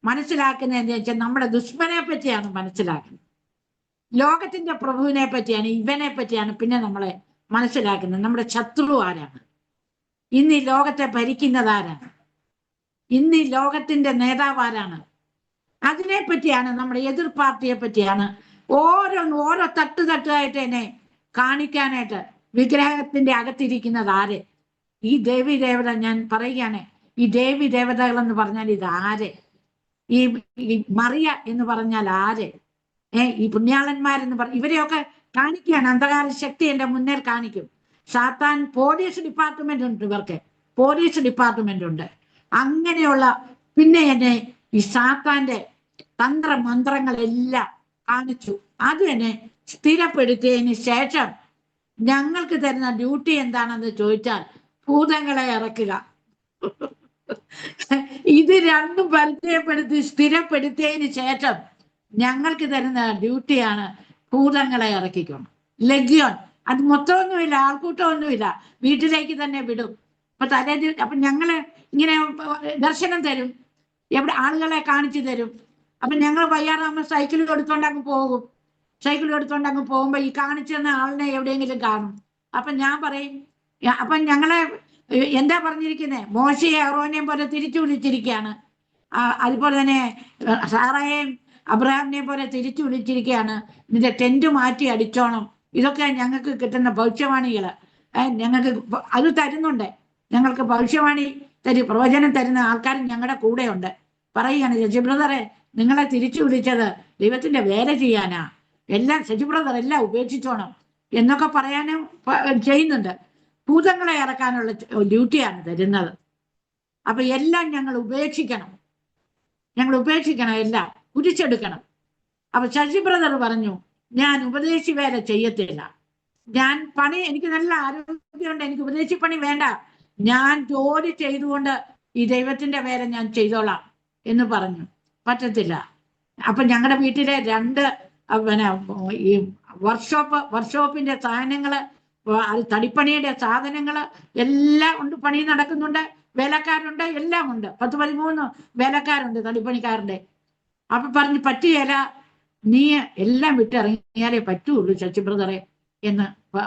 മനസ്സിലാക്കുന്നത് എന്താ വെച്ചാൽ നമ്മുടെ ദുഷ്മനെ പറ്റിയാണ് മനസ്സിലാക്കുന്നത്. ലോകത്തിന്റെ പ്രഭുവിനെ പറ്റിയാണ്, ഇവനെ പറ്റിയാണ് പിന്നെ നമ്മളെ മനസ്സിലാക്കുന്നത്. നമ്മുടെ ശത്രു ആരാണ്, ഇന്ന് ഈ ലോകത്തെ ഭരിക്കുന്നത് ആരാണ്, ഇന്ന് ഈ ലോകത്തിന്റെ നേതാവ് ആരാണ്, അതിനെ പറ്റിയാണ്, നമ്മുടെ എതിർ പാർട്ടിയെ പറ്റിയാണ് ഓരോ തട്ടായിട്ട് എന്നെ കാണിക്കാനായിട്ട്. വിഗ്രഹത്തിന്റെ അകത്തിരിക്കുന്നത് ആര്? ഈ ദേവി ദേവത. ഞാൻ പറയുകയാണ്, ഈ ദേവി ദേവതകൾ എന്ന് പറഞ്ഞാൽ ഇത് ആര്? ഈ മറിയ എന്ന് പറഞ്ഞാൽ ആര്? ഈ പുണ്യാളന്മാരെന്ന് ഇവരെയൊക്കെ കാണിക്കുകയാണ്. അന്ധകാര ശക്തി എന്റെ മുന്നിൽ കാണിക്കും. സാത്താൻ പോലീസ് ഡിപ്പാർട്ട്മെന്റ് ഉണ്ട്, ഇവർക്ക് പോലീസ് ഡിപ്പാർട്ട്മെന്റ് ഉണ്ട്. അങ്ങനെയുള്ള പിന്നെ എന്നെ ഈ സാത്താന്റെ തന്ത്രമന്ത്രങ്ങളെല്ലാം കാണിച്ചു. അത് എന്നെ സ്ഥിരപ്പെടുത്തിയതിന് ശേഷം ഞങ്ങൾക്ക് തരുന്ന ഡ്യൂട്ടി എന്താണെന്ന് ചോദിച്ചാൽ ഭൂതങ്ങളെ ഇറക്കുക. ഇത് രണ്ടും പരിചയപ്പെടുത്തി സ്ഥിരപ്പെടുത്തിയതിന് ശേഷം ഞങ്ങൾക്ക് തരുന്ന ഡ്യൂട്ടിയാണ് ഭൂതങ്ങളെ ഇറക്കിക്കണം. ലഗ്യോൻ. അത് മൊത്തമൊന്നുമില്ല, ആൾക്കൂട്ടമൊന്നുമില്ല, വീട്ടിലേക്ക് തന്നെ വിടും. അപ്പൊ ഞങ്ങള് ഇങ്ങനെ ദർശനം തരും, എവിടെ ആളുകളെ കാണിച്ചു തരും. അപ്പൊ ഞങ്ങൾ വയ്യാറാകുമ്പോൾ സൈക്കിൾ എടുത്തോണ്ട് അങ്ങ് പോകും. സൈക്കിൾ എടുത്തോണ്ട് അങ്ങ് പോകുമ്പോ ഈ കാണിച്ചു തന്ന ആളിനെ എവിടെയെങ്കിലും കാണും. അപ്പൊ ഞാൻ പറയും, അപ്പൊ ഞങ്ങളെ എന്താ പറഞ്ഞിരിക്കുന്നത്, മോശയെ അഹ്റോനെയും പോലെ തിരിച്ചു വിളിച്ചിരിക്കുകയാണ്. അതുപോലെ തന്നെ സാറയെയും അബ്രഹാമിനെ പോലെ തിരിച്ചു വിളിച്ചിരിക്കുകയാണ്. ഇതിന്റെ ടെന്റ് മാറ്റി അടിച്ചോണം. ഇതൊക്കെ ഞങ്ങൾക്ക് കിട്ടുന്ന ഭവിഷ്യവാണികള്. ഞങ്ങൾക്ക് അത് തരുന്നുണ്ട്. ഞങ്ങൾക്ക് ഭവിഷ്യവാണി പ്രവചനം തരുന്ന ആൾക്കാരും ഞങ്ങളുടെ കൂടെ ഉണ്ട്. പറയുകയാണ്, ശശി ബ്രദറെ നിങ്ങളെ തിരിച്ചു വിളിച്ചത് ദൈവത്തിന്റെ വേല ചെയ്യാനാ, എല്ലാം ശശി ബ്രദർ എല്ലാം ഉപേക്ഷിച്ചോണം എന്നൊക്കെ പറയാനും ചെയ്യുന്നുണ്ട്. ഭൂതങ്ങളെ ഇറക്കാനുള്ള ഡ്യൂട്ടിയാണ് തരുന്നത്. അപ്പൊ എല്ലാം ഞങ്ങൾ ഉപേക്ഷിക്കണം, എല്ലാം കുരിച്ചെടുക്കണം. അപ്പൊ ശശി ബ്രദർ പറഞ്ഞു, ഞാൻ ഉപദേശി വേല ചെയ്യത്തില്ല, ഞാൻ പണി, എനിക്ക് നല്ല ആരോഗ്യമുണ്ട്, എനിക്ക് ഉപദേശി പണി വേണ്ട, ഞാൻ ജോലി ചെയ്തുകൊണ്ട് ഈ ദൈവത്തിന്റെ വേല ഞാൻ ചെയ്തോളാം എന്ന് പറഞ്ഞു. പറ്റത്തില്ല. അപ്പൊ ഞങ്ങളുടെ വീട്ടിലെ 2 ഈ വർക്ക്ഷോപ്പിന്റെ സാധനങ്ങള്, തടിപ്പണിയുടെ സാധനങ്ങള് എല്ലാം ഉണ്ട്, പണി നടക്കുന്നുണ്ട്, വേലക്കാരുണ്ട്, എല്ലാം ഉണ്ട്. 10-13 വേലക്കാരുണ്ട് തടിപ്പണിക്കാരുടെ. അപ്പൊ പറഞ്ഞു, പറ്റുകയില്ല, നീ എല്ലാം വിട്ടിറങ്ങിയാലേ പറ്റുള്ളൂ ശശി ബ്രദറെ എന്ന്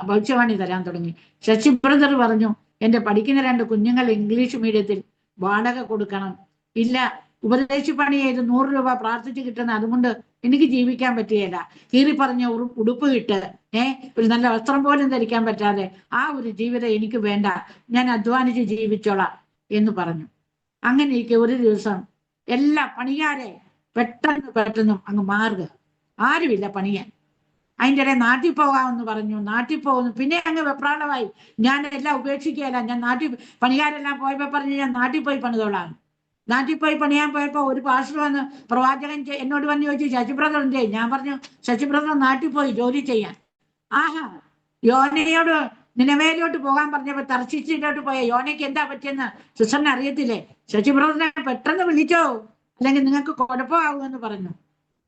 ഭവിഷ്യവാണി തരാൻ തുടങ്ങി. ശശി ബ്രദർ പറഞ്ഞു, എന്റെ പഠിക്കുന്ന 2 കുഞ്ഞുങ്ങൾ ഇംഗ്ലീഷ് മീഡിയത്തിൽ വാടക കൊടുക്കണം, ഇല്ല ഉപദേശി പണി ചെയ്ത് 100 രൂപ പ്രാർത്ഥിച്ച് കിട്ടുന്ന അതുകൊണ്ട് എനിക്ക് ജീവിക്കാൻ പറ്റുകയില്ല, കീറി പറഞ്ഞ ഉടുപ്പ് ഇട്ട് ഒരു നല്ല വസ്ത്രം പോലും ധരിക്കാൻ പറ്റാതെ ആ ഒരു ജീവിതം എനിക്ക് വേണ്ട, ഞാൻ അധ്വാനിച്ച് ജീവിച്ചോളാം എന്ന് പറഞ്ഞു. അങ്ങനെയൊക്കെ ഒരു ദിവസം എല്ലാ പണിക്കാരെ പെട്ടെന്ന് അങ്ങ് മാറുക, ആരുമില്ല പണിയാൻ. അതിൻ്റെ ഇടയിൽ നാട്ടിൽ പോകാമെന്ന് പറഞ്ഞു, നാട്ടിൽ പോകുന്നു. പിന്നെ അങ്ങ് വെപ്രാളമായി, ഞാൻ എല്ലാം ഉപേക്ഷിക്കുകയല്ല, ഞാൻ പണിക്കാരെല്ലാം പോയപ്പോ പറഞ്ഞു ഞാൻ നാട്ടിൽ പോയി പണിതോളാം. നാട്ടിൽ പോയി പണിയാൻ പോയപ്പോ ഒരു പാസ്റ്റർ വന്ന് പ്രവാചകൻ എന്നോട് വന്ന് ചോദിച്ചു, ശശി ബ്രദർ എന്തേ? ഞാൻ പറഞ്ഞു, ശശി ബ്രദർ നാട്ടിൽ പോയി ജോലി ചെയ്യാൻ. ആഹാ, യോനയോട് നിനവേലോട്ട് പോകാൻ പറഞ്ഞപ്പോ തർശീശിലോട്ട് പോയ യോനയ്ക്ക് എന്താ പറ്റിയെന്ന് സിസ്റ്ററിനെ അറിയത്തില്ലേ? ശശി ബ്രദറിനെ പെട്ടെന്ന് വിളിച്ചോ, അല്ലെങ്കിൽ നിങ്ങൾക്ക് കുഴപ്പമാകുമെന്ന് പറഞ്ഞു.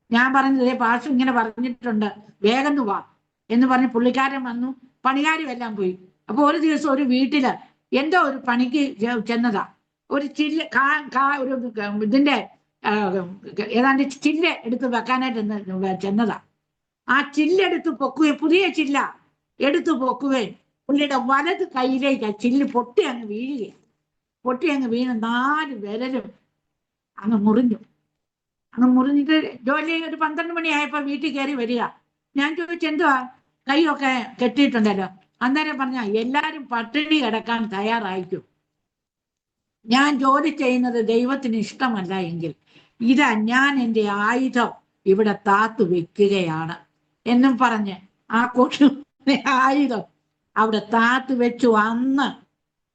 ഞാൻ പറഞ്ഞത് പാസ്റ്റർ ഇങ്ങനെ പറഞ്ഞിട്ടുണ്ട്, വേഗം വാ എന്ന് പറഞ്ഞ് പുള്ളിക്കാരൻ വന്നു. പണിക്കാരും എല്ലാം പോയി. അപ്പൊ ഒരു ദിവസം ഒരു വീട്ടില് എന്തോ ഒരു പണിക്ക് ചെന്നതാ. ഒരു ചില്ല് ഒരു ഇതിന്റെ ഏതാണ്ട് ചില്ല് എടുത്ത് വെക്കാനായിട്ട് ചെന്നതാ. ആ ചില്ലെടുത്ത് പൊക്കുകയും, പുതിയ ചില്ല എടുത്തു പൊക്കുകയും പുള്ളിയുടെ വലത് കൈയിലേക്ക് ആ ചില്ല് പൊട്ടി അങ്ങ് വീണ് 4 വിരലും അങ്ങ് മുറിഞ്ഞിട്ട് ജോലി ഒരു 12 മണിയായപ്പോ വീട്ടിൽ കയറി വരിക. ഞാൻ ചോദിച്ചു, എന്തുവാ കൈയൊക്കെ കെട്ടിയിട്ടുണ്ടല്ലോ? അന്നേരം പറഞ്ഞ, എല്ലാരും പട്ടിണി കിടക്കാൻ തയ്യാറായിരിക്കും, ഞാൻ ജോലി ചെയ്യുന്നത് ദൈവത്തിന് ഇഷ്ടമല്ല എങ്കിൽ ഇതാ ഞാൻ എൻ്റെ ആയുധം ഇവിടെ താത്തു വെക്കുകയാണ് എന്നും പറഞ്ഞ് ആ ആയുധം അവിടെ താത്തു വെച്ചു. അന്ന്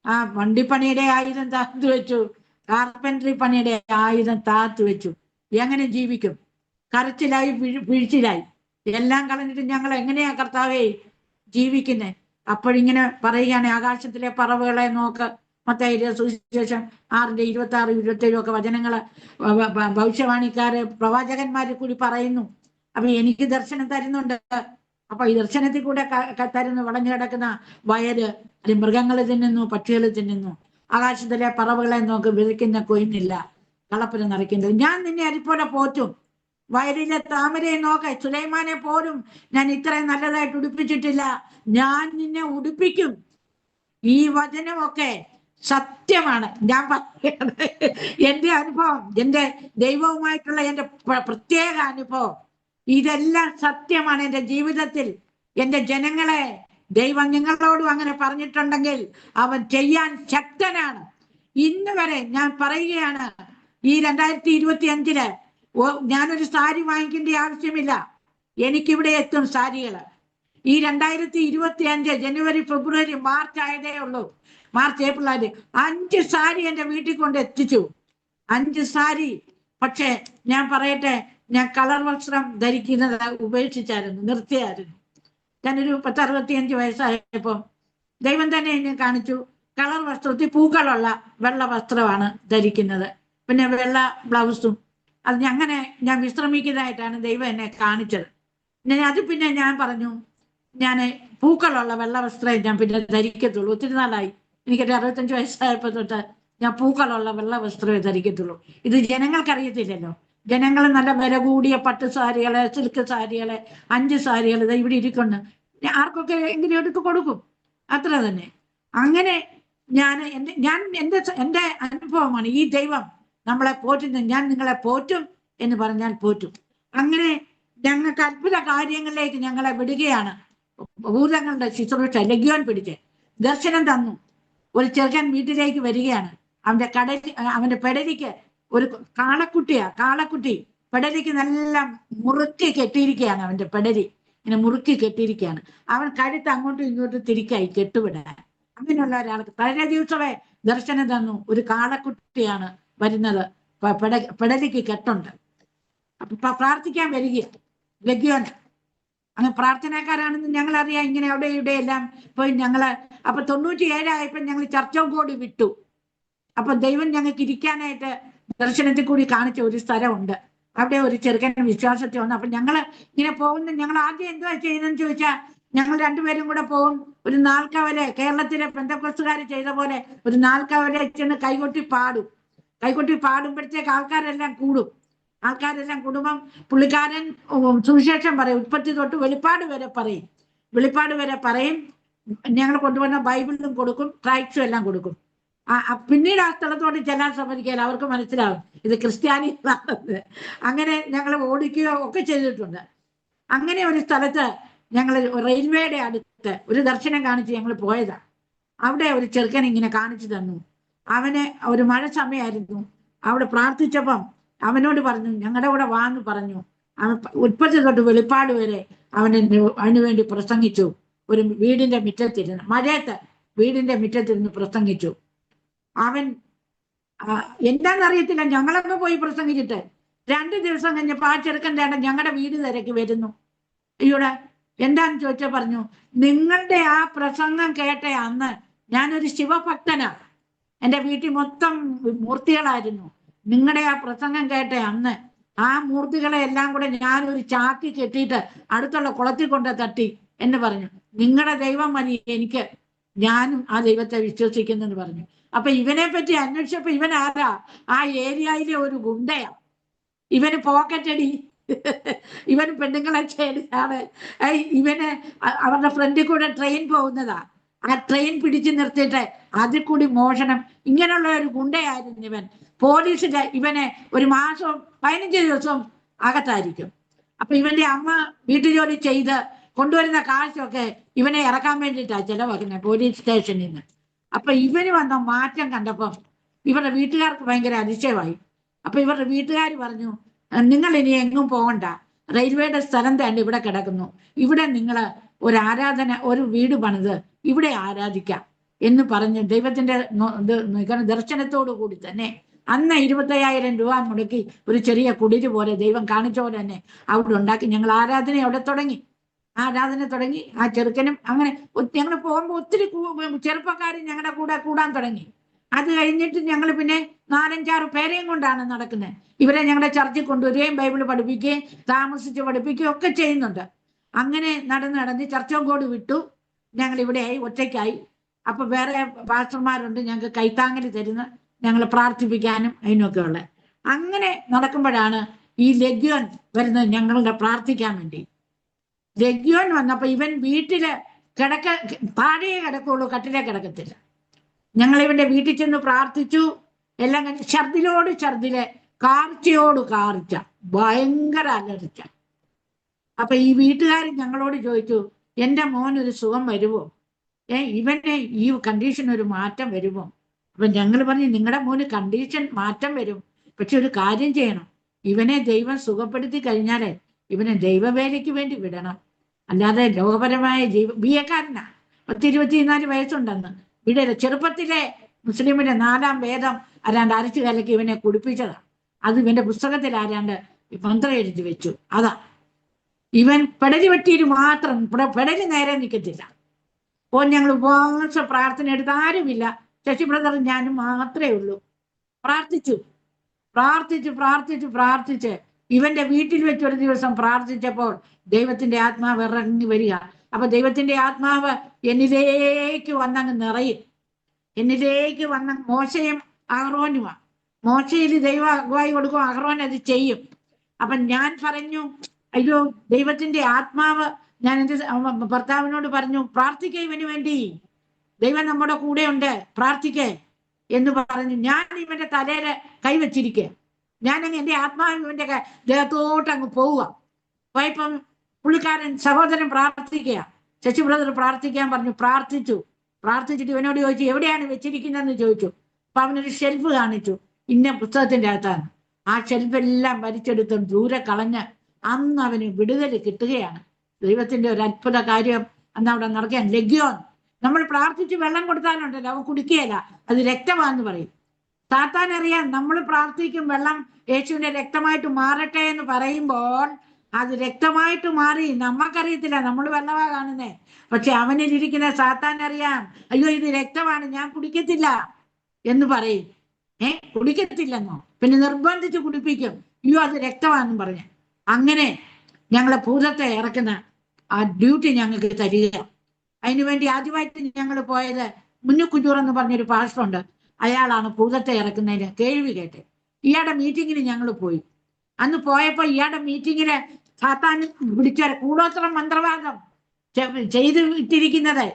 ആ വണ്ടിപ്പണിയുടെ ആയുധം താത്തു വെച്ചു, കാർപ്പൻട്രി പണിയുടെ ആയുധം താത്തു വെച്ചു. എങ്ങനെ ജീവിക്കും? കരച്ചിലായി, വീഴ്ചയിലായി, എല്ലാം കളഞ്ഞിട്ട് ഞങ്ങൾ എങ്ങനെയാ കർത്താവേ ജീവിക്കുന്നേ? അപ്പോഴിങ്ങനെ പറയുകയാണ്, ആകാശത്തിലെ പറവുകളെ നോക്ക്. മത്തായിയുടെ സുവിശേഷം 6:26, 27 ഒക്കെ വചനങ്ങള് ഭവിഷ്യവാണിക്കാര്, പ്രവാചകന്മാരെ കൂടി പറയുന്നു. അപ്പൊ എനിക്ക് ദർശനം തരുന്നുണ്ട്. അപ്പൊ ഈ ദർശനത്തിൽ കൂടെ തരുന്നു, വളഞ്ഞു കിടക്കുന്ന വയല്, അല്ലെങ്കിൽ മൃഗങ്ങൾ തിന്നുന്നു, പക്ഷികൾ തിന്നുന്നു. ആകാശത്തിലെ പറവുകളെ നോക്ക്, വിതയ്ക്കുന്ന കൊയ്യുന്നില്ല, കളപ്പുര നിറയ്ക്കുന്നത്. ഞാൻ നിന്നെ അരിപ്പോലെ പോറ്റും. വയലിലെ താമരയെ നോക്ക, സുലൈമാനെ പോലും ഞാൻ ഇത്രയും നല്ലതായിട്ട് ഉടുപ്പിച്ചിട്ടില്ല, ഞാൻ നിന്നെ ഉടുപ്പിക്കും. ഈ വചനമൊക്കെ സത്യമാണ്. ഞാൻ പറയുന്നത് എന്റെ അനുഭവം, എന്റെ ദൈവവുമായിട്ടുള്ള എന്റെ പ്രത്യേക അനുഭവം, ഇതെല്ലാം സത്യമാണ്. എന്റെ ജീവിതത്തിൽ എന്റെ ജനങ്ങളെ ദൈവം നിങ്ങളോടും അങ്ങനെ പറഞ്ഞിട്ടുണ്ടെങ്കിൽ അവൻ ചെയ്യാൻ ശക്തനാണ്. ഇന്ന് വരെ ഞാൻ പറയുകയാണ്, ഈ 2025 ഞാനൊരു സാരി വാങ്ങിക്കേണ്ട ആവശ്യമില്ല. എനിക്കിവിടെ എത്തും സാരികള്. ഈ 2025 ജനുവരി, ഫെബ്രുവരി, മാർച്ച് ആയതേ ഉള്ളൂ. മാർച്ച്, ഏപ്രിൽ ആയത് 5 സാരി എന്റെ വീട്ടിൽ കൊണ്ട് എത്തിച്ചു. 5 സാരി. പക്ഷെ ഞാൻ പറയട്ടെ, ഞാൻ കളർ വസ്ത്രം ധരിക്കുന്നത് ഉപേക്ഷിച്ചായിരുന്നു, നിർത്തിയായിരുന്നു. ഞാനൊരു 65 വയസ്സായപ്പോ ദൈവം തന്നെ എന്നെ കാണിച്ചു, കളർ വസ്ത്രത്തിൽ പൂക്കളുള്ള വെള്ള വസ്ത്രമാണ് ധരിക്കുന്നത്, പിന്നെ വെള്ള ബ്ലൗസും. അത് അങ്ങനെ ഞാൻ വിശ്രമിക്കുന്നതായിട്ടാണ് ദൈവം എന്നെ കാണിച്ചത്. പിന്നെ ഞാൻ പറഞ്ഞു, ഞാൻ പൂക്കളുള്ള വെള്ള വസ്ത്രമേ ഞാൻ പിന്നെ ധരിക്കത്തുള്ളൂ. ഒത്തിരി നാളായി, എനിക്കൊരു 65 വയസ്സായപ്പോ തൊട്ട് ഞാൻ പൂക്കളുള്ള വെള്ള വസ്ത്രമേ ധരിക്കത്തുള്ളൂ. ഇത് ജനങ്ങൾക്കറിയത്തില്ലല്ലോ. ജനങ്ങൾ നല്ല വില കൂടിയ പട്ട് സാരികള്, സിൽക്ക് സാരികള്, 5 സാരികൾ ഇത് ഇവിടെ ഇരിക്കുന്നു, ആർക്കൊക്കെ എങ്കിലും എടുത്ത് കൊടുക്കും, അത്ര തന്നെ. അങ്ങനെ എന്റെ അനുഭവമാണ്. ഈ ദൈവം നമ്മളെ പോറ്റുന്നത്. ഞാൻ നിങ്ങളെ പോറ്റും എന്ന് പറഞ്ഞാൽ പോറ്റും. അങ്ങനെ ഞങ്ങൾക്ക് അത്ഭുത കാര്യങ്ങളിലേക്ക് ഞങ്ങളെ വിടുകയാണ്. ഭൂതങ്ങളുടെ ശുശ്രൂഷ ലഗ്യോൻ പിടിച്ച് ദർശനം തന്നു. ഒരു ചെറുക്കൻ വീട്ടിലേക്ക് വരികയാണ്. അവന്റെ പെടലിക്ക് ഒരു കാളക്കുട്ടി പെടലിക്ക് നല്ല മുറുക്കി കെട്ടിയിരിക്കുകയാണ്. അവന്റെ പെടലി ഇങ്ങനെ മുറുക്കി കെട്ടിയിരിക്കുകയാണ്. അവൻ കഴുത്ത് അങ്ങോട്ടും ഇങ്ങോട്ടും തിരിക്കായി കെട്ടുവിടാൻ. അങ്ങനെയുള്ള ഒരാൾക്ക് തലേ ദിവസമേ ദർശനം തന്നു. ഒരു കാളക്കുട്ടിയാണ് വരുന്നത്, പെടലിക്ക് കെട്ടുണ്ട്. അപ്പൊ പ്രാർത്ഥിക്കാൻ വരിക ലഗ്യോന്. അങ്ങ് പ്രാർത്ഥനക്കാരാണെന്ന് ഞങ്ങൾ അറിയാം. ഇങ്ങനെ അവിടെ ഇവിടെ എല്ലാം പോയി അപ്പൊ 97 ആയപ്പോൾ ഞങ്ങൾ ചർച്ച് ഓഫ് ഗോഡ് വിട്ടു. അപ്പൊ ദൈവം ഞങ്ങൾക്ക് ഇരിക്കാനായിട്ട് ദർശനത്തിൽ കൂടി കാണിച്ച ഒരു സ്ഥലമുണ്ട്. അവിടെ ഒരു ചെറുക്കൻ വിശ്വാസത്തിൽ വന്നു. അപ്പൊ ഞങ്ങൾ ഇങ്ങനെ പോകുന്ന, ഞങ്ങൾ ആദ്യം എന്തുവാ ചെയ്യുന്നതെന്ന് ചോദിച്ചാൽ, ഞങ്ങൾ രണ്ടുപേരും കൂടെ പോകും. ഒരു നാൽക്കവലെ, കേരളത്തിലെ പെന്തക്കോസ്തുകാർ ചെയ്ത പോലെ ഒരു നാൽക്കവലെ ചെന്ന് കൈകൊട്ടി പാടുമ്പോഴത്തേക്ക് ആൾക്കാരെല്ലാം കൂടുമ്പം പുള്ളിക്കാരൻ സുവിശേഷം പറയും. ഉൽപ്പത്തി തൊട്ട് വെളിപ്പാട് വരെ പറയും. ഞങ്ങൾ കൊണ്ടുവന്ന ബൈബിളും കൊടുക്കും, ട്രാക്സും എല്ലാം കൊടുക്കും. പിന്നീട് ആ സ്ഥലത്തോട് ചെല്ലാൻ സമ്മതിക്കില്ല. അവർക്ക് മനസ്സിലാവും ഇത് ക്രിസ്ത്യാനികളാണെന്ന്. അങ്ങനെ ഞങ്ങൾ ഓടിക്കുകയോ ഒക്കെ ചെയ്തിട്ടുണ്ട്. അങ്ങനെ ഒരു സ്ഥലത്ത് ഞങ്ങൾ റെയിൽവേയുടെ അടുത്ത് ഒരു ദർശനം കാണിച്ച് ഞങ്ങൾ പോയതാ. അവിടെ ഒരു ചെറുക്കൻ ഇങ്ങനെ കാണിച്ചു തന്നു. അവന് ഒരു മഴ സമയമായിരുന്നു. അവിടെ പ്രാർത്ഥിച്ചപ്പം അവനോട് പറഞ്ഞു, ഞങ്ങളുടെ കൂടെ വാന്ന് പറഞ്ഞു. അവൻ ഉൽപ്പത്തി തൊട്ട് വെളിപ്പാട് വരെ അതിനു വേണ്ടി പ്രസംഗിച്ചു. ഒരു വീടിന്റെ മുറ്റത്തിരുന്ന്, മഴയത്ത് വീടിന്റെ മുറ്റത്തിരുന്ന് പ്രസംഗിച്ചു. അവൻ എന്താണെന്നറിയത്തില്ല, ഞങ്ങളൊക്കെ പോയി പ്രസംഗിച്ചിട്ട് 2 ദിവസം കഴിഞ്ഞപ്പോ ആ ചെറുക്കൻ്റെ ഞങ്ങളുടെ വീട് തിരക്കി വരുന്നു. അയ്യോടെ എന്താന്ന് ചോദിച്ചാൽ പറഞ്ഞു, നിങ്ങളുടെ ആ പ്രസംഗം കേട്ട അന്ന് ഞാനൊരു ശിവഭക്തനാ, എൻ്റെ വീട്ടിൽ മൊത്തം മൂർത്തികളായിരുന്നു. നിങ്ങളുടെ ആ പ്രസംഗം കേട്ട അന്ന് ആ മൂർത്തികളെ എല്ലാം കൂടെ ഞാനൊരു ചാക്കി കെട്ടിയിട്ട് അടുത്തുള്ള കുളത്തിൽ കൊണ്ട് തട്ടി എന്ന് പറഞ്ഞു. നിങ്ങളുടെ ദൈവം മതി എനിക്ക്, ഞാനും ആ ദൈവത്തെ വിശ്വസിക്കുന്നു എന്ന് പറഞ്ഞു. അപ്പൊ ഇവനെ പറ്റി അന്വേഷിച്ചപ്പോ ഇവൻ ആരാ? ആ ഏരിയയിലെ ഒരു ഗുണ്ടയാ. ഇവന് പോക്കറ്റടി, ഇവന് പെണ്ണുങ്ങളെ ചേടിയാണ്. ഇവന് അവരുടെ ഫ്രണ്ടിൽ കൂടെ ട്രെയിൻ പോകുന്നതാ. ആ ട്രെയിൻ പിടിച്ചു നിർത്തിയിട്ട് അതിൽ കൂടി മോഷണം. ഇങ്ങനെയുള്ള ഒരു ഗുണ്ടയായിരുന്നു ഇവൻ. പോലീസിന്റെ ഇവനെ ഒരു മാസവും 15 ദിവസവും അകത്തായിരിക്കും. അപ്പൊ ഇവന്റെ അമ്മ വീട്ടുജോലി ചെയ്ത് കൊണ്ടുവരുന്ന കാശൊക്കെ ഇവനെ ഇറക്കാൻ വേണ്ടിയിട്ടാണ് ചെലവാക്കുന്നത് പോലീസ് സ്റ്റേഷനിൽ നിന്ന്. അപ്പൊ ഇവന് വന്ന മാറ്റം കണ്ടപ്പം ഇവരുടെ വീട്ടുകാർക്ക് ഭയങ്കര അതിശയമായി. അപ്പൊ ഇവരുടെ വീട്ടുകാർ പറഞ്ഞു, നിങ്ങൾ ഇനി എങ്ങും പോകണ്ട, റെയിൽവേയുടെ സ്ഥലം തന്നെ ഇവിടെ കിടക്കുന്നു, ഇവിടെ നിങ്ങൾ ഒരു വീട് പണിത് ഇവിടെ ആരാധിക്കാം എന്ന് പറഞ്ഞ് ദൈവത്തിന്റെ ദർശനത്തോടു കൂടി തന്നെ അന്ന് 25,000 രൂപ മുടക്കി ഒരു ചെറിയ കുടില് പോലെ ദൈവം കാണിച്ച പോലെ തന്നെ അവിടെ ഉണ്ടാക്കി ഞങ്ങൾ ആരാധന അവിടെ തുടങ്ങി. ആരാധന തുടങ്ങി. ആ ചെറുക്കനും അങ്ങനെ ഞങ്ങൾ പോകുമ്പോൾ ഒത്തിരി ചെറുപ്പക്കാരും ഞങ്ങളുടെ കൂടെ കൂടാൻ തുടങ്ങി. അത് കഴിഞ്ഞിട്ട് ഞങ്ങൾ പിന്നെ 4-5-6 പേരെയും കൊണ്ടാണ് നടക്കുന്നത്. ഇവരെ ഞങ്ങളുടെ ചർച്ചിൽ കൊണ്ടുവരികയും ബൈബിൾ പഠിപ്പിക്കുകയും താമസിച്ച് പഠിപ്പിക്കുകയും ഒക്കെ ചെയ്യുന്നുണ്ട്. അങ്ങനെ നടന്ന് ചർച്ചോങ്കോട് വിട്ടു. ഞങ്ങൾ ഇവിടെയായി, ഒറ്റയ്ക്കായി. അപ്പൊ വേറെ പാസ്റ്റർമാരുണ്ട് ഞങ്ങൾക്ക് കൈത്താങ്ങൽ തരുന്ന, ഞങ്ങൾ പ്രാർത്ഥിപ്പിക്കാനും അതിനൊക്കെ ഉള്ള. അങ്ങനെ നടക്കുമ്പോഴാണ് ഈ ലഗ്യോൻ വരുന്നത് ഞങ്ങളുടെ പ്രാർത്ഥിക്കാൻ വേണ്ടി. ലഗ്യോൻ വന്നപ്പോ ഇവൻ വീട്ടില് താഴെ കിടക്കുള്ളൂ, കട്ടിലെ കിടക്കത്തില്ല. ഞങ്ങൾ ഇവന്റെ വീട്ടിൽ ചെന്ന് പ്രാർത്ഥിച്ചു. എല്ലാം കഴിഞ്ഞ് ഛർദിലെ കാർച്ചയോട് കാർച്ച, ഭയങ്കര അലർച്ച. അപ്പൊ ഈ വീട്ടുകാരൻ ഞങ്ങളോട് ചോദിച്ചു, എന്റെ മോനൊരു സുഖം വരുമോ? ഇവന്റെ ഈ കണ്ടീഷൻ ഒരു മാറ്റം വരുമോ? അപ്പൊ ഞങ്ങൾ പറഞ്ഞു, നിങ്ങളുടെ മോന് കണ്ടീഷൻ മാറ്റം വരും, പക്ഷെ ഒരു കാര്യം ചെയ്യണം, ഇവനെ ദൈവം സുഖപ്പെടുത്തി കഴിഞ്ഞാലേ ഇവനെ ദൈവവേലയ്ക്ക് വേണ്ടി വിടണം. അല്ലാതെ ലോകപരമായ ബിയക്കാരനാ, 24 വയസ്സുണ്ടെന്ന് വിടരുത്. ചെറുപ്പത്തിലെ മുസ്ലിമിന്റെ 4-ാം വേദം ആരാണ്ട് അരച്ചു കലക്കി ഇവനെ കുടിപ്പിച്ചതാ. അത് ഇവന്റെ പുസ്തകത്തിൽ ആരാണ്ട് മന്ത്രം എഴുതി വെച്ചു. അതാ ഇവൻ പെടലി വെട്ടിയിട്ട് മാത്രം, പെടലി നേരെ നിൽക്കത്തില്ല. അപ്പോൾ ഞങ്ങൾ ഉപവാസ പ്രാർത്ഥന എടുത്ത് ആരുമില്ല, ശശി ബ്രദറും ഞാനും മാത്രമേ ഉള്ളൂ. പ്രാർത്ഥിച്ച് ഇവന്റെ വീട്ടിൽ വെച്ച് ഒരു ദിവസം പ്രാർത്ഥിച്ചപ്പോൾ ദൈവത്തിന്റെ ആത്മാവ് ഇറങ്ങി വരിക. അപ്പൊ ദൈവത്തിന്റെ ആത്മാവ് എന്നിലേക്ക് വന്നങ്ങ് നിറയും. എന്നിലേക്ക് വന്ന മോശയും അഹ്റോനുമാ. മോശയിൽ ദൈവം അഗ്വായി കൊടുക്കും, അഹ്റോൻ അത് ചെയ്യും. അപ്പൊ ഞാൻ പറഞ്ഞു, അയ്യോ ദൈവത്തിന്റെ ആത്മാവ്, ഞാൻ എന്റെ ഭർത്താവിനോട് പറഞ്ഞു, പ്രാർത്ഥിക്കുക ഇവന് വേണ്ടി, ദൈവം നമ്മുടെ കൂടെ ഉണ്ട്, പ്രാർത്ഥിക്കേ എന്ന് പറഞ്ഞു. ഞാൻ ഇവന്റെ തലയില് കൈവച്ചിരിക്കുക. ഞാനങ്ങ് എന്റെ ആത്മാവ് ഇവന്റെ ദേഹത്തോട്ട് അങ്ങ് പോവുക. പോയപ്പം പുള്ളിക്കാരൻ സഹോദരൻ പ്രാർത്ഥിക്കുക, ശശി ബ്രദർ പ്രാർത്ഥിക്കാൻ പറഞ്ഞു. പ്രാർത്ഥിച്ചിട്ട് ഇവനോട് ചോദിച്ചു, എവിടെയാണ് വെച്ചിരിക്കുന്നതെന്ന് ചോദിച്ചു. അപ്പൊ അവനൊരു ഷെൽഫ് കാണിച്ചു, ഇന്ന പുസ്തകത്തിന്റെ അകത്താണ്. ആ ഷെൽഫെല്ലാം വലിച്ചെടുത്തും ദൂരെ കളഞ്ഞ് അന്ന് അവന് വിടുതൽ കിട്ടുകയാണ്. ദൈവത്തിന്റെ ഒരു അത്ഭുത കാര്യം അന്ന് അവിടെ നടക്കാൻ. ലഗ്യോൻ, നമ്മൾ പ്രാർത്ഥിച്ച് വെള്ളം കൊടുത്താലുണ്ടല്ലോ അവൻ കുടിക്കുകയില്ല, അത് രക്തമാണെന്ന് പറയും. സാത്താൻ അറിയാം, നമ്മൾ പ്രാർത്ഥിക്കും വെള്ളം യേശുവിന്റെ രക്തമായിട്ട് മാറട്ടെ എന്ന് പറയുമ്പോൾ അത് രക്തമായിട്ട് മാറി. നമ്മക്കറിയത്തില്ല, നമ്മൾ വെള്ളമാ കാണുന്നേ. പക്ഷെ അവനിലിരിക്കുന്ന സാത്താൻ അറിയാം, അയ്യോ ഇത് രക്തമാണ്, ഞാൻ കുടിക്കത്തില്ല എന്ന് പറയും. കുടിക്കത്തില്ലെന്നോ, പിന്നെ നിർബന്ധിച്ച് കുടിപ്പിക്കും, അയ്യോ അത് രക്തമാണെന്നും പറഞ്ഞ്. അങ്ങനെ ഞങ്ങളെ ഭൂതത്തെ ഇറക്കുന്ന ആ ഡ്യൂട്ടി ഞങ്ങൾക്ക് തരിക. അതിനുവേണ്ടി ആദ്യമായിട്ട് ഞങ്ങൾ പോയത് മുന്നുകുഞ്ഞൂർ എന്ന് പറഞ്ഞൊരു പാസ്റ്ററുണ്ട്, അയാളാണ് ഭൂതത്തെ ഇറക്കുന്നതിന് കേൾവി കേട്ട്. ഇയാളുടെ മീറ്റിങ്ങിന് ഞങ്ങൾ പോയി. അന്ന് പോയപ്പോ ഇയാളുടെ മീറ്റിങ്ങിന് സാത്താൻ പിടിച്ച കൂടോത്രം മന്ത്രവാദം ചെയ്ത് ഇട്ടിരിക്കുന്നത്,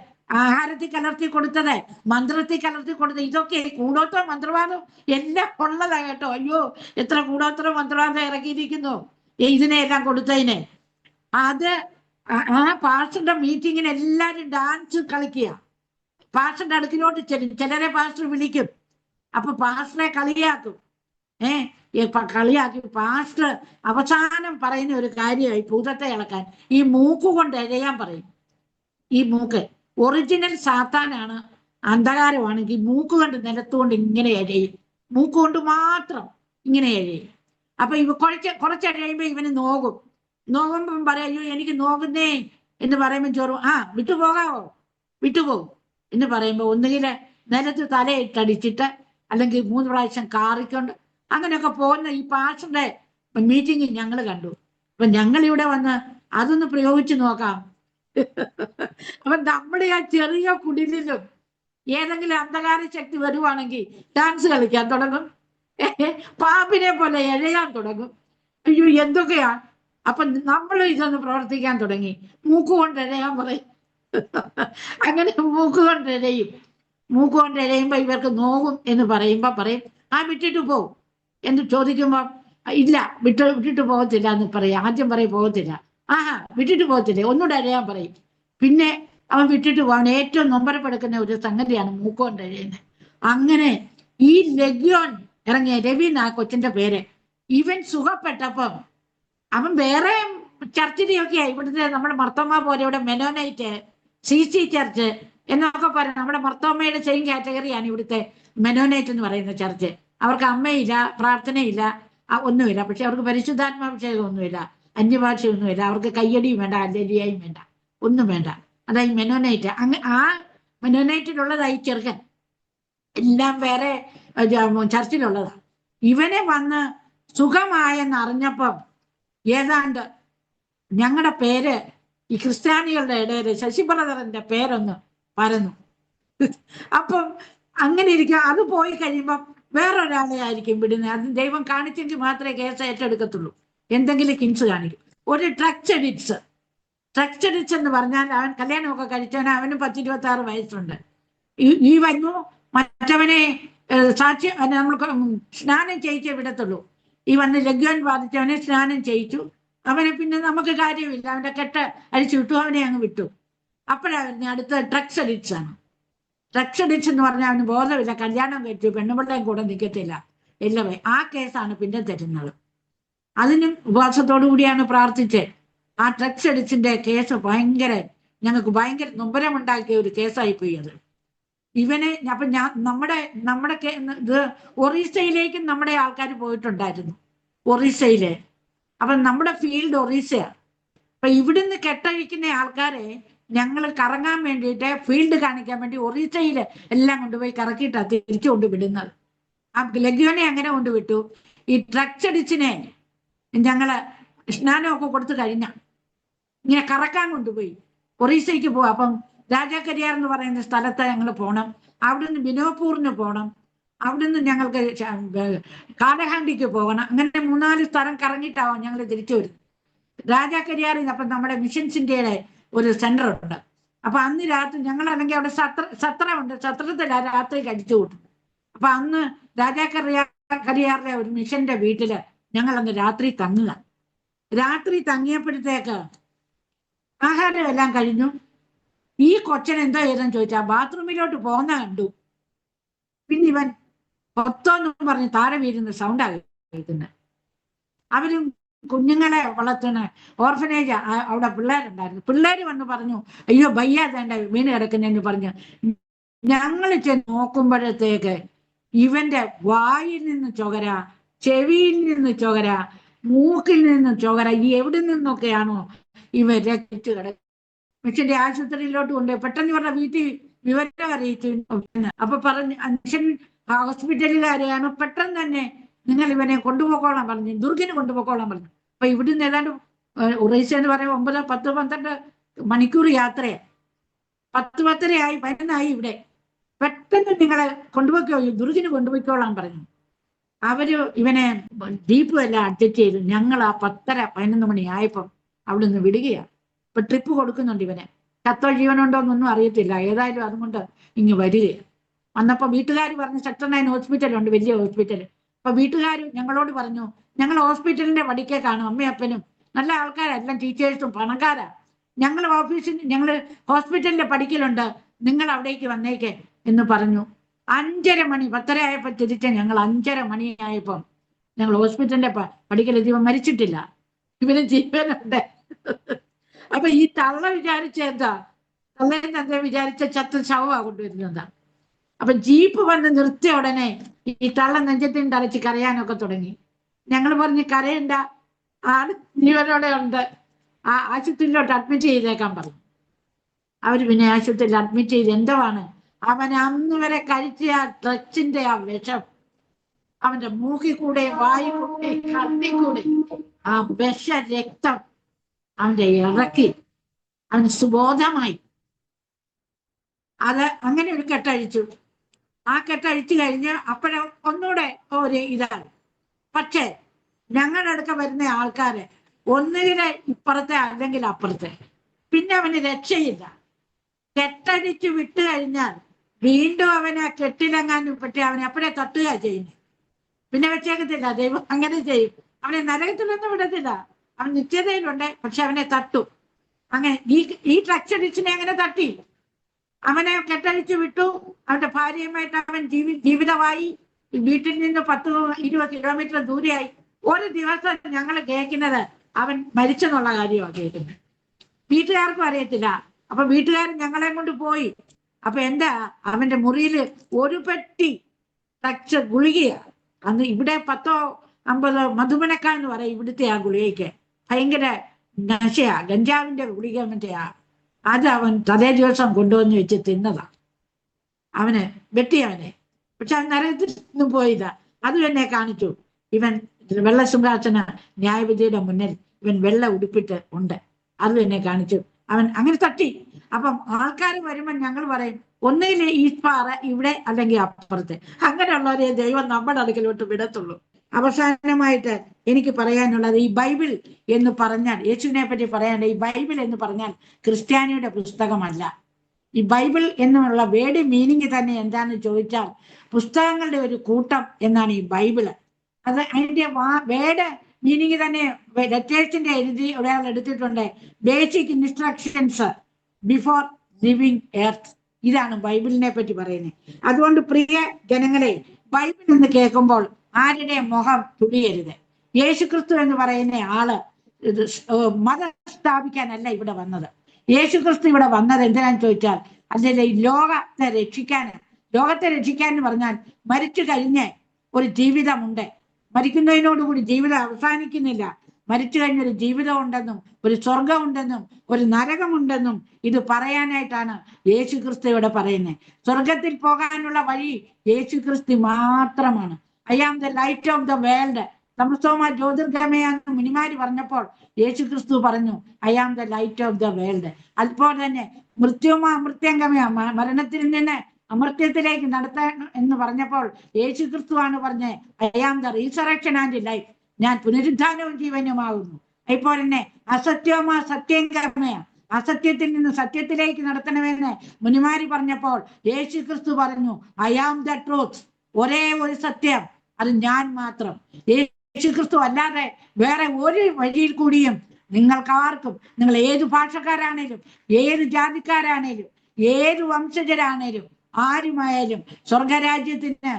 ആഹാരത്തിൽ കലർത്തി കൊടുത്തത്, മന്ത്രത്തിൽ കലർത്തി കൊടുത്തത്, ഇതൊക്കെ കൂടോത്രം മന്ത്രവാദം എല്ലാം ഉള്ളതാ കേട്ടോ. അയ്യോ എത്ര കൂടോത്രം മന്ത്രവാദം ഇറക്കിയിരിക്കുന്നു ഇതിനെല്ലാം കൊടുത്തതിന്. അത് ആ പാസ്റ്ററുടെ മീറ്റിങ്ങിന് എല്ലാരും ഡാൻസ് കളിക്കുക. പാസ്റ്ററുടെ അടുക്കിലോട്ട് ചിലരെ പാസ്റ്റർ വിളിക്കും, അപ്പൊ പാസ്റ്ററെ കളിയാക്കും. കളിയാക്കി പാസ്റ്റർ അവസാനം പറയുന്ന ഒരു കാര്യമായി ഭൂതത്തെ ഇളക്കാൻ, ഈ മൂക്ക് കൊണ്ട് എഴയാൻ പറയും. ഈ മൂക്ക് ഒറിജിനൽ സാത്താനാണ്, അന്ധകാരമാണെങ്കിൽ മൂക്ക് കൊണ്ട് നിലത്തുകൊണ്ട് ഇങ്ങനെ എഴയും, മൂക്ക് കൊണ്ട് മാത്രം ഇങ്ങനെ എഴയും. അപ്പൊ ഇവ കുറച്ചെഴയുമ്പോ ഇവന് നോകുമ്പം പറയാം, അയ്യോ എനിക്ക് നോക്കുന്നേ എന്ന് പറയുമ്പോൾ ചോറും വിട്ടുപോകും എന്ന് പറയുമ്പോ ഒന്നുകിൽ നിലത്ത് തലയിട്ടടിച്ചിട്ട് അല്ലെങ്കിൽ 3 പ്രാവശ്യം കാറിക്കൊണ്ട് അങ്ങനെയൊക്കെ പോകുന്ന ഈ പാസ്റ്ററുടെ മീറ്റിംഗ് ഞങ്ങൾ കണ്ടു. അപ്പൊ ഞങ്ങൾ ഇവിടെ വന്ന് അതൊന്ന് പ്രയോഗിച്ചു നോക്കാം. അപ്പൊ നമ്മുടെ ആ ചെറിയ കുടിലും ഏതെങ്കിലും അന്ധകാര ശക്തി വരുവാണെങ്കിൽ ഡാൻസ് കളിക്കാൻ തുടങ്ങും, പാമ്പിനെ പോലെ എഴയാൻ തുടങ്ങും. അയ്യോ എന്തൊക്കെയാ. അപ്പൊ നമ്മൾ ഇതൊന്ന് പ്രവർത്തിക്കാൻ തുടങ്ങി. മൂക്കുകൊണ്ട് എഴയാൻ പറയും. അങ്ങനെ മൂക്കുകൊണ്ട് എഴയുമ്പോ ഇവർക്ക് നോവും എന്ന് പറയുമ്പോ പറയും, വിട്ടിട്ട് പോവും എന്ന് ചോദിക്കുമ്പോ ഇല്ല വിട്ടിട്ട് പോകത്തില്ല എന്ന് പറയും. ആദ്യം പറയും പോകത്തില്ല, വിട്ടിട്ട് പോകത്തില്ല, ഒന്നുകൂടെ എഴയാൻ പറയും. പിന്നെ അവൻ വിട്ടിട്ട് പോകാൻ ഏറ്റവും നൊമ്പരപ്പെടുക്കുന്ന ഒരു സംഗതിയാണ് മൂക്കുകൊണ്ട് എഴയുന്നത്. അങ്ങനെ ഈ ലഗ്യോൻ ഇറങ്ങിയ, രവി എന്നാ കൊച്ചിന്റെ പേര്, ഇവൻ സുഖപ്പെട്ടപ്പം അവൻ വേറെ ചർച്ചിനെയൊക്കെയാ, ഇവിടുത്തെ നമ്മുടെ മർത്തോമ പോലെ ഇവിടെ മെനോനൈറ്റ് CC ചർച്ച് എന്നൊക്കെ പറയാം. നമ്മുടെ മർത്തോമയുടെ സെയിം കാറ്റഗറിയാണ് ഇവിടുത്തെ മെനോനൈറ്റ് എന്ന് പറയുന്ന ചർച്ച്. അവർക്ക് അമ്മയില്ല, പ്രാർത്ഥനയില്ല, ഒന്നുമില്ല. പക്ഷെ അവർക്ക് പരിശുദ്ധാത്മാഭിഷേകം ഒന്നുമില്ല, അന്യഭാഷയൊന്നുമില്ല, അവർക്ക് കയ്യടിയും വേണ്ട, അല്ലലിയായും വേണ്ട, ഒന്നും വേണ്ട. അതായി മെനോനൈറ്റ്. ആ മെനോനൈറ്റിലുള്ളതായി ചെറുക്കൻ, എല്ലാം വേറെ ചർച്ചിലുള്ളതാണ്. ഇവനെ വന്ന് സുഖമായെന്ന് അറിഞ്ഞപ്പം ഏതാണ്ട് ഞങ്ങളുടെ പേര് ഈ ക്രിസ്ത്യാനികളുടെ ഇടയിൽ ശശി ബ്രദറിന്റെ പേരൊന്ന് പരന്നു. അപ്പം അങ്ങനെ ഇരിക്കും. അത് പോയി കഴിയുമ്പം വേറൊരാളെ ആയിരിക്കും വിടുന്നത്. അത് ദൈവം കാണിച്ചെങ്കിൽ മാത്രമേ കേസ് ഏറ്റെടുക്കത്തുള്ളൂ. എന്തെങ്കിലും കിങ്സ് കാണിക്കും. ഒരു ഡ്രഗ്സ് എഡിറ്റ്സ് എന്ന് പറഞ്ഞാൽ അവൻ കല്യാണമൊക്കെ കഴിച്ചവന്, അവന് 10-26 വയസ്സുണ്ട്. ഈ വരുന്നു മറ്റവനെ സാക്ഷി നമ്മൾ സ്നാനം ചെയ്യിച്ചേ വിടത്തുള്ളൂ. ഈ വന്ന് ലഗ്വാൻ ബാധിച്ചവനെ സ്നാനം ചെയ്യിച്ചു. അവനെ പിന്നെ നമുക്ക് കാര്യമില്ല, അവന്റെ കെട്ട് അഴിച്ചു വിട്ടു, അവനെ അങ്ങ് വിട്ടു. അപ്പോഴാണ് അടുത്ത ഡ്രഗ്സ് എഡിറ്റ്സ് ആണ്. ഡ്രഗ്സ് എഡിറ്റ്സ് എന്ന് പറഞ്ഞാൽ അവന് ബോധമില്ല, കല്യാണം കഴിച്ചു, പെണ്ണുപിള്ളയും കൂടെ നിൽക്കത്തില്ല, എല്ലാവേ. ആ കേസാണ് പിന്നെ തരുന്നത്. അതിനും ഉപവാസത്തോടു കൂടിയാണ് പ്രാർത്ഥിച്ചത്. ആ ഡ്രഗ്സ് എഡിറ്റ്സിന്റെ കേസ് ഞങ്ങൾക്ക് ഭയങ്കര നൊമ്പരമുണ്ടാക്കിയ ഒരു കേസായി പോയി അത്. ഇവനെ അപ്പൊ നമ്മുടെ ഇത് ഒറീസയിലേക്കും നമ്മുടെ ആൾക്കാർ പോയിട്ടുണ്ടായിരുന്നു, ഒറീസയിലെ. അപ്പൊ നമ്മുടെ ഫീൽഡ് ഒറീസയാണ്. അപ്പൊ ഇവിടുന്ന് കെട്ടഴിക്കുന്ന ആൾക്കാരെ ഞങ്ങൾ കറങ്ങാൻ വേണ്ടിയിട്ട്, ഫീൽഡ് കാണിക്കാൻ വേണ്ടി ഒറീസയില് എല്ലാം കൊണ്ടുപോയി കറക്കിയിട്ടാണ് തിരിച്ചു കൊണ്ടുവിടുന്നത്. ആ ലഗ്യോനെ അങ്ങനെ കൊണ്ടുവിട്ടു. ഈ ഡ്രഗ്സ് എഡിറ്റ്സിനെ ഞങ്ങള് സ്നാനമൊക്കെ കൊടുത്തു കഴിഞ്ഞ ഇങ്ങനെ കറക്കാൻ കൊണ്ടുപോയി ഒറീസയ്ക്ക് പോവാം. അപ്പം രാജാക്കരിയാർ എന്ന് പറയുന്ന സ്ഥലത്ത് ഞങ്ങൾ പോകണം, അവിടുന്ന് ബിനോപൂറിന് പോകണം, അവിടുന്ന് ഞങ്ങൾക്ക് കാലഹാണ്ടിക്ക് പോകണം. അങ്ങനെ 3-4 സ്ഥലം കറങ്ങിയിട്ടാവും ഞങ്ങൾ തിരിച്ചു വരുന്നത്. രാജാക്കരിയാറിൽ അപ്പം നമ്മുടെ മിഷൻസ് ഇന്ത്യയുടെ ഒരു സെന്റർ ഉണ്ട്. അപ്പൊ അന്ന് രാത്രി ഞങ്ങൾ അല്ലെങ്കിൽ അവിടെ സത്രമുണ്ട്, സത്രത്തിലാണ് രാത്രി കഴിച്ചു കൂട്ടും. അപ്പൊ അന്ന് രാജാക്കരിയാറിലെ ഒരു മിഷന്റെ വീട്ടില് ഞങ്ങൾ അന്ന് രാത്രി തങ്ങുക. രാത്രി തങ്ങിയപ്പോഴത്തേക്ക് ആഹാരം എല്ലാം കഴിഞ്ഞു. ഈ കൊച്ചൻ എന്താ ചെയ്തെന്ന് ചോദിച്ചാൽ ബാത്റൂമിലോട്ട് പോകുന്ന കണ്ടു. പിന്നെ ഇവൻ പൊത്തോന്നും പറഞ്ഞ് താഴെ വീഴുന്ന സൗണ്ടാ കേൾക്കുന്നത്. അവരും കുഞ്ഞുങ്ങളെ വളർത്തുന്ന ഓർഫനേജ്, അവിടെ പിള്ളേരുണ്ടായിരുന്നു. പിള്ളേര് വന്ന് പറഞ്ഞു, അയ്യോ വയ്യാതേണ്ട വീണ് കിടക്കുന്നതെന്ന് പറഞ്ഞു. ഞങ്ങൾ ചെന്ന് നോക്കുമ്പോഴത്തേക്ക് ഇവന്റെ വായിൽ നിന്ന് ചൊകര, ചെവിയിൽ നിന്ന് ചൊകര, മൂക്കിൽ നിന്ന് ചൊകര, ഈ എവിടെ നിന്നൊക്കെയാണോ ഇവ രക്ഷിച്ചു കിടക്കുന്നത്. മിഷന്റെ ആശുപത്രിയിലോട്ട് കൊണ്ട് പെട്ടെന്ന് ഇവരുടെ വീട്ടിൽ വിവരം അറിയിച്ചു. അപ്പൊ പറഞ്ഞു, മിഷൻ ഹോസ്പിറ്റലുകാരെയാണ്, പെട്ടെന്ന് തന്നെ നിങ്ങൾ ഇവനെ കൊണ്ടുപോക്കോളാൻ പറഞ്ഞു, ദുർഗിന് കൊണ്ടുപോക്കോളാൻ പറഞ്ഞു. അപ്പൊ ഇവിടുന്ന് ഏതാണ്ട് ഒറീസ എന്ന് പറയുമ്പോൾ 9, 10, 12 മണിക്കൂർ യാത്രയാണ്. 10-10:30 ആയി, 11 ഇവിടെ. പെട്ടെന്ന് നിങ്ങളെ കൊണ്ടുപോക്കോ, ദുർഗിന് കൊണ്ടുപോയിക്കോളാൻ പറഞ്ഞു. അവര് ഇവനെ ജീപ്പും എല്ലാം അഡ്ജസ്റ്റ് ചെയ്തു. ഞങ്ങൾ ആ 10:30-11 മണി ആയപ്പം അവിടെ നിന്ന് വിടുകയാണ്. ഇപ്പൊ ട്രിപ്പ് കൊടുക്കുന്നുണ്ട് ഇവനെ. ചത്തോ ജീവനുണ്ടോ എന്നൊന്നും അറിയത്തില്ല. ഏതായാലും അതുകൊണ്ട് ഇങ്ങ് വരികയാണ്. വന്നപ്പോ വീട്ടുകാർ പറഞ്ഞു, സെക്ടർ 9 ഹോസ്പിറ്റലുണ്ട്, വലിയ ഹോസ്പിറ്റൽ. അപ്പൊ വീട്ടുകാർ ഞങ്ങളോട് പറഞ്ഞു, ഞങ്ങൾ ഹോസ്പിറ്റലിന്റെ വടിക്കേ കാണും, അമ്മയപ്പനും നല്ല ആൾക്കാരെല്ലാം, ടീച്ചേഴ്സും പണക്കാരാ. ഞങ്ങൾ ഹോസ്പിറ്റലിന്റെ പഠിക്കലുണ്ട്, നിങ്ങൾ അവിടേക്ക് വന്നേക്കേ എന്ന് പറഞ്ഞു. 5:30 മണി, 10:30 ആയപ്പോ തിരിച്ച ഞങ്ങൾ 5:30 മണിയായപ്പം ഞങ്ങൾ ഹോസ്പിറ്റലിന്റെ പഠിക്കലെത്തി. ഇവൻ മരിച്ചിട്ടില്ല, ഇവന് ജീവനുണ്ട്. അപ്പൊ ഈ തള്ള വിചാരിച്ച എന്താ, തള്ളേന്ന് വിചാരിച്ച ചത്ത ശവമാ കൊണ്ടുവരുന്നതാ. അപ്പൊ ജീപ്പ് വന്ന് നിർത്തിയ ഉടനെ ഈ തള്ള നെഞ്ചത്തിന് തലച്ച് കരയാനൊക്കെ തുടങ്ങി. ഞങ്ങൾ പറഞ്ഞ് കരയണ്ട, ആള് ജീവനോടെ ഉണ്ട്, ആ ആശുപത്രിയിലോട്ട് അഡ്മിറ്റ് ചെയ്തേക്കാൻ പറഞ്ഞു. അവര് പിന്നെ ആശുപത്രിയിൽ അഡ്മിറ്റ് ചെയ്ത്. എന്തുവാണ് അവൻ അന്ന് വരെ കഴിച്ച ആ ഡ്രഗ്സിന്റെ ആ വിഷം അവന്റെ മൂക്കിൽ കൂടെ, വായി കൂടെ, കണ്ണി കൂടെ ആ വിഷ രക്തം അവന്റെ ഇറക്കി അവന് സുബോധമായി. അത് അങ്ങനെ ഒരു കെട്ടഴിച്ചു. ആ കെട്ടഴിച്ചു കഴിഞ്ഞ് അപ്പോഴ ഒന്നുകൂടെ ഒരു ഇതാണ്. പക്ഷേ ഞങ്ങളുടെ അടുക്ക വരുന്ന ആൾക്കാര് ഒന്നുകിലെ ഇപ്പുറത്തെ അല്ലെങ്കിൽ അപ്പുറത്തെ, പിന്നെ അവന് രക്ഷയില്ല. കെട്ടടിച്ച് വിട്ടു കഴിഞ്ഞാൽ വീണ്ടും അവനെ കെട്ടിലെങ്ങാനും പറ്റി അവനെ അപ്പോഴേ തട്ടുക ചെയ്യുന്നു. പിന്നെ വെച്ചേക്കത്തില്ല, ദൈവം അങ്ങനെ ചെയ്യും. അവനെ നരകത്തിലൊന്നും വിടത്തില്ല, അവൻ നിത്യതയിലുണ്ട്, പക്ഷെ അവനെ തട്ടും. അങ്ങനെ ഈ ഡ്രഗ്സ് അഡിക്ഷനെ അങ്ങനെ തട്ടി അവനെ കെട്ടഴിച്ചു വിട്ടു. അവന്റെ ഭാര്യയുമായിട്ട് അവൻ ജീവിതമായി. വീട്ടിൽ നിന്ന് 10-20 കിലോമീറ്റർ ദൂരെയായി. ഒരു ദിവസം ഞങ്ങൾ കേൾക്കുന്നത് അവൻ മരിച്ചെന്നുള്ള കാര്യമാണ് കേൾക്കുന്നത്. വീട്ടുകാർക്കും അറിയത്തില്ല. അപ്പൊ വീട്ടുകാരൻ ഞങ്ങളെ കൊണ്ട് പോയി. അപ്പൊ എന്താ, അവന്റെ മുറിയിൽ ഒരു പെട്ടി ഡ്രഗ്സ് ഗുളികയാ അന്ന് ഇവിടെ 10-50 മധുമനക്ക എന്ന് പറയും ഇവിടുത്തെ ആ ഗുളികയ്ക്ക്. ഭയങ്കര നശയാ, ഗഞ്ചാവിന്റെ ഗുളിക മറ്റെയാ. അത് അവൻ തലേ ദിവസം കൊണ്ടുവന്ന് വെച്ച് തിന്നതാ. അവന് വെട്ടിയവനെ. പക്ഷെ അവൻ നരകത്തിൽ നിന്നും പോയതാ. അതും എന്നെ കാണിച്ചു. ഇവൻ വെള്ളസിംഹാസന ന്യായവിധിയുടെ മുന്നിൽ ഇവൻ വെള്ള ഉടുപ്പിട്ട് ഉണ്ട്. അതും എന്നെ കാണിച്ചു. അവൻ അങ്ങനെ തട്ടി. അപ്പം ആൾക്കാർ വരുമ്പോൾ ഞങ്ങൾ പറയും ഒന്നുകിൽ ഈ പാറ ഇവിടെ അല്ലെങ്കിൽ അപ്പുറത്ത്. അങ്ങനെയുള്ളവരെ ദൈവം നമ്മുടെ അടുക്കലോട്ട് വിടത്തുള്ളൂ. അവസാനമായിട്ട് എനിക്ക് പറയാനുള്ളത്, ഈ ബൈബിൾ എന്ന് പറഞ്ഞാൽ, യേശുവിനെ പറ്റി പറയാനുള്ളത്, ഈ ബൈബിൾ എന്ന് പറഞ്ഞാൽ ക്രിസ്ത്യാനിയുടെ പുസ്തകമല്ല. ഈ ബൈബിൾ എന്നുള്ള വേർഡ് മീനിങ് തന്നെ എന്താണെന്ന് ചോദിച്ചാൽ പുസ്തകങ്ങളുടെ ഒരു കൂട്ടം എന്നാണ് ഈ ബൈബിള്. അത് അതിന്റെ വേർഡ് മീനിങ് തന്നെ ലെറ്റേഴ്സിന്റെ എഴുതി ഒരാൾ എടുത്തിട്ടുണ്ട്. Basic instructions before living earth. ഇതാണ് ബൈബിളിനെ പറ്റി പറയുന്നത്. അതുകൊണ്ട് പ്രിയ ജനങ്ങളെ, ബൈബിൾ എന്ന് കേൾക്കുമ്പോൾ ആരുടെ മുഖം തുടിയരുത്. യേശുക്രിസ്തു എന്ന് പറയുന്ന ആള് മതം സ്ഥാപിക്കാനല്ല ഇവിടെ വന്നത്. യേശുക്രിസ്തു ഇവിടെ വന്നത് എന്തിനാന്ന് ചോദിച്ചാൽ അതിന്റെ ലോകത്തെ രക്ഷിക്കാൻ. ലോകത്തെ രക്ഷിക്കാൻ എന്ന് പറഞ്ഞാൽ മരിച്ചു കഴിഞ്ഞ് ഒരു ജീവിതമുണ്ട്. മരിക്കുന്നതിനോടുകൂടി ജീവിതം അവസാനിക്കുന്നില്ല. മരിച്ചു കഴിഞ്ഞൊരു ജീവിതം ഉണ്ടെന്നും ഒരു സ്വർഗം ഉണ്ടെന്നും ഒരു നരകമുണ്ടെന്നും ഇത് പറയാനായിട്ടാണ് യേശുക്രിസ്തു ഇവിടെ പറയുന്നത്. സ്വർഗത്തിൽ പോകാനുള്ള വഴി യേശുക്രിസ്തു മാത്രമാണ്. I am the light of the world. തമസോമ ജ്യോതിർഗമയാന്ന് മുനിമാര് പറഞ്ഞപ്പോൾ യേശുക്രിസ്തു പറഞ്ഞു I am the light of the world. അതുപോലെ തന്നെ മൃത്യുമ അമൃത്യംഗമയ, മരണത്തിൽ നിന്ന് അമൃത്യത്തിലേക്ക് നടത്താൻ എന്ന് പറഞ്ഞപ്പോൾ യേശുക്രിസ്തുവാണ് പറഞ്ഞത് I am the resurrection and life. ഞാൻ പുനരുദ്ധാനവും ജീവനുമാകുന്നു. അതുപോലെ തന്നെ അസത്യമാ സത്യംഗമയ, അസത്യത്തിൽ നിന്ന് സത്യത്തിലേക്ക് നടത്തണമെന്ന് മുനിമാരി പറഞ്ഞപ്പോൾ യേശുക്രിസ്തു പറഞ്ഞു ഐ ആം ദ ട്രൂത്ത്. ഒരേ ഒരു സത്യം, അത് ഞാൻ മാത്രം. യേശുക്രിസ്തു അല്ലാതെ വേറെ ഒരു വഴിയിൽ കൂടിയും നിങ്ങൾക്കാർക്കും, നിങ്ങൾ ഏത് ഭാഷക്കാരാണേലും ഏത് ജാതിക്കാരാണേലും ഏത് വംശജരാണേലും ആരുമായാലും സ്വർഗരാജ്യത്തിന്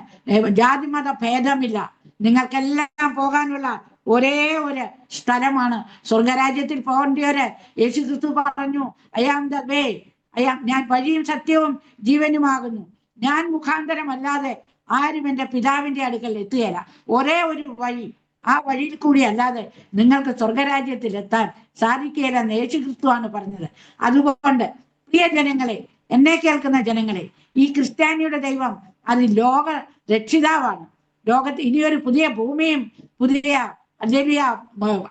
ജാതിമത ഭേദമില്ല. നിങ്ങൾക്കെല്ലാം പോകാനുള്ള ഒരേ ഒരു സ്ഥലമാണ് സ്വർഗരാജ്യത്തിൽ പോകേണ്ടവര്. യേശുക്രിസ്തു പറഞ്ഞു ഐ ആം ദ വേ, ഞാൻ വഴിയും സത്യവും ജീവനുമാകുന്നു. ഞാൻ മുഖാന്തരമല്ലാതെ ആരും എൻ്റെ പിതാവിന്റെ അടുക്കൽ എത്തുകയില്ല. ഒരേ ഒരു വഴി, ആ വഴിയിൽ കൂടി അല്ലാതെ നിങ്ങൾക്ക് സ്വർഗരാജ്യത്തിൽ എത്താൻ സാധിക്കുകയില്ലെന്ന് യേശുക്രിസ്തുവാണ് പറഞ്ഞത്. അതുകൊണ്ട് പ്രിയ ജനങ്ങളെ, എന്നെ കേൾക്കുന്ന ജനങ്ങളെ, ഈ ക്രിസ്ത്യാനിയുടെ ദൈവം അത് ലോക രക്ഷിതാവാണ്. ലോകത്ത് ഇനിയൊരു പുതിയ ഭൂമിയും പുതിയ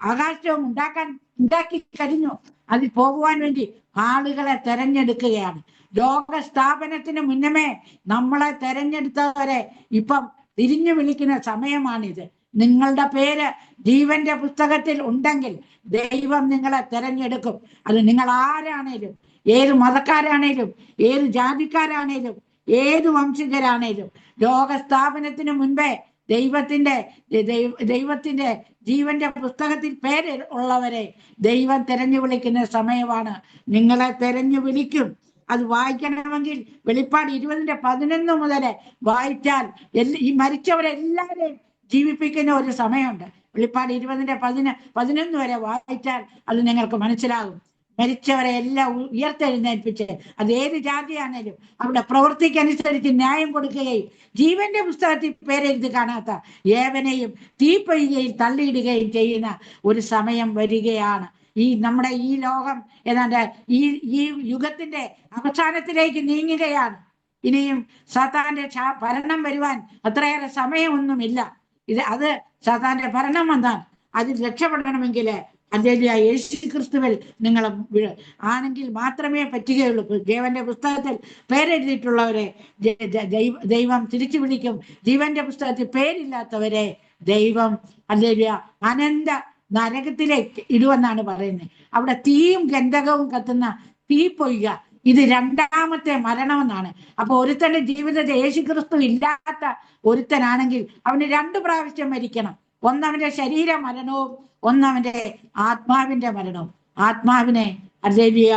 ആകാശവും ഉണ്ടാക്കി കഴിഞ്ഞു. അതിൽ പോകുവാൻ വേണ്ടി ആളുകളെ തെരഞ്ഞെടുക്കുകയാണ്. ലോക സ്ഥാപനത്തിന് മുന്നമേ നമ്മളെ തെരഞ്ഞെടുത്തവരെ ഇപ്പം തിരിഞ്ഞു വിളിക്കുന്ന സമയമാണിത്. നിങ്ങളുടെ പേര് ജീവന്റെ പുസ്തകത്തിൽ ഉണ്ടെങ്കിൽ ദൈവം നിങ്ങളെ തെരഞ്ഞെടുക്കും. അത് നിങ്ങൾ ആരാണേലും, ഏത് മതക്കാരാണേലും ഏത് ജാതിക്കാരാണേലും ഏത് വംശജരാണേലും, ലോക സ്ഥാപനത്തിന് മുൻപേ ദൈവത്തിന്റെ ജീവന്റെ പുസ്തകത്തിൽ പേര് ഉള്ളവരെ ദൈവം തെരഞ്ഞു വിളിക്കുന്ന സമയമാണ്. നിങ്ങളെ തെരഞ്ഞു വിളിക്കും. അത് വായിക്കണമെങ്കിൽ വെളിപ്പാട് 20:11 മുതൽ വായിച്ചാൽ ഈ മരിച്ചവരെല്ലാവരെയും ജീവിപ്പിക്കുന്ന ഒരു സമയമുണ്ട്. വെളിപ്പാട് 20:11 വരെ വായിച്ചാൽ അത് നിങ്ങൾക്ക് മനസ്സിലാകും. മരിച്ചവരെ എല്ലാം ഉയർത്തെഴുന്നേൽപ്പിച്ച് അത് ഏത് ജാതിയാണേലും അവിടെ പ്രവൃത്തിക്കനുസരിച്ച് ന്യായം കൊടുക്കുകയും ജീവന്റെ പുസ്തകത്തിൽ പേരെഴുതി കാണാത്ത ഏവനെയും തീപ്പൊയ്കയിൽ തള്ളിയിടുകയും ചെയ്യുന്ന ഒരു സമയം വരികയാണ്. നമ്മുടെ ഈ ലോകം ഏതാണ്ട് ഈ യുഗത്തിന്റെ അവസാനത്തിലേക്ക് നീങ്ങുകയാണ്. ഇനിയും സാത്താന്റെ ഭരണം വരുവാൻ അത്രയേറെ സമയമൊന്നുമില്ല. അത് സാത്താന്റെ ഭരണം വന്നാൽ അതിൽ രക്ഷപ്പെടണമെങ്കിൽ ഹല്ലേലൂയ യേശുക്രിസ്തുവിൽ നിങ്ങൾ ആണെങ്കിൽ മാത്രമേ പറ്റുകയുള്ളൂ. ജീവന്റെ പുസ്തകത്തിൽ പേരെഴുതിയിട്ടുള്ളവരെ ദൈവം തിരിച്ചു വിളിക്കും. ജീവന്റെ പുസ്തകത്തിൽ പേരില്ലാത്തവരെ ദൈവം ഹല്ലേലൂയ അനന്ത നരകത്തിലേക്ക് ഇടുവെന്നാണ് പറയുന്നത്. അവിടെ തീയും ഗന്ധകവും കത്തുന്ന തീ പൊയ്ക, ഇത് രണ്ടാമത്തെ മരണമെന്നാണ്. അപ്പൊ ഒരുത്തന്റെ ജീവിതത്തിൽ യേശുക്രിസ്തു ഇല്ലാത്ത ഒരുത്തനാണെങ്കിൽ അവന് 2 പ്രാവശ്യം മരിക്കണം. ഒന്നവന്റെ ശരീര മരണവും ഒന്നവന്റെ ആത്മാവിന്റെ മരണവും. ആത്മാവിനെ ഹല്ലേലൂയ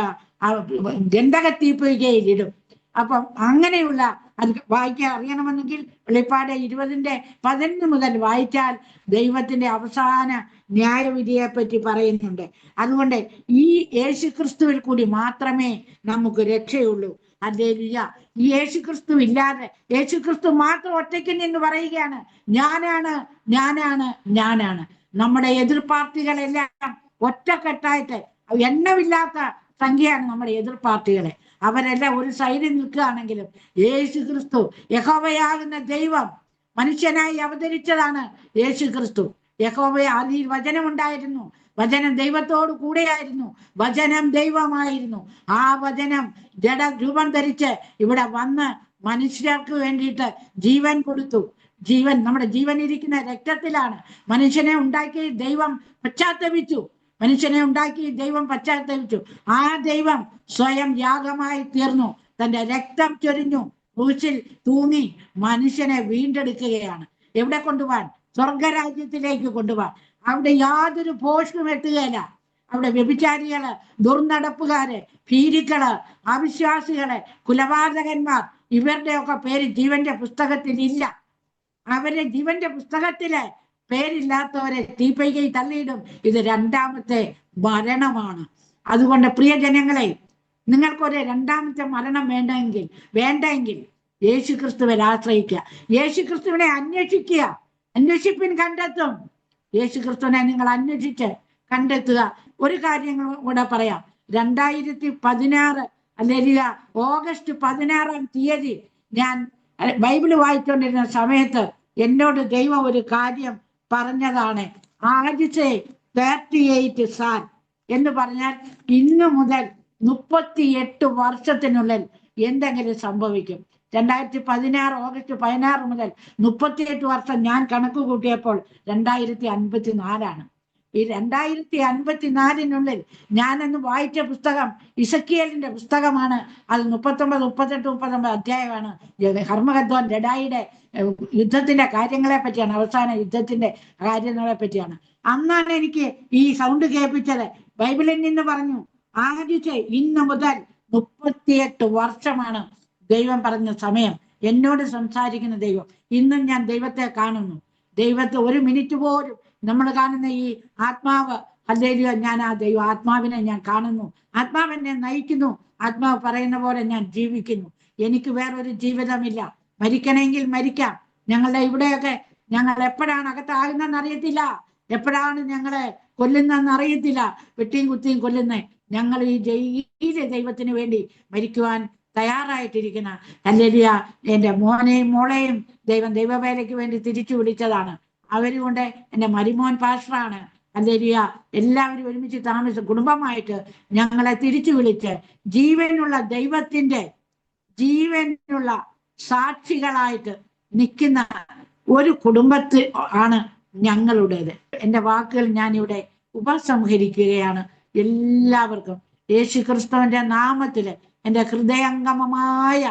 ഗന്ധകത്തീപ്പൊയ്കയിലിടും. അപ്പം അങ്ങനെയുള്ള അത് വായിക്കാൻ അറിയണമെന്നെങ്കിൽ വെളിപ്പാട് 20:11 മുതൽ വായിച്ചാൽ ദൈവത്തിന്റെ അവസാന ന്യായവിധിയെ പറ്റി പറയുന്നുണ്ട്. അതുകൊണ്ട് ഈ യേശുക്രിസ്തുവിൽ കൂടി മാത്രമേ നമുക്ക് രക്ഷയുള്ളൂ. ഹല്ലേലൂയ. ഈ യേശുക്രിസ്തു ഇല്ലാതെ, യേശുക്രിസ്തു മാത്രം ഒറ്റയ്ക്ക് നിന്ന് പറയുകയാണ്, ഞാനാണ്, ഞാനാണ്, ഞാനാണ്. നമ്മുടെ എതിർ പാർട്ടികളെല്ലാം ഒറ്റക്കെട്ടായിട്ട്, എണ്ണമില്ലാത്ത സംഖ്യയാണ് നമ്മുടെ എതിർ പാർട്ടികളെ. അവരെല്ലാം ഒരു സൈഡിൽ നിൽക്കുകയാണെങ്കിലും യേശുക്രിസ്തു, യഹോവയാകുന്ന ദൈവം മനുഷ്യനായി അവതരിച്ചതാണ് യേശുക്രിസ്തു. യഹോവ, അതിൽ വചനമുണ്ടായിരുന്നു, വചനം ദൈവത്തോട് കൂടെയായിരുന്നു, വചനം ദൈവമായിരുന്നു. ആ വചനം ജഡരൂപം ധരിച്ച് ഇവിടെ വന്ന് മനുഷ്യർക്ക് വേണ്ടിയിട്ട് ജീവൻ കൊടുത്തു. ജീവൻ, നമ്മുടെ ജീവൻ ഇരിക്കുന്ന രക്തത്തിലാണ്. മനുഷ്യനെ ഉണ്ടാക്കി ദൈവം പശ്ചാത്തപിച്ചു, മനുഷ്യനെ ഉണ്ടാക്കി ദൈവം പശ്ചാത്തപിച്ചു. ആ ദൈവം സ്വയം യാഗമായി തീർന്നു, തന്റെ രക്തം ചൊരിഞ്ഞു, ക്രൂശിൽ തൂങ്ങി മനുഷ്യനെ വീണ്ടെടുക്കുകയാണ്. എവിടെ കൊണ്ടുപോകാൻ? സ്വർഗരാജ്യത്തിലേക്ക് കൊണ്ടുപോകാൻ. അവിടെ യാതൊരു ഭോഷനും എത്തുകയില്ല. അവിടെ വ്യഭിചാരികള്, ദുർനടപ്പുകാര്, ഭീരുക്കള്, അവിശ്വാസികള്, കുലപാതകന്മാർ, ഇവരുടെയൊക്കെ പേര് ജീവന്റെ പുസ്തകത്തിൽ ഇല്ല. അവരെ ജീവന്റെ പുസ്തകത്തില് പേരില്ലാത്തവരെ തീപ്പൊയ്കയിൽ തള്ളിയിടും. ഇത് രണ്ടാമത്തെ മരണമാണ്. അതുകൊണ്ട് പ്രിയ ജനങ്ങളെ, നിങ്ങൾക്കൊരു രണ്ടാമത്തെ മരണം വേണ്ടെങ്കിൽ യേശുക്രിസ്തുവിനെ ആശ്രയിക്കുക, യേശുക്രിസ്തുവിനെ അന്വേഷിക്കുക. അന്വേഷിപ്പിൻ കണ്ടെത്തും. യേശുക്രിസ്തുവിനെ നിങ്ങൾ അന്വേഷിച്ച് കണ്ടെത്തുക. ഒരു കാര്യം കൂടെ പറയാം. 2016 അല്ലെങ്കിൽ ഓഗസ്റ്റ് 16 ഞാൻ ബൈബിള് വായിച്ചുകൊണ്ടിരുന്ന സമയത്ത് എന്നോട് ദൈവം ഒരു കാര്യം പറഞ്ഞതാണ്. ആദ്യത്തെ 38 സാൽ എന്ന് പറഞ്ഞാൽ ഇന്നു മുതൽ 38 വർഷത്തിനുള്ളിൽ എന്തെങ്കിലും സംഭവിക്കും. 2016 ഓഗസ്റ്റ് 16 മുതൽ 38 വർഷം ഞാൻ കണക്ക് കൂട്ടിയപ്പോൾ 2054. ഈ 2054 ഞാനന്ന് വായിച്ച പുസ്തകം ഇസക്കിയേലിന്റെ പുസ്തകമാണ്. അത് 39, 38, 39 അധ്യായമാണ്. ഹർമഗദ്ദോൻ ലഡായിയുടെ യുദ്ധത്തിന്റെ കാര്യങ്ങളെ പറ്റിയാണ്, അവസാന യുദ്ധത്തിന്റെ കാര്യങ്ങളെ പറ്റിയാണ്. അന്നാണ് എനിക്ക് ഈ സൗണ്ട് കേൾപ്പിച്ചത്. ബൈബിളിൽ നിന്ന് പറഞ്ഞു, ആദ്യത്തെ ഇന്ന് മുതൽ 38 വർഷമാണ് ദൈവം പറഞ്ഞ സമയം. എന്നോട് സംസാരിക്കുന്ന ദൈവം. ഇന്നും ഞാൻ ദൈവത്തെ കാണുന്നു. ദൈവത്തെ ഒരു മിനിറ്റ് പോലും നമ്മൾ കാണുന്ന ഈ ആത്മാവ്, ഹല്ലേലൂയ, ഞാൻ ആ ദൈവ ആത്മാവിനെ ഞാൻ കാണുന്നു. ആത്മാവിനെ നയിക്കുന്നു. ആത്മാവ് പറയുന്ന പോലെ ഞാൻ ജീവിക്കുന്നു. എനിക്ക് വേറൊരു ജീവിതമില്ല. മരിക്കണമെങ്കിൽ മരിക്കാം. ഞങ്ങളുടെ ഇവിടെയൊക്കെ ഞങ്ങൾ എപ്പോഴാണ് അകത്താകുന്നതെന്ന് അറിയത്തില്ല, എപ്പോഴാണ് ഞങ്ങളെ കൊല്ലുന്നതെന്ന് അറിയത്തില്ല. വെട്ടിയും കുത്തിയും കൊല്ലുന്നേ. ഞങ്ങൾ ഈ ദൈവത്തിന് വേണ്ടി മരിക്കുവാൻ തയ്യാറായിട്ടിരിക്കുന്ന, ഹല്ലേലൂയ, എൻ്റെ മോനെയും മോളെയും ദൈവം ദൈവവേലയ്ക്ക് വേണ്ടി തിരിച്ചു വിളിച്ചതാണ്. അവരുകൊണ്ട് എൻ്റെ മരിമോൻ പാസ്റ്ററാണ്. ഹല്ലേലൂയ, എല്ലാവരും ഒരുമിച്ച് താമസിച്ച് കുടുംബമായിട്ട് ഞങ്ങളെ തിരിച്ചു വിളിച്ച് ജീവനുള്ള ദൈവത്തിന്റെ ജീവനുള്ള സാക്ഷികളായിട്ട് നിൽക്കുന്ന ഒരു കുടുംബത്തിൽ ആണ് ഞങ്ങളുടേത്. എൻ്റെ വാക്കുകൾ ഞാനിവിടെ ഉപസംഹരിക്കുകയാണ്. എല്ലാവർക്കും യേശുക്രിസ്തുവിന്റെ നാമത്തില് എൻ്റെ ഹൃദയംഗമമായ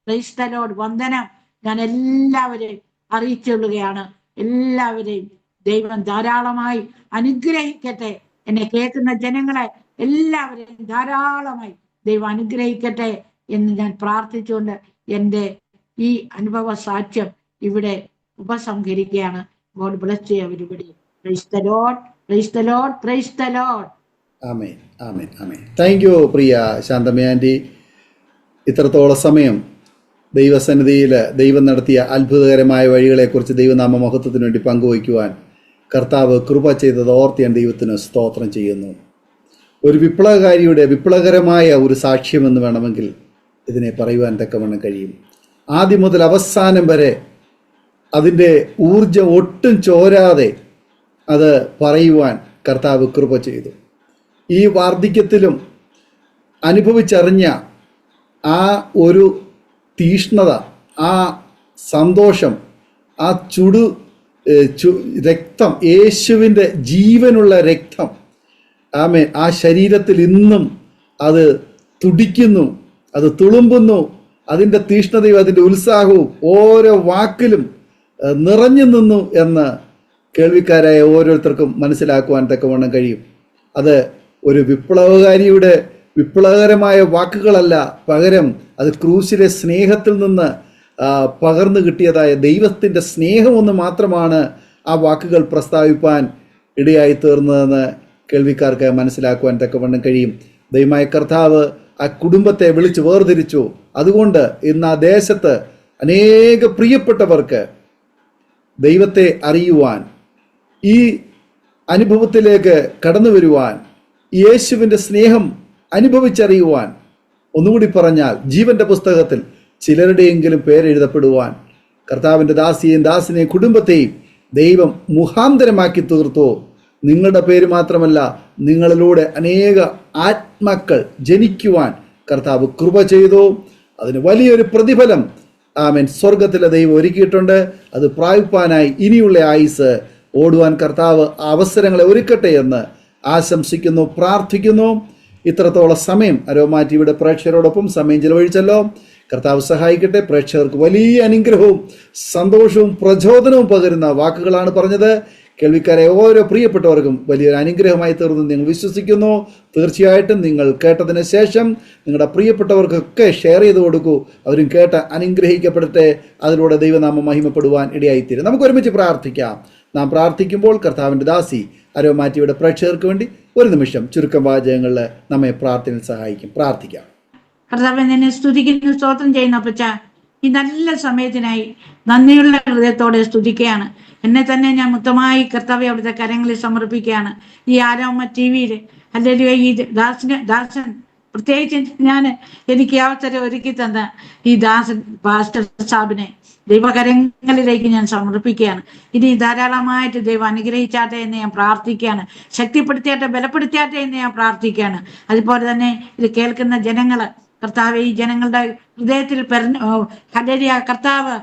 പ്രൈസ് ദി ലോർഡ് വന്ദനം ഞാൻ എല്ലാവരെയും അറിയിച്ചുകൊള്ളുകയാണ്. എല്ലാവരെയും ദൈവം ധാരാളമായി അനുഗ്രഹിക്കട്ടെ. എന്നെ കേൾക്കുന്ന ജനങ്ങളെ എല്ലാവരെയും ധാരാളമായി ദൈവം അനുഗ്രഹിക്കട്ടെ എന്ന് ഞാൻ പ്രാർത്ഥിച്ചുകൊണ്ട് എൻ്റെ ഈ അനുഭവ സാക്ഷ്യം ഇവിടെ ഉപസംഹരിക്കുകയാണ്. God bless you everybody. Praise the Lord, praise the Lord, praise the Lord. ആമേൻ, ആമേൻ, ആമേൻ. താങ്ക് യു പ്രിയ ശാന്തമ്മ ആൻറ്റി. ഇത്രത്തോളം സമയം ദൈവസന്നിധിയിൽ ദൈവം നടത്തിയ അത്ഭുതകരമായ വഴികളെക്കുറിച്ച് ദൈവനാമ മഹത്വത്തിന് വേണ്ടി പങ്കുവയ്ക്കുവാൻ കർത്താവ് കൃപ ചെയ്തത് ഓർത്ത് ഞാൻ ദൈവത്തിന് സ്തോത്രം ചെയ്യുന്നു. ഒരു വിപ്ലവകാരിയുടെ വിപ്ലവകരമായ ഒരു സാക്ഷ്യമെന്ന് വേണമെങ്കിൽ ഇതിനെ പറയുവാൻ തക്കവണ്ണം കഴിയും. ആദ്യം മുതൽ അവസാനം വരെ അതിൻ്റെ ഊർജം ഒട്ടും ചോരാതെ അത് പറയുവാൻ കർത്താവ് കൃപ ചെയ്തു. ഈ വാർദ്ധക്യത്തിലും അനുഭവിച്ചറിഞ്ഞ ആ ഒരു തീഷ്ണത, ആ സന്തോഷം, ആ രക്തം, യേശുവിൻ്റെ ജീവനുള്ള രക്തം, ആമേൻ, ആ ശരീരത്തിൽ ഇന്നും അത് തുടിക്കുന്നു, അത് തുളുമ്പുന്നു. അതിൻ്റെ തീഷ്ണതയും അതിൻ്റെ ഉത്സാഹവും ഓരോ വാക്കിലും നിറഞ്ഞു നിന്നു എന്ന് കേൾവിക്കാരായ ഓരോരുത്തർക്കും മനസ്സിലാക്കുവാൻ തക്കവണ്ണം കഴിയും. അത് ഒരു വിപ്ലവകാരിയുടെ വിപ്ലവകരമായ വാക്കുകളല്ല, പകരം അത് ക്രൂശിലെ സ്നേഹത്തിൽ നിന്ന് പകർന്നു കിട്ടിയതായ ദൈവത്തിൻ്റെ സ്നേഹമൊന്ന് മാത്രമാണ് ആ വാക്കുകൾ പ്രസ്താവിപ്പാൻ ഇടയായി തീർന്നതെന്ന് കേൾവിക്കാർക്ക് മനസ്സിലാക്കുവാൻ തക്കവണ്ണം കഴിയും. ദൈവമായ കർത്താവ് ആ കുടുംബത്തെ വിളിച്ച് വേർതിരിച്ചു. അതുകൊണ്ട് ഇന്ന് ആ ദേശത്ത് അനേക പ്രിയപ്പെട്ടവർക്ക് ദൈവത്തെ അറിയുവാൻ, ഈ അനുഭവത്തിലേക്ക് കടന്നു വരുവാൻ, യേശുവിൻ്റെ സ്നേഹം അനുഭവിച്ചറിയുവാൻ, ഒന്നുകൂടി പറഞ്ഞാൽ ജീവന്റെ പുസ്തകത്തിൽ ചിലരുടെയെങ്കിലും പേരെഴുതപ്പെടുവാൻ കർത്താവിൻ്റെ ദാസിയെയും ദാസിനെയും കുടുംബത്തെയും ദൈവം മുഖാന്തരമാക്കി തീർത്തു. നിങ്ങളുടെ പേര് മാത്രമല്ല, നിങ്ങളിലൂടെ അനേക ആത്മാക്കൾ ജനിക്കുവാൻ കർത്താവ് കൃപ ചെയ്തു. അതിന് വലിയൊരു പ്രതിഫലം ആമേൻ സ്വർഗത്തിലെ ദൈവം ഒരുക്കിയിട്ടുണ്ട്. അത് പ്രാപിപ്പാനായി ഇനിയുള്ള ആയുസ് ഓടുവാൻ കർത്താവ് അവസരങ്ങളെ ഒരുക്കട്ടെ എന്ന് ആശംസിക്കുന്നു, പ്രാർത്ഥിക്കുന്നു. ഇത്രത്തോളം സമയം അരോമ ടിവിയുടെ പ്രേക്ഷകരോടൊപ്പം സമയം ചിലവഴിച്ചല്ലോ. കർത്താവ് സഹായിക്കട്ടെ. പ്രേക്ഷകർക്ക് വലിയ അനുഗ്രഹവും സന്തോഷവും പ്രചോദനവും പകരുന്ന വാക്കുകളാണ് പറഞ്ഞത്. കേൾവിക്കാരെ ഓരോ പ്രിയപ്പെട്ടവർക്കും വലിയൊരു അനുഗ്രഹമായി തീർന്നു നിങ്ങൾ വിശ്വസിക്കുന്നു. തീർച്ചയായിട്ടും നിങ്ങൾ കേട്ടതിന് ശേഷം നിങ്ങളുടെ പ്രിയപ്പെട്ടവർക്കൊക്കെ ഷെയർ ചെയ്ത് കൊടുക്കൂ. അവരും കേട്ട് അനുഗ്രഹിക്കപ്പെടട്ടെ. അതിലൂടെ ദൈവനാമം മഹിമപ്പെടുവാൻ ഇടയായിത്തീരും. നമുക്ക് ഒരുമിച്ച് പ്രാർത്ഥിക്കാം. നാം പ്രാർത്ഥിക്കുമ്പോൾ കർത്താവിൻ്റെ ദാസി അരോമ ടിവിയുടെ പ്രേക്ഷകർക്ക് വേണ്ടി ഒരു നിമിഷം ചുരുക്കം വാചകങ്ങളിൽ നമ്മെ പ്രാർത്ഥനയിൽ സഹായിക്കും. പ്രാർത്ഥിക്കാം. കർത്താവേ, നിന്നെ സ്തുതിക്കുന്നു, സ്തോത്രം ചെയ്യുന്നു അപ്പച്ച. ഈ നല്ല സമയത്തിനായി നന്ദിയുള്ള ഹൃദയത്തോടെ സ്തുതിക്കുകയാണ്. എന്നെ തന്നെ ഞാൻ മൊത്തമായി കർത്താവെ അവിടുത്തെ കരങ്ങളിൽ സമർപ്പിക്കുകയാണ്. ഈ ആരോമ ടിവിയിൽ അല്ലെങ്കിൽ ഈ ദാസൻ പ്രത്യേകിച്ച് എനിക്ക് അവസരം ഒരുക്കി തന്ന ഈ ദാസൻ പാസ്റ്റർ സാബിനെ ദൈവകരങ്ങളിലേക്ക് ഞാൻ സമർപ്പിക്കുകയാണ്. ഇനി ധാരാളമായിട്ട് ദൈവം അനുഗ്രഹിച്ചാട്ടെ എന്ന് ഞാൻ പ്രാർത്ഥിക്കുകയാണ്. ശക്തിപ്പെടുത്തിയാട്ടെ, ബലപ്പെടുത്തിയാട്ടെ എന്ന് ഞാൻ പ്രാർത്ഥിക്കുകയാണ്. അതുപോലെ തന്നെ ഇത് കേൾക്കുന്ന ജനങ്ങള് കർത്താവ് ഈ ജനങ്ങളുടെ ഹൃദയത്തിൽ കർത്താവ്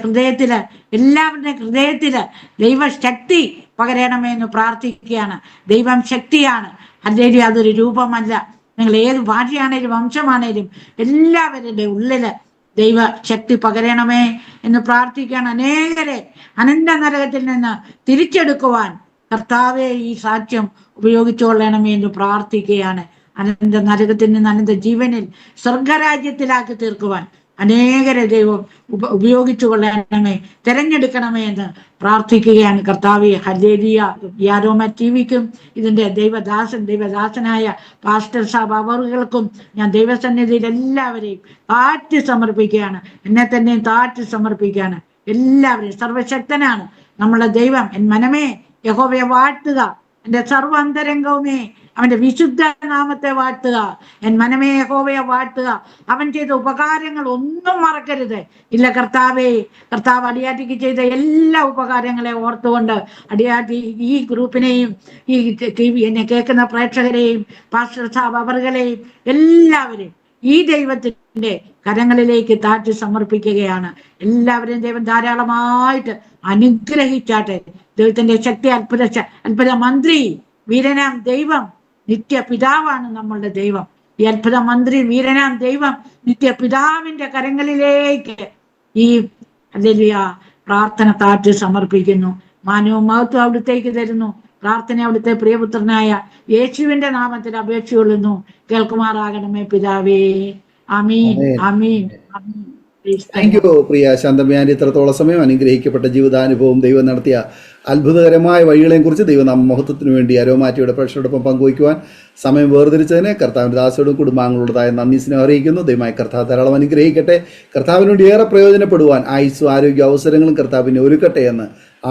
ഹൃദയത്തില് എല്ലാവരുടെയും ഹൃദയത്തില് ദൈവശക്തി പകരണമേ എന്ന് പ്രാർത്ഥിക്കുകയാണ്. ദൈവം ശക്തിയാണ്. അല്ലെങ്കിൽ അതൊരു രൂപമല്ല. നിങ്ങൾ ഏത് ഭാഷയാണേലും വംശമാണേലും എല്ലാവരുടെ ഉള്ളില് ദൈവ ശക്തി പകരണമേ എന്ന് പ്രാർത്ഥിക്കുകയാണ്. അനേകരെ അനന്ത നരകത്തിൽ നിന്ന് തിരിച്ചെടുക്കുവാൻ കർത്താവെ ഈ സാക്ഷ്യം ഉപയോഗിച്ചുകൊള്ളണമേ എന്ന് പ്രാർത്ഥിക്കുകയാണ്. അനന്ത നരകത്തിൽ നിന്ന് അനന്ത ജീവനിൽ സ്വർഗരാജ്യത്തിലാക്കി തീർക്കുവാൻ അനേകരെ ദൈവം ഉപയോഗിച്ചു കൊള്ളണമേ, തെരഞ്ഞെടുക്കണമേ എന്ന് പ്രാർത്ഥിക്കുകയാണ്. കർത്താവെ ഹല്ലേലൂയ. ആരോമ ടിവിക്കും ഇതിന്റെ ദൈവദാസനായ പാസ്റ്റർ സാബ് അവറുകൾക്കും ഞാൻ ദൈവസന്നിധിയിൽ എല്ലാവരെയും താഴ്ത്തി സമർപ്പിക്കുകയാണ്. എന്നെ തന്നെയും താഴ്ത്തി സമർപ്പിക്കുകയാണ്. എല്ലാവരെയും സർവശക്തനാണ് നമ്മളെ ദൈവം. എൻ മനമേ യഹോവയെ വാഴ്ത്തുക, എന്റെ സർവ്വാന്തരംഗവുമേ അവന്റെ വിശുദ്ധ നാമത്തെ വാഴ്ത്തുക. എൻ മനമേ യഹോവയെ വാഴ്ത്തുക. അവൻ ചെയ്ത ഉപകാരങ്ങൾ ഒന്നും മറക്കരുത്. ഇല്ല കർത്താവ് അടിയാറ്റിക്ക് ചെയ്ത എല്ലാ ഉപകാരങ്ങളെ ഓർത്തുകൊണ്ട് അടിയാറ്റി ഈ ഗ്രൂപ്പിനെയും ഈ TV എന്നെ കേൾക്കുന്ന പ്രേക്ഷകരെയും പാസ്റ്റർ സാബ് അവറുകളെയും എല്ലാവരെയും ഈ ദൈവത്തിന്റെ കരങ്ങളിലേക്ക് താഴ്ത്തി സമർപ്പിക്കുകയാണ്. എല്ലാവരെയും ദൈവം ധാരാളമായിട്ട് അനുഗ്രഹിച്ചാട്ടെ. ദൈവത്തിന്റെ ശക്തി അത്ഭുത മന്ത്രി വീരനാം ദൈവം നിത്യപിതാവാണ് നമ്മളുടെ ദൈവം. ഈ അത്ഭുത മന്ത്രി വീരനാം ദൈവം നിത്യപിതാവിന്റെ കരങ്ങളിലേക്ക് ഈ പ്രാർത്ഥന താഴ്ത്തി സമർപ്പിക്കുന്നു. മാനവും മഹത്വം അവിടുത്തേക്ക് തരുന്നു. പ്രാർത്ഥന അവിടുത്തെ പ്രിയപുത്രനായ യേശുവിന്റെ നാമത്തിൽ അപേക്ഷയുള്ളുന്നു. കേൾക്കുമാറാകണമേ പിതാവേ. ആമീൻ, ആമീൻ, ആമീൻ. താങ്ക് യു പ്രിയ ശാന്തമ്മയാൻ. ഇത്രത്തോളം സമയം അനുഗ്രഹിക്കപ്പെട്ട ജീവിതാനുഭവം, ദൈവം നടത്തിയ അത്ഭുതകരമായ വഴികളെയും കുറിച്ച് ദൈവനാമ മഹത്വത്തിനു വേണ്ടി അരോമ ടിവിയുടെ പ്രേക്ഷകരോടൊപ്പം പങ്കുവയ്ക്കുവാൻ സമയം വേർതിരിച്ചതിന് കർത്താവിൻ്റെ ദാസരോടും കുടുംബാംഗങ്ങളുടേതായ നന്ദി സ്നേഹം അറിയിക്കുന്നു. ദൈവമായി കർത്താവ് ധാരാളം അനുഗ്രഹിക്കട്ടെ. കർത്താവിന് വേണ്ടി ഏറെ പ്രയോജനപ്പെടുവാൻ ആയുസ്സും ആരോഗ്യ അവസരങ്ങളും കർത്താവിനെ ഒരുക്കട്ടെ എന്ന്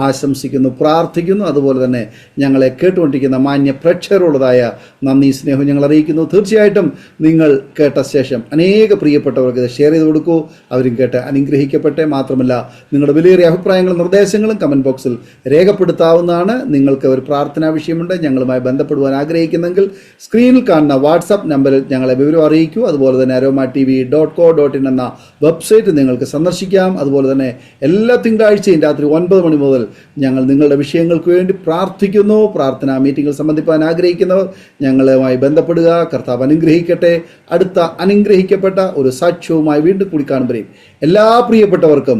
ആശംസിക്കുന്നു, പ്രാർത്ഥിക്കുന്നു. അതുപോലെ തന്നെ ഞങ്ങളെ കേട്ടുകൊണ്ടിരിക്കുന്ന മാന്യ പ്രേക്ഷകരോടതായ നന്ദി സ്നേഹം ഞങ്ങൾ അറിയിക്കുന്നു. തീർച്ചയായിട്ടും നിങ്ങൾ കേട്ട ശേഷം അനേക പ്രിയപ്പെട്ടവർക്ക് ഇത് ഷെയർ ചെയ്ത് കൊടുക്കൂ. അവരും കേട്ട് അനുഗ്രഹിക്കട്ടെ. മാത്രമല്ല നിങ്ങളുടെ വിലയേറിയ അഭിപ്രായങ്ങളും നിർദ്ദേശങ്ങളും കമൻറ്റ് ബോക്സിൽ രേഖപ്പെടുത്താവുന്നതാണ്. നിങ്ങൾക്ക് ഒരു പ്രാർത്ഥനാ വിഷയമുണ്ട്, ഞങ്ങളുമായി ബന്ധപ്പെടുവാൻ ആഗ്രഹിക്കുന്നെങ്കിൽ സ്ക്രീനിൽ കാണുന്ന വാട്സാപ്പ് നമ്പറിൽ ഞങ്ങളെ വിവരം അറിയിക്കൂ. അതുപോലെ തന്നെ aroma.tv.co.in എന്ന വെബ്സൈറ്റ് നിങ്ങൾക്ക് സന്ദർശിക്കാം. അതുപോലെ തന്നെ എല്ലാ തിങ്കളാഴ്ചയും രാത്രി 9 മണി മുതൽ ഞങ്ങൾ നിങ്ങളുടെ വിഷയങ്ങൾക്ക് വേണ്ടി പ്രാർത്ഥിക്കുന്നു. പ്രാർത്ഥനാ മീറ്റിംഗിൽ സംബന്ധിപ്പാൻ ആഗ്രഹിക്കുന്നവർ ഞങ്ങളുമായി ബന്ധപ്പെടുക. കർത്താവ് അനുഗ്രഹിക്കട്ടെ. അടുത്ത അനുഗ്രഹിക്കപ്പെട്ട ഒരു സാക്ഷ്യവുമായി വീണ്ടും കൂടി കാണുമ്പോഴേയും എല്ലാ പ്രിയപ്പെട്ടവർക്കും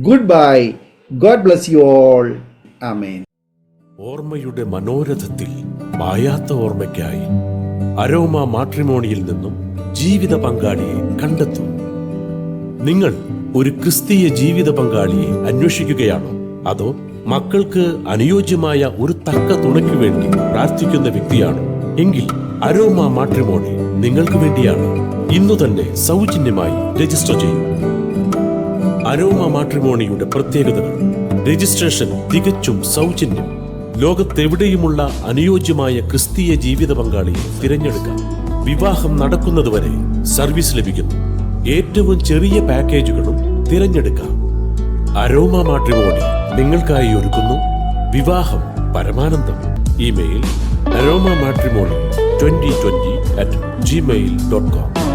goodbye. God bless you all. ആമേൻ. ഓർമ്മയുടെ മനോരഥത്തിൽ മായാത്ത ഓർമ്മയ്ക്കായി അരോമ മാട്രിമോണിയിൽ നിന്നും ജീവിത പങ്കാളിയെ കണ്ടെത്തൂ. നിങ്ങൾ ഒരു ക്രിസ്തീയ ജീവിത പങ്കാളിയെ അന്വേഷിക്കുകയാണോ? അതോ മക്കൾക്ക് അനുയോജ്യമായ ഒരു തക്ക തുണയ്ക്ക് വേണ്ടി പ്രാർത്ഥിക്കുന്ന വ്യക്തിയാണോ? എങ്കിൽ അരോമ മാട്രിമോണി നിങ്ങൾക്ക് വേണ്ടിയാണ്. ഇന്നു തന്നെ സൗജന്യമായി രജിസ്റ്റർ ചെയ്യൂ. അരോമ മാട്രിമോണിയുടെ പ്രത്യേകതകൾ: രജിസ്ട്രേഷൻ തികച്ചും സൗജന്യം. ലോകത്തെവിടെയുമുള്ള അനുയോജ്യമായ ക്രിസ്തീയ ജീവിത പങ്കാളിയെ തിരഞ്ഞെടുക്കാം. വിവാഹം നടക്കുന്നതുവരെ സർവീസ് ലഭിക്കുന്നു. ഏറ്റവും ചെറിയ പാക്കേജുകളും തിരഞ്ഞെടുക്കാം. അരോമ മാട്രിമോണി നിങ്ങൾക്കായി ഒരുക്കുന്നു വിവാഹം പരമാനന്ദം. Email aroma matrimony2020@gmail.com